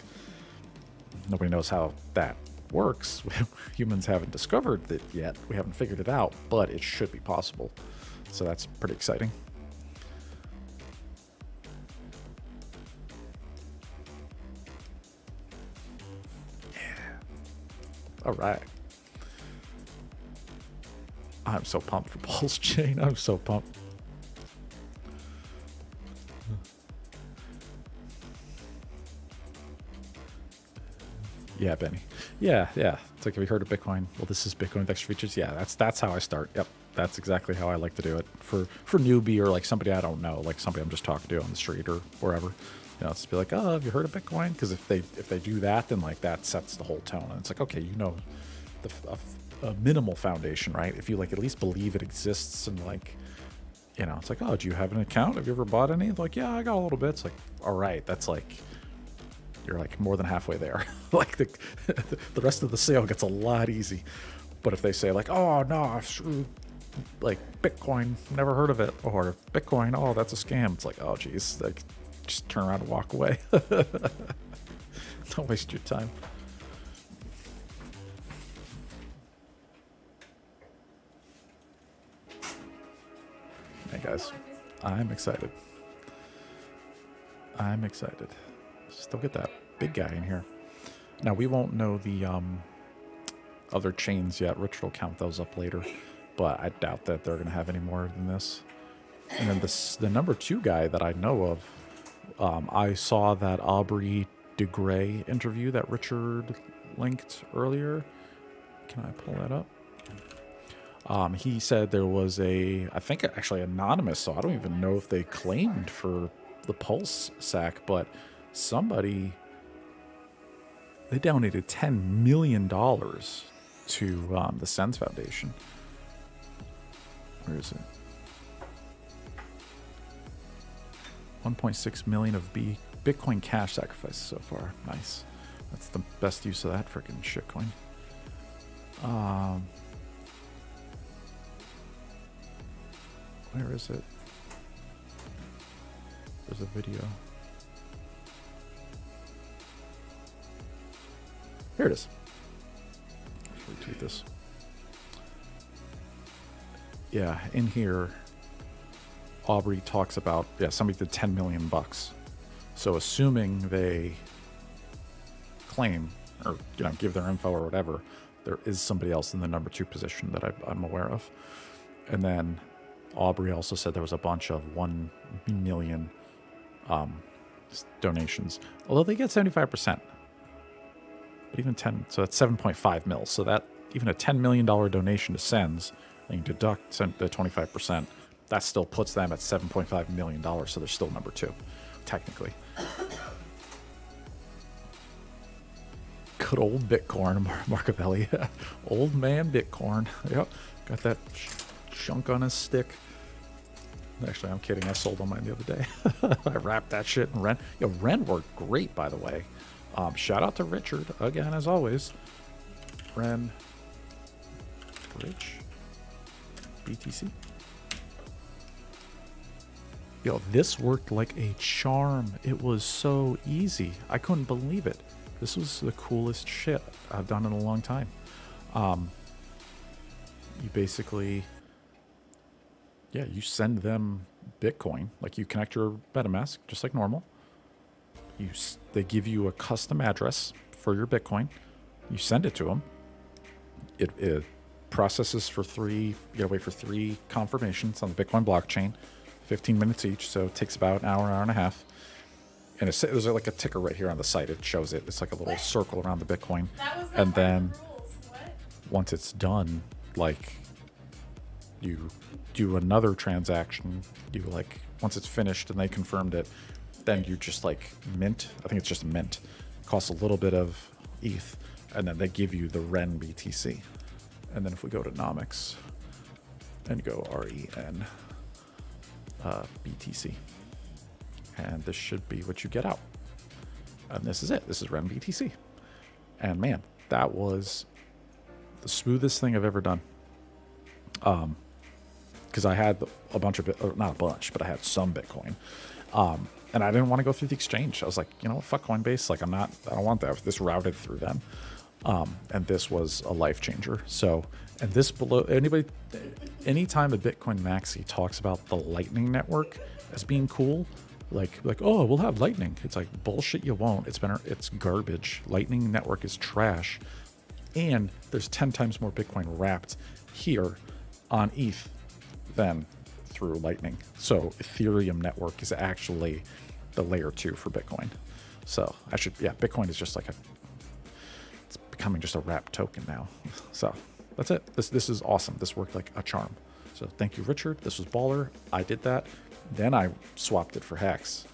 Nobody knows how that works. Humans haven't discovered it yet. We haven't figured it out, but it should be possible. So that's pretty exciting. All right. I'm so pumped for Pulse Chain. I'm so pumped. Yeah, Benny. Yeah. It's like, have you heard of Bitcoin? Well, this is Bitcoin with extra features. Yeah, that's how I start. Yep, that's exactly how I like to do it. For newbie or like somebody I don't know, like somebody I'm just talking to on the street or wherever. It's to be like, oh, have you heard of Bitcoin? Because if they do that, then like that sets the whole tone. And it's like, okay, a minimal foundation, right? If you like at least believe it exists, and like, it's like, oh, do you have an account? Have you ever bought any? Like, yeah, I got a little bit. It's like, all right, that's like, you're like more than halfway there. Like the rest of the sale gets a lot easy. But if they say like, oh no, like Bitcoin, never heard of it, or Bitcoin, oh, that's a scam. It's like, oh geez, like just turn around and walk away. Don't waste your time. Hey guys, I'm excited. Still get that big guy in here. Now we won't know the other chains yet. Rich will count those up later, but I doubt that they're gonna have any more than this. And then the number 2 guy that I know of, I saw that Aubrey de Grey interview that Richard linked earlier. Can I pull that up? He said there was I think actually anonymous, so I don't even know if they claimed for the Pulse sack, but somebody, they donated $10 million to the Sens Foundation. Where is it? 1.6 million of Bitcoin Cash sacrifices so far. Nice. That's the best use of that freaking shitcoin. Where is it? There's a video. Here it is. Let's retweet this. Yeah, in here, Aubrey talks about, somebody did $10 million. So assuming they claim or give their info or whatever, there is somebody else in the number 2 position that I'm aware of. And then Aubrey also said there was a bunch of 1 million donations, although they get 75%. But even 10, so that's 7.5 mils. So that even a $10 million donation to Sens, and you deduct the 25%, that still puts them at $7.5 million. So they're still number 2, technically. Good old Bitcoin, Marcavelli. Old man Bitcoin. Yep, got that chunk on his stick. Actually, I'm kidding. I sold on mine the other day. I wrapped that shit in Ren. Ren worked great, by the way. Shout out to Richard again, as always. Ren Bridge BTC. Yo, this worked like a charm. It was so easy. I couldn't believe it. This was the coolest shit I've done in a long time. You basically, yeah, you send them Bitcoin. Like, you connect your MetaMask just like normal. They give you a custom address for your Bitcoin. You send it to them. It processes for 3. You gotta wait for 3 confirmations on the Bitcoin blockchain, 15 minutes each. So it takes about an hour and a half. And there's like a ticker right here on the site. It shows it. It's like a little circle around the Bitcoin. And then once it's done, like, you do another transaction. You like, once it's finished and they confirmed it, then you just like mint. I think it's just mint. It costs a little bit of ETH, and then they give you the REN BTC. And then if we go to Nomics and go REN BTC, and this should be what you get out. And this is it. This is REN BTC. And man, that was the smoothest thing I've ever done. Because I had a bunch of, or not a bunch, but I had some Bitcoin. And I didn't want to go through the exchange. I was like, you know what, fuck Coinbase. Like, I don't want that. This routed through them. And this was a life changer. So, and this below, anytime a Bitcoin maxi talks about the Lightning Network as being cool, like, oh, we'll have Lightning. It's like, bullshit, you won't. It's garbage. Lightning Network is trash. And there's 10 times more Bitcoin wrapped here on ETH than through Lightning. So Ethereum network is actually the layer 2 for Bitcoin. So Bitcoin is just like it's becoming just a wrapped token now. So that's it. This is awesome. This worked like a charm. So thank you, Richard. This was baller. I did that. Then I swapped it for Hex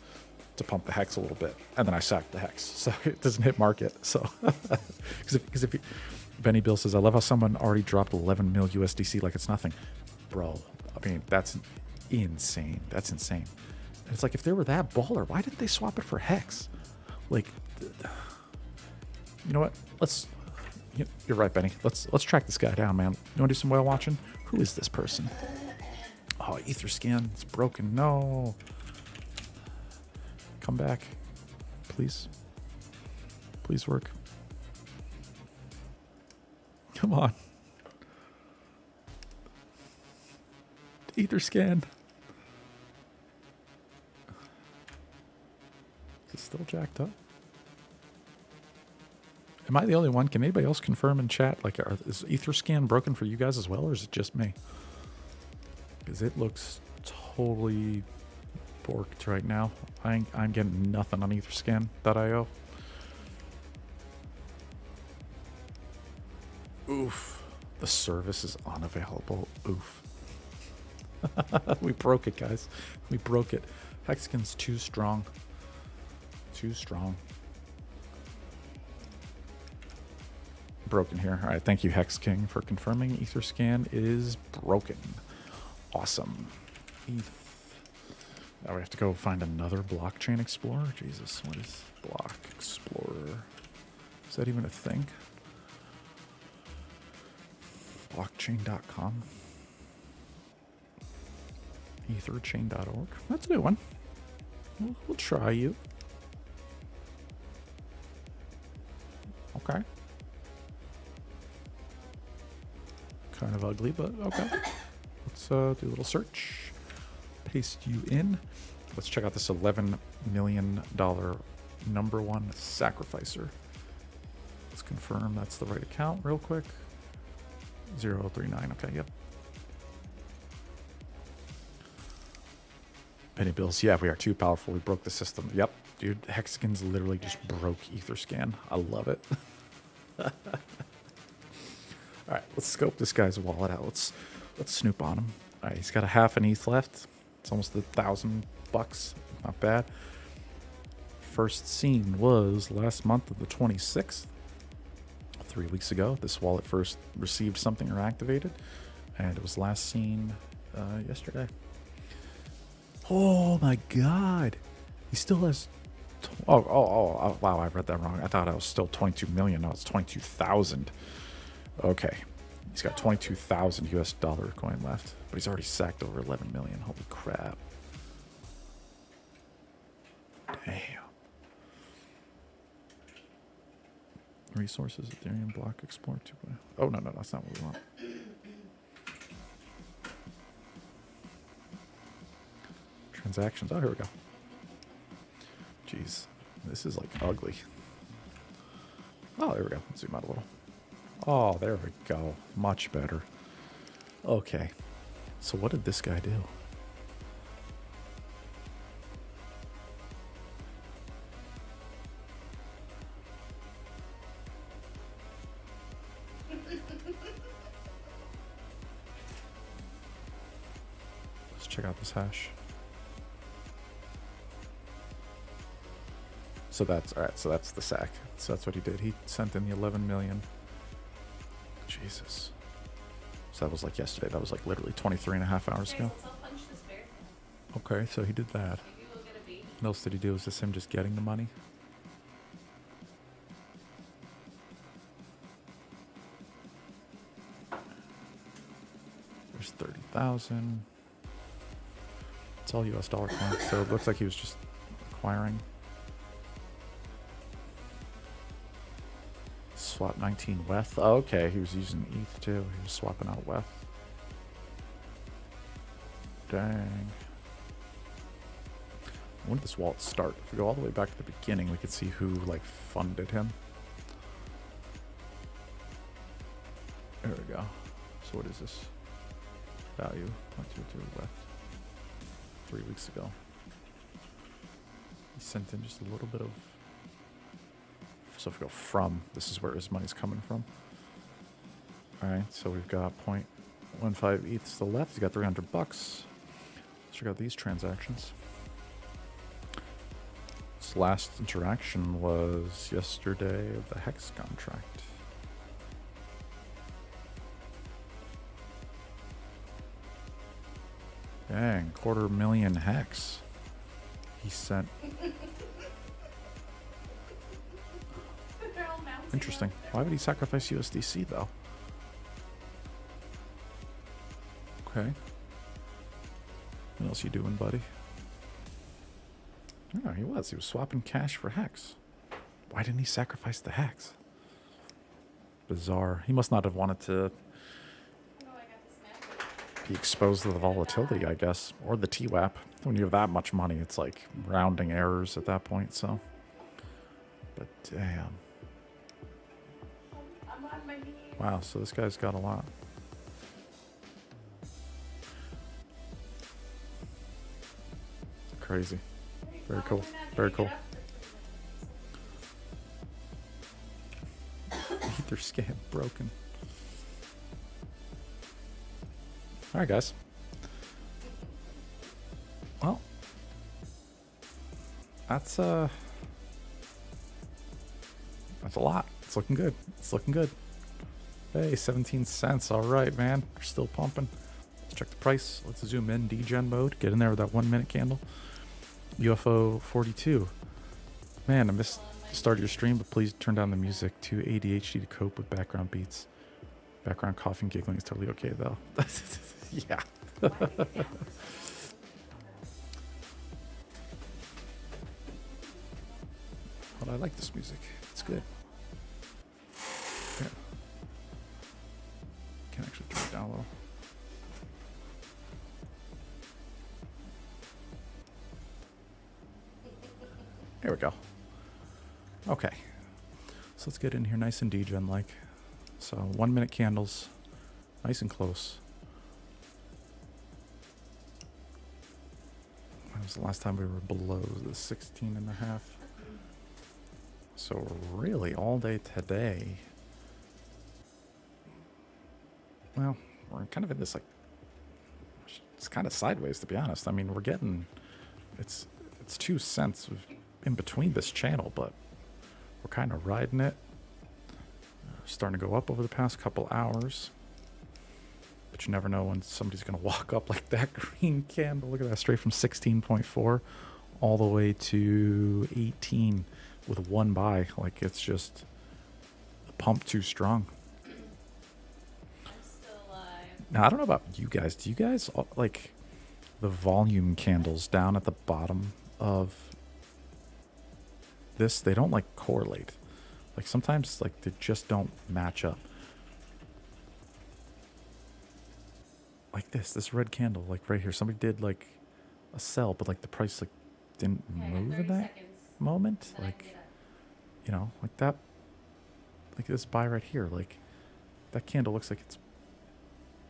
to pump the Hex a little bit. And then I sacked the Hex. So it doesn't hit market. So, because if Benny Bill says, I love how someone already dropped 11 mil USDC like it's nothing. Bro, I mean, that's insane. That's insane. And it's like, if they were that baller, why didn't they swap it for Hex? Like, you know what? You're right, Benny. Let's track this guy down, man. You want to do some whale watching? Who is this person? Oh, Etherscan. It's broken. No. Come back. Please. Please work. Come on. Etherscan. Is it still jacked up? Am I the only one? Can anybody else confirm in chat? Like, is Etherscan broken for you guys as well, or is it just me? Because it looks totally borked right now. I'm getting nothing on Etherscan.io. Oof. The service is unavailable. Oof. We broke it, guys. We broke it. Hexagon's too strong. Too strong. Broken here. All right, thank you, Hex King, for confirming Etherscan is broken. Awesome. Now we have to go find another blockchain explorer. Jesus, what is block explorer? Is that even a thing? Blockchain.com. Etherchain.org. That's a new one. We'll try you. Okay. Kind of ugly, but okay. Let's do a little search. Paste you in. Let's check out this $11 million number one sacrificer. Let's confirm that's the right account real quick. 039. Okay, yep. Penny bills. Yeah, we are too powerful. We broke the system. Yep, dude. Hexagon's literally just broke Etherscan. I love it. All right, let's scope this guy's wallet out. Let's snoop on him. All right, he's got a half an ETH left. It's almost $1,000. Not bad. First seen was last month of the 26th. 3 weeks ago, this wallet first received something or activated, and it was last seen yesterday. Oh my God. He still has Oh, wow, I read that wrong. I thought I was still 22 million. No, it's 22,000. Okay. He's got 22,000 US dollar coin left, but he's already sacked over 11 million. Holy crap. Damn. Resources, Ethereum block explorer 2.0. Oh, no, that's not what we want. Transactions. Oh, here we go. Jeez. This is like ugly. Oh, there we go. Let's zoom out a little. Oh, there we go. Much better. Okay. So what did this guy do? Let's check out this hash. So that's all right. So that's the sack. So that's what he did. He sent in the 11 million. Jesus. So that was like yesterday. That was like literally 23 and a half hours ago. Okay, so he did that. What else did he do? Was this him just getting the money? There's 30,000. It's all US dollar coins, so it looks like he was just acquiring. Swap 19 WETH. Oh, okay, he was using ETH too. He was swapping out WETH. Dang. When did this wallet start? If we go all the way back to the beginning, we could see who like funded him. There we go. So what is this? Value 0.22 WETH. 3 weeks ago. He sent in just a little bit of. So if we go from, this is where his money's coming from. All right, so we've got 0.15 ETH to the left. He's got 300 bucks. Let's check out these transactions. This last interaction was yesterday of the Hex contract. Dang, 250,000 Hex. He sent. Interesting. Why would he sacrifice USDC though? Okay. What else you doing, buddy? Oh, he was. He was swapping cash for Hex. Why didn't he sacrifice the Hex? Bizarre. He must not have wanted to be exposed to the volatility, I guess. Or the TWAP. When you have that much money, it's like rounding errors at that point, so. But damn. Wow, so this guy's got a lot. Crazy. Very cool. Very cool. Ether scam broken. Alright, guys. Well, that's a lot. It's looking good. It's looking good. Hey, 17 cents. All right, man. We're still pumping. Let's check the price. Let's zoom in degen mode. Get in there with that 1 minute candle. UFO 42. Man, I missed the start of your stream, but please turn down the music. Too ADHD to cope with background beats. Background coughing, giggling is totally okay, though. Yeah. But I like this music. It's good. Yeah. Can actually turn it down a little. There we go. Okay. So let's get in here nice and degen like. So 1 minute candles. Nice and close. When was the last time we were below the 16 and a half? So really all day today. Well, we're kind of in this like, it's kind of sideways to be honest. I mean, we're getting, it's 2 cents in between this channel, but we're kind of riding it. Starting to go up over the past couple hours. But you never know when somebody's going to walk up like that green candle. Look at that, straight from 16.4 all the way to 18 with one buy. Like, it's just the pump too strong.
I'm still alive.
Now, I don't know about you guys. Do you guys like the volume candles down at the bottom of this? They don't like correlate. Like sometimes like they just don't match up. Like this red candle, like right here. Somebody did like a sell, but like the price like didn't move in that moment. Like, you know, like that, like this buy right here. Like that candle looks like it's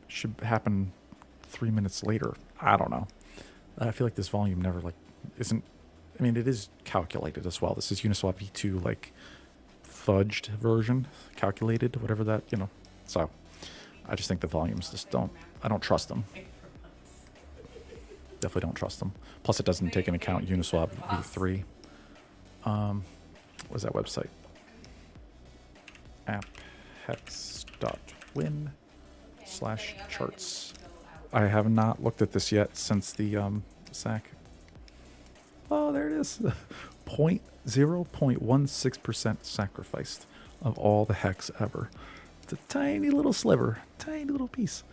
should happen 3 minutes later. I don't know. I feel like this volume never like isn't. I mean, it is calculated as well. This is Uniswap V2 like fudged version, calculated, whatever that, you know. So I just think the volumes just don't. I don't trust them. Definitely don't trust them. Plus, it doesn't take into account Uniswap V3. What is that website? apphex.win/charts. I have not looked at this yet since the SAC. Oh, there it is. 0.16% sacrificed of all the hex ever. It's a tiny little sliver, tiny little piece.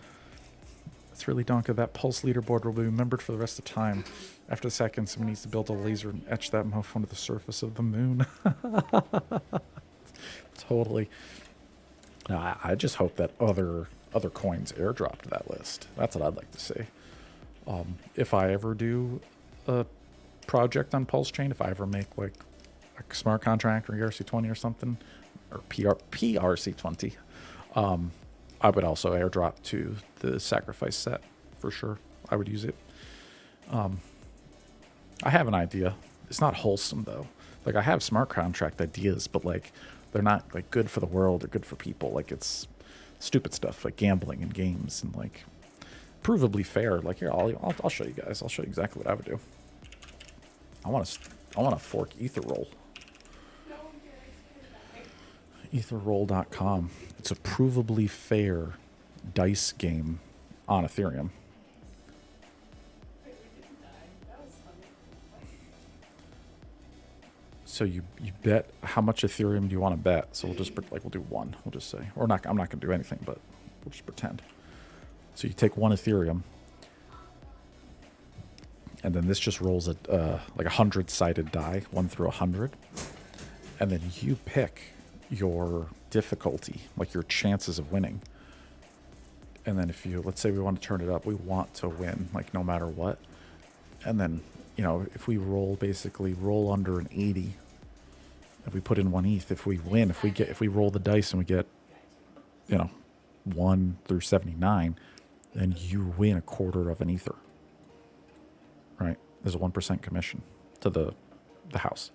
It's really donka. That pulse leaderboard will be remembered for the rest of time. After the second, someone needs to build a laser and etch that mofo onto the surface of the moon. Totally. No, I just hope that other coins airdrop to that list. That's what I'd like to see. If I ever do a project on Pulse Chain, if I ever make like a smart contract or ERC20 or something, or PRC20, I would also airdrop to the sacrifice set for sure. I would use it. I have an idea. It's not wholesome though. Like I have smart contract ideas, but like they're not like good for the world or good for people. Like it's stupid stuff like gambling and games and like provably fair. Like here, I'll show you guys. I'll show you exactly what I would do. I want to fork Etherroll. Etherroll.com. It's a provably fair dice game on Ethereum. So you bet how much Ethereum do you want to bet? So we'll just like we'll do one. We'll just say, or not. I'm not going to do anything, but we'll just pretend. So you take one Ethereum, and then this just rolls a like 100-sided die, 1 through 100, and then you pick your difficulty, like your chances of winning. And then if you, let's say we want to turn it up, we want to win, like no matter what. And then, you know, if we basically roll under an 80, if we put in 1 ETH, if we win, if we roll the dice and we get, you know, 1 through 79, then you win a quarter of an Ether. Right? There's a 1% commission to the house.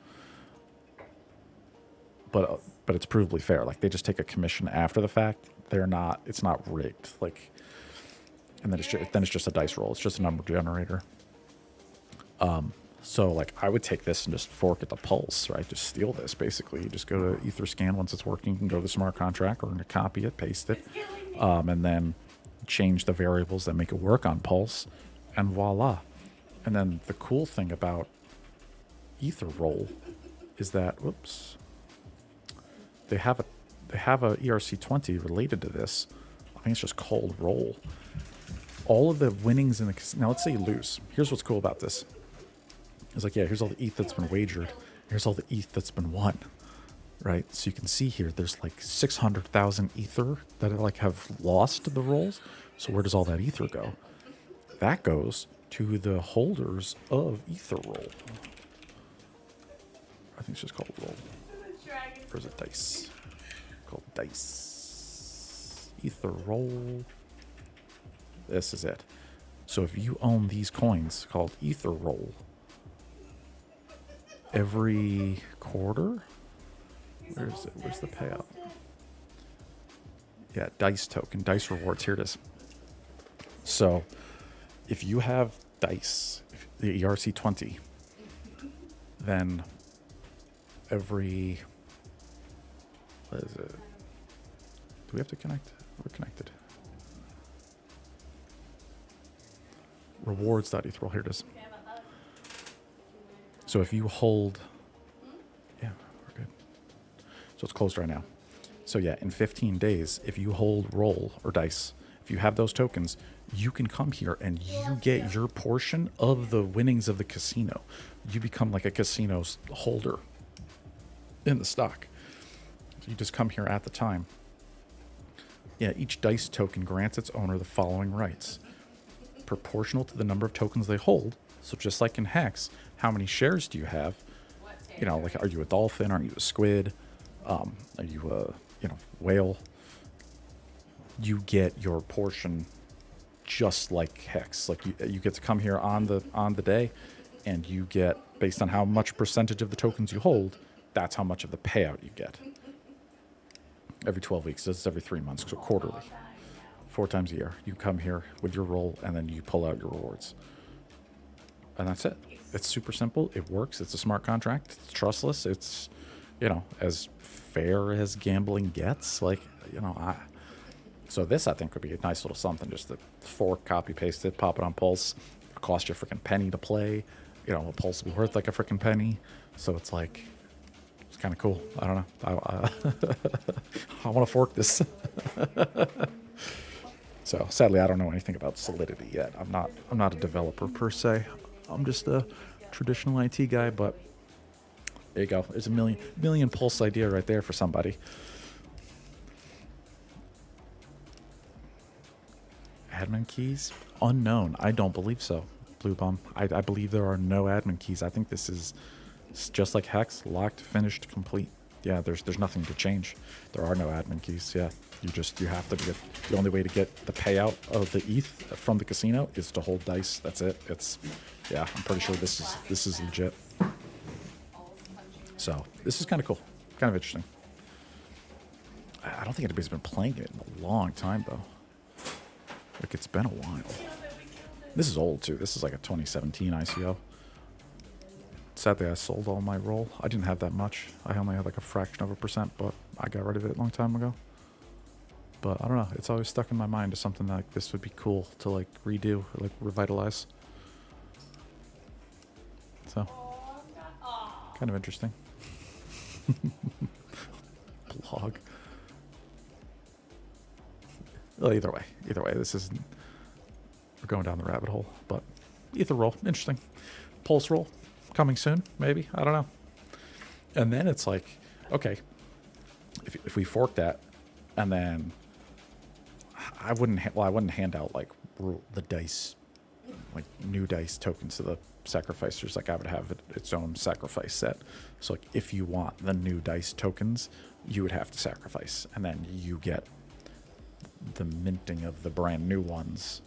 But it's provably fair. Like they just take a commission after the fact. It's not rigged. Like, and then it's just a dice roll. It's just a number generator. So like I would take this and just fork at the pulse, right? Just steal this basically. You just go to Etherscan once it's working. You can go to the smart contract or copy it, paste it, and then change the variables that make it work on pulse, and voila. And then the cool thing about Etherroll is that they have a ERC20 related to this. I think it's just called Roll. All of the winnings in the now let's say you lose. Here's what's cool about this. It's like, yeah, here's all the ETH that's been wagered. Here's all the ETH that's been won. Right? So you can see here there's like 600,000 Ether that like have lost the rolls. So where does all that Ether go? That goes to the holders of Etherroll. I think it's just called Roll. There's a dice called Dice. Etherroll. This is it. So if you own these coins called Etherroll, every quarter, where is it? Where's the payout? Yeah, Dice token, Dice rewards. Here it is. So if you have Dice, the ERC20, then every, what is it? Do we have to connect? We're connected. Rewards.etherroll. Here it is. So if you hold, yeah, we're good. So it's closed right now. So yeah, in 15 days, if you hold roll or dice, if you have those tokens, you can come here and you get your portion of the winnings of the casino. You become like a casino's holder in the stock. So you just come here at the time. Yeah, each dice token grants its owner the following rights. Proportional to the number of tokens they hold. So just like in Hex, how many shares do you have? You know, like, are you a dolphin? Are you a squid? Are you a, whale? You get your portion just like Hex. Like you get to come here on the day, and you get, based on how much percentage of the tokens you hold, that's how much of the payout you get. Every 12 weeks. This is every 3 months, so quarterly. 4 times a year. You come here with your roll, and then you pull out your rewards. And that's it. It's super simple. It works. It's a smart contract. It's trustless. It's, as fair as gambling gets. Like, so this, I think, would be a nice little something. Just to fork, copy, paste it, pop it on Pulse. It'll cost you a freaking penny to play. A Pulse will be worth like a freaking penny. So it's like, it's kind of cool. I don't know. I want to fork this. So sadly, I don't know anything about Solidity yet. I'm not a developer per se. I'm just a traditional IT guy, but there you go. There's a million Pulse idea right there for somebody. Admin keys? Unknown. I don't believe so, Blue Bum. I believe there are no admin keys. I think this is just like Hex, locked, finished, complete. Yeah, there's nothing to change. There are no admin keys. Yeah, you have to get, the only way to get the payout of the ETH from the casino is to hold dice. That's it. Yeah, I'm pretty sure this is legit. So this is kind of cool, kind of interesting. I don't think anybody's been playing it in a long time though. Like, it's been a while. This is old too. This is like a 2017 ICO. Sadly, I sold all my roll. I didn't have that much. I only had like a fraction of a percent, but I got rid of it a long time ago. But I don't know. It's always stuck in my mind as something like this would be cool to like redo or like revitalize. So, kind of interesting. Blog. Well, either way, this isn't. We're going down the rabbit hole, but Ether roll, interesting. Pulse roll, coming soon, maybe. I don't know. And then it's like, okay, if we fork that, and then I wouldn't hand out like the dice, like new dice tokens to the sacrificers. Like I would have its own sacrifice set. So like if you want the new dice tokens, you would have to sacrifice, and then you get the minting of the brand new ones.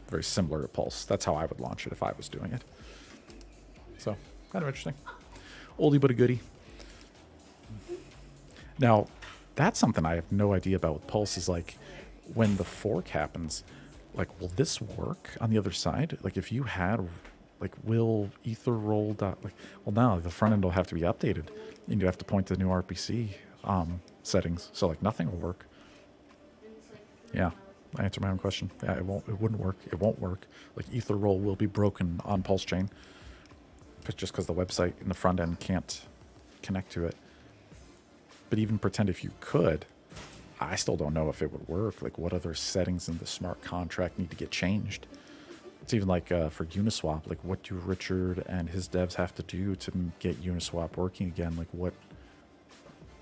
Very similar to Pulse. That's how I would launch it if I was doing it. So kind of interesting. Oldie but a goodie. Now, that's something I have no idea about with Pulse is like when the fork happens, like will this work on the other side? Like if you had like will Ether roll like well now the front end will have to be updated and you have to point to the new RPC settings. So like nothing will work. Yeah. I answered my own question. Yeah, it wouldn't work. It won't work. Like Ether roll will be broken on Pulse Chain. Just because the website in the front end can't connect to it. But even pretend if you could, I still don't know if it would work. Like what other settings in the smart contract need to get changed? It's even like for Uniswap, like what do Richard and his devs have to do to get Uniswap working again? Like what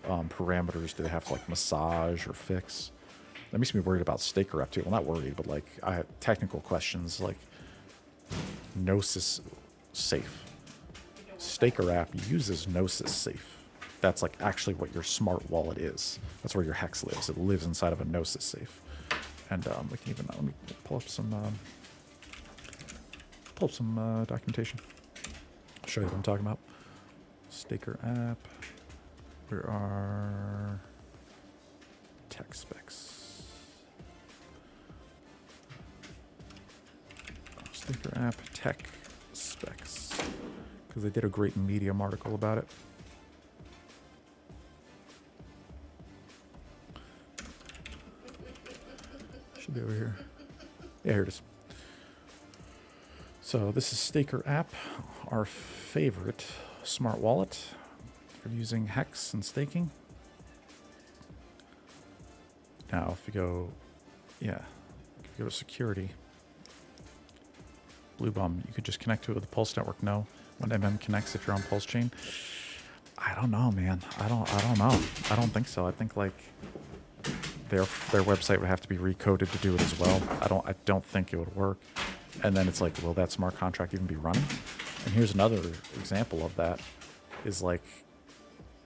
parameters do they have to like massage or fix? That makes me worried about Staker app too. Well, not worried, but like I have technical questions like Gnosis safe. Staker app uses Gnosis safe. That's like actually what your smart wallet is. That's where your Hex lives. It lives inside of a Gnosis safe. And we can even let me pull up some documentation. I'll show you what I'm talking about. Staker app. Where are tech specs? Staker app tech specs, because they did a great Medium article about it. Should be over here. Yeah, here it is. So this is Staker app, our favorite smart wallet for using Hex and staking. Now, if you go, if you go to security, Blue Bum, you could just connect to it with the Pulse network. No, when MM connects, if you're on Pulse chain, I don't know, man. I don't know. I don't think so. I think like their website would have to be recoded to do it as well. I don't think it would work. And then it's like, will that smart contract even be running? And here's another example of that is like,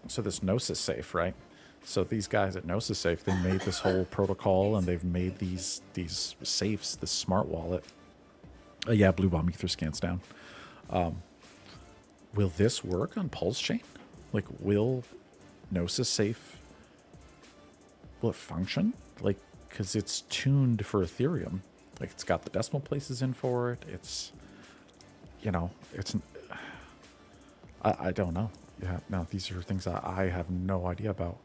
so this Gnosis safe, right? So these guys at Gnosis Safe, they made this whole protocol and they've made these safes, this smart wallet. Yeah, Blue Bomb Ether scans down. Will this work on Pulse Chain? Like, will Gnosis Safe, will it function? Like, because it's tuned for Ethereum. Like, it's got the decimal places in for it. It's, you know, it's, I don't know. Yeah, no, these are things that I have no idea about.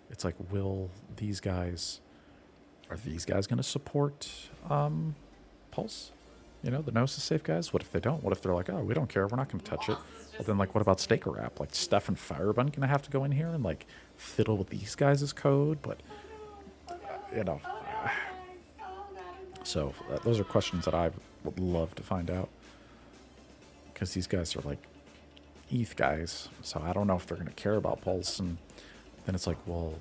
It's like, are these guys going to support Pulse? You know, the Gnosis Safe guys? What if they don't? What if they're like, oh, we don't care, we're not going to touch it? Well, then, like, what about Staker app? Like, Steph and Firebun going to have to go in here and, like, fiddle with these guys' code? But, you know. So, those are questions that I would love to find out. Because these guys are, like, ETH guys. So, I don't know if they're going to care about Pulse. And then it's like, well,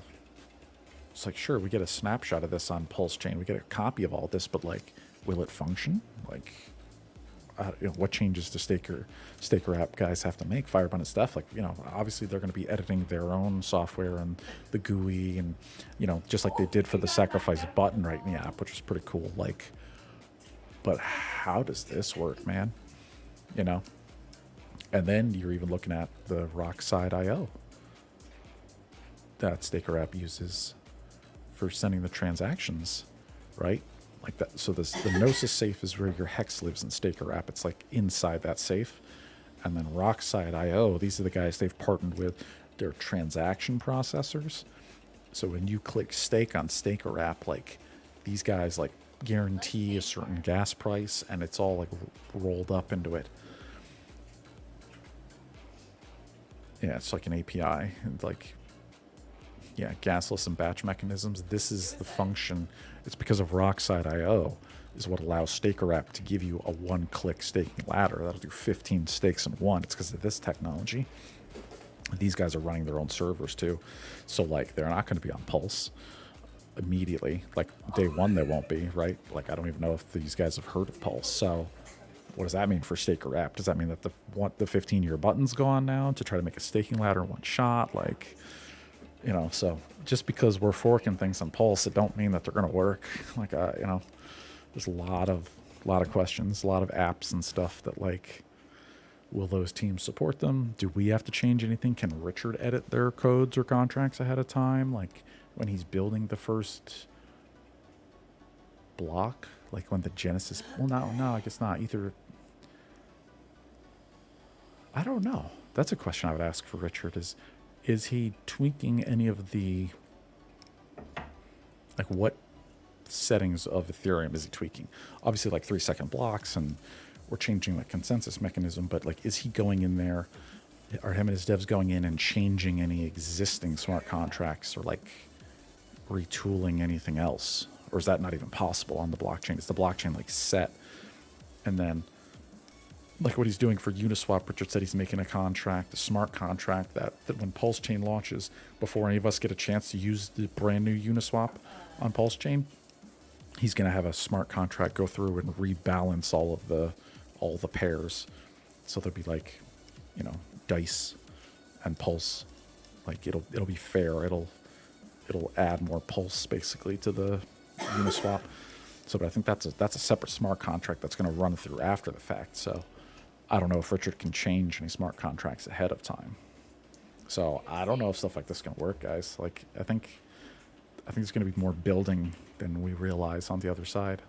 it's like, sure, we get a snapshot of this on Pulse Chain. We get a copy of all this, but, like, will it function? Like, you know, what changes do Staker app guys have to make? Firebun and stuff, like, you know, obviously they're going to be editing their own software and the GUI and, you know, just like they did for the sacrifice button right in the app, which is pretty cool. Like, but how does this work, man? You know, and then you're even looking at the Rockside IO that Staker app uses for sending the transactions, right? Like that. So the Gnosis safe is where your Hex lives in Staker app. It's like inside that safe. And then Rockside IO, these are the guys they've partnered with. They're transaction processors. So when you click stake on Staker app, like these guys like guarantee a certain gas price and it's all like rolled up into it. Yeah, it's like an API. And like, yeah, gasless and batch mechanisms. This is the function. It's because of Rockside IO is what allows Staker app to give you a one-click staking ladder. That'll do 15 stakes in one. It's because of this technology. These guys are running their own servers too. So like they're not going to be on Pulse immediately. Like day one they won't be, right? Like I don't even know if these guys have heard of Pulse. So what does that mean for Staker app? Does that mean that the 15-year button's gone now to try to make a staking ladder in one shot? Like, you know, so just because we're forking things on Pulse, it don't mean that they're going to work. Like, you know, there's a lot of questions, a lot of apps and stuff that like, will those teams support them? Do we have to change anything? Can Richard edit their codes or contracts ahead of time? Like when he's building the first block, like when the Genesis, well, no, I guess not either. I don't know. That's a question I would ask for Richard is he tweaking any of the, like what settings of Ethereum is he tweaking? Obviously like 3-second blocks and we're changing the consensus mechanism, but like, is he going in there? Are him and his devs going in and changing any existing smart contracts or like retooling anything else? Or is that not even possible on the blockchain? Is the blockchain like set? And then like what he's doing for Uniswap, Richard said he's making a contract, a smart contract that when Pulse Chain launches, before any of us get a chance to use the brand new Uniswap on Pulse Chain, he's going to have a smart contract go through and rebalance all the pairs. So there'll be like, you know, Dice and Pulse. Like it'll be fair. It'll add more Pulse basically to the Uniswap. So, but I think that's a separate smart contract that's going to run through after the fact. So I don't know if Richard can change any smart contracts ahead of time. So I don't know if stuff like this is going to work, guys. Like I think it's going to be more building than we realize on the other side.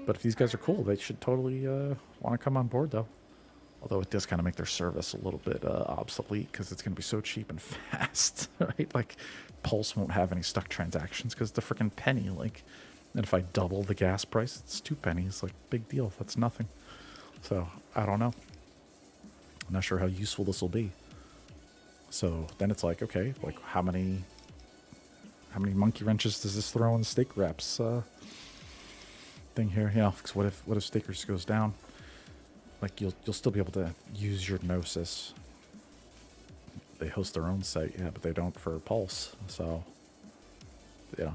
But if these guys are cool, they should totally want to come on board, though. Although it does kind of make their service a little bit obsolete because it's going to be so cheap and fast, right? Like Pulse won't have any stuck transactions because it's a freaking penny. Like And if I double the gas price, it's 2 pennies. Like, big deal. That's nothing. So, I don't know. I'm not sure how useful this will be. So, then it's like, okay, like, how many monkey wrenches does this throw in the steak wraps thing here? You know, because what if Steakers goes down? Like, you'll still be able to use your Gnosis. They host their own site, yeah, but they don't for Pulse. So, yeah,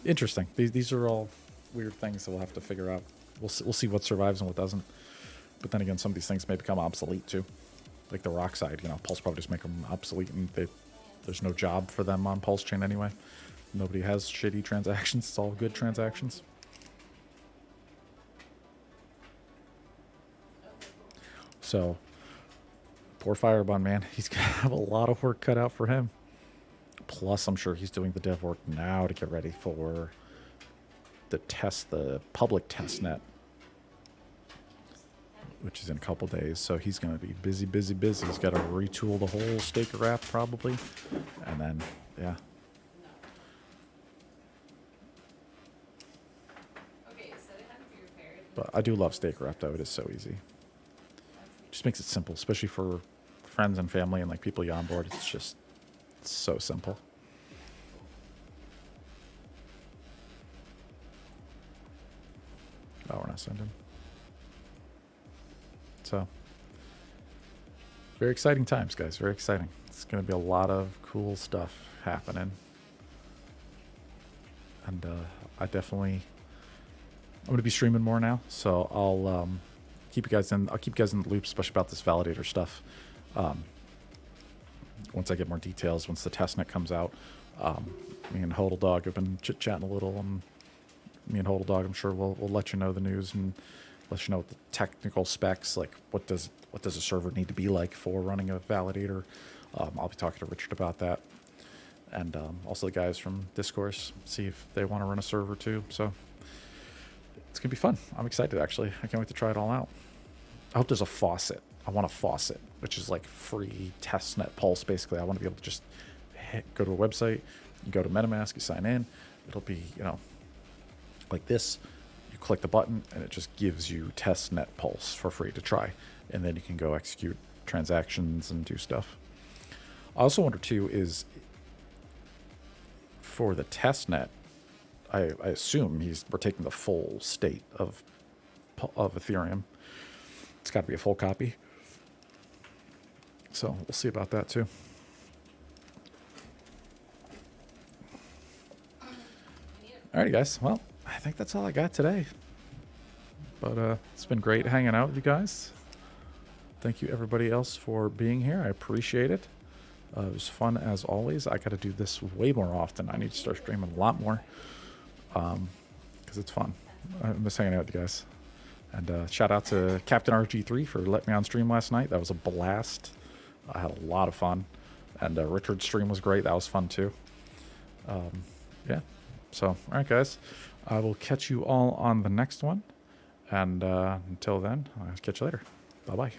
interesting. These are all weird things that we'll have to figure out. We'll see what survives and what doesn't. But then again, some of these things may become obsolete too. Like the rock side, you know, Pulse probably just make them obsolete, and there's no job for them on Pulse Chain anyway. Nobody has shitty transactions. It's all good transactions. So, poor Firebun, man. He's going to have a lot of work cut out for him. Plus, I'm sure he's doing the dev work now to get ready for the public test net, which is in a couple days. So he's going to be busy, busy, busy. He's got to retool the whole Staker app probably. And then, yeah.
Okay, so they haven't been repaired.
But I do love Staker app, though. It is so easy. Just makes it simple, especially for friends and family and like people you onboard. It's so simple. Oh, we're not sending. So, very exciting times, guys. Very exciting. It's going to be a lot of cool stuff happening. And I'm going to be streaming more now, so I'll keep you guys in. I'll keep you guys in the loop, especially about this Validator stuff. Once I get more details, once the testnet comes out, me and Hodel Dog have been chit chatting a little, and me and Hodel Dog, I'm sure we'll let you know the news and let you know what the technical specs, like what does a server need to be like for running a Validator. I'll be talking to Richard about that, and also the guys from Discourse, see if they want to run a server too. So it's gonna be fun. I'm excited, actually. I can't wait to try it all out. I hope there's a faucet. I want a faucet, which is like free testnet Pulse, basically. I want to be able to just go to a website, you go to MetaMask, you sign in. It'll be, you know, like this. You click the button, and it just gives you testnet Pulse for free to try. And then you can go execute transactions and do stuff. I also wonder, too, is for the testnet, I assume we're taking the full state of Ethereum. It's got to be a full copy. So we'll see about that too. Alrighty, guys. Well, I think that's all I got today. But it's been great hanging out with you guys. Thank you, everybody else, for being here. I appreciate it. It was fun as always. I got to do this way more often. I need to start streaming a lot more. Because it's fun. I miss hanging out with you guys. And shout out to Captain RG3 for letting me on stream last night. That was a blast. I had a lot of fun. And Richard's stream was great. That was fun too. Yeah. So, all right, guys. I will catch you all on the next one. And until then, I'll catch you later. Bye-bye.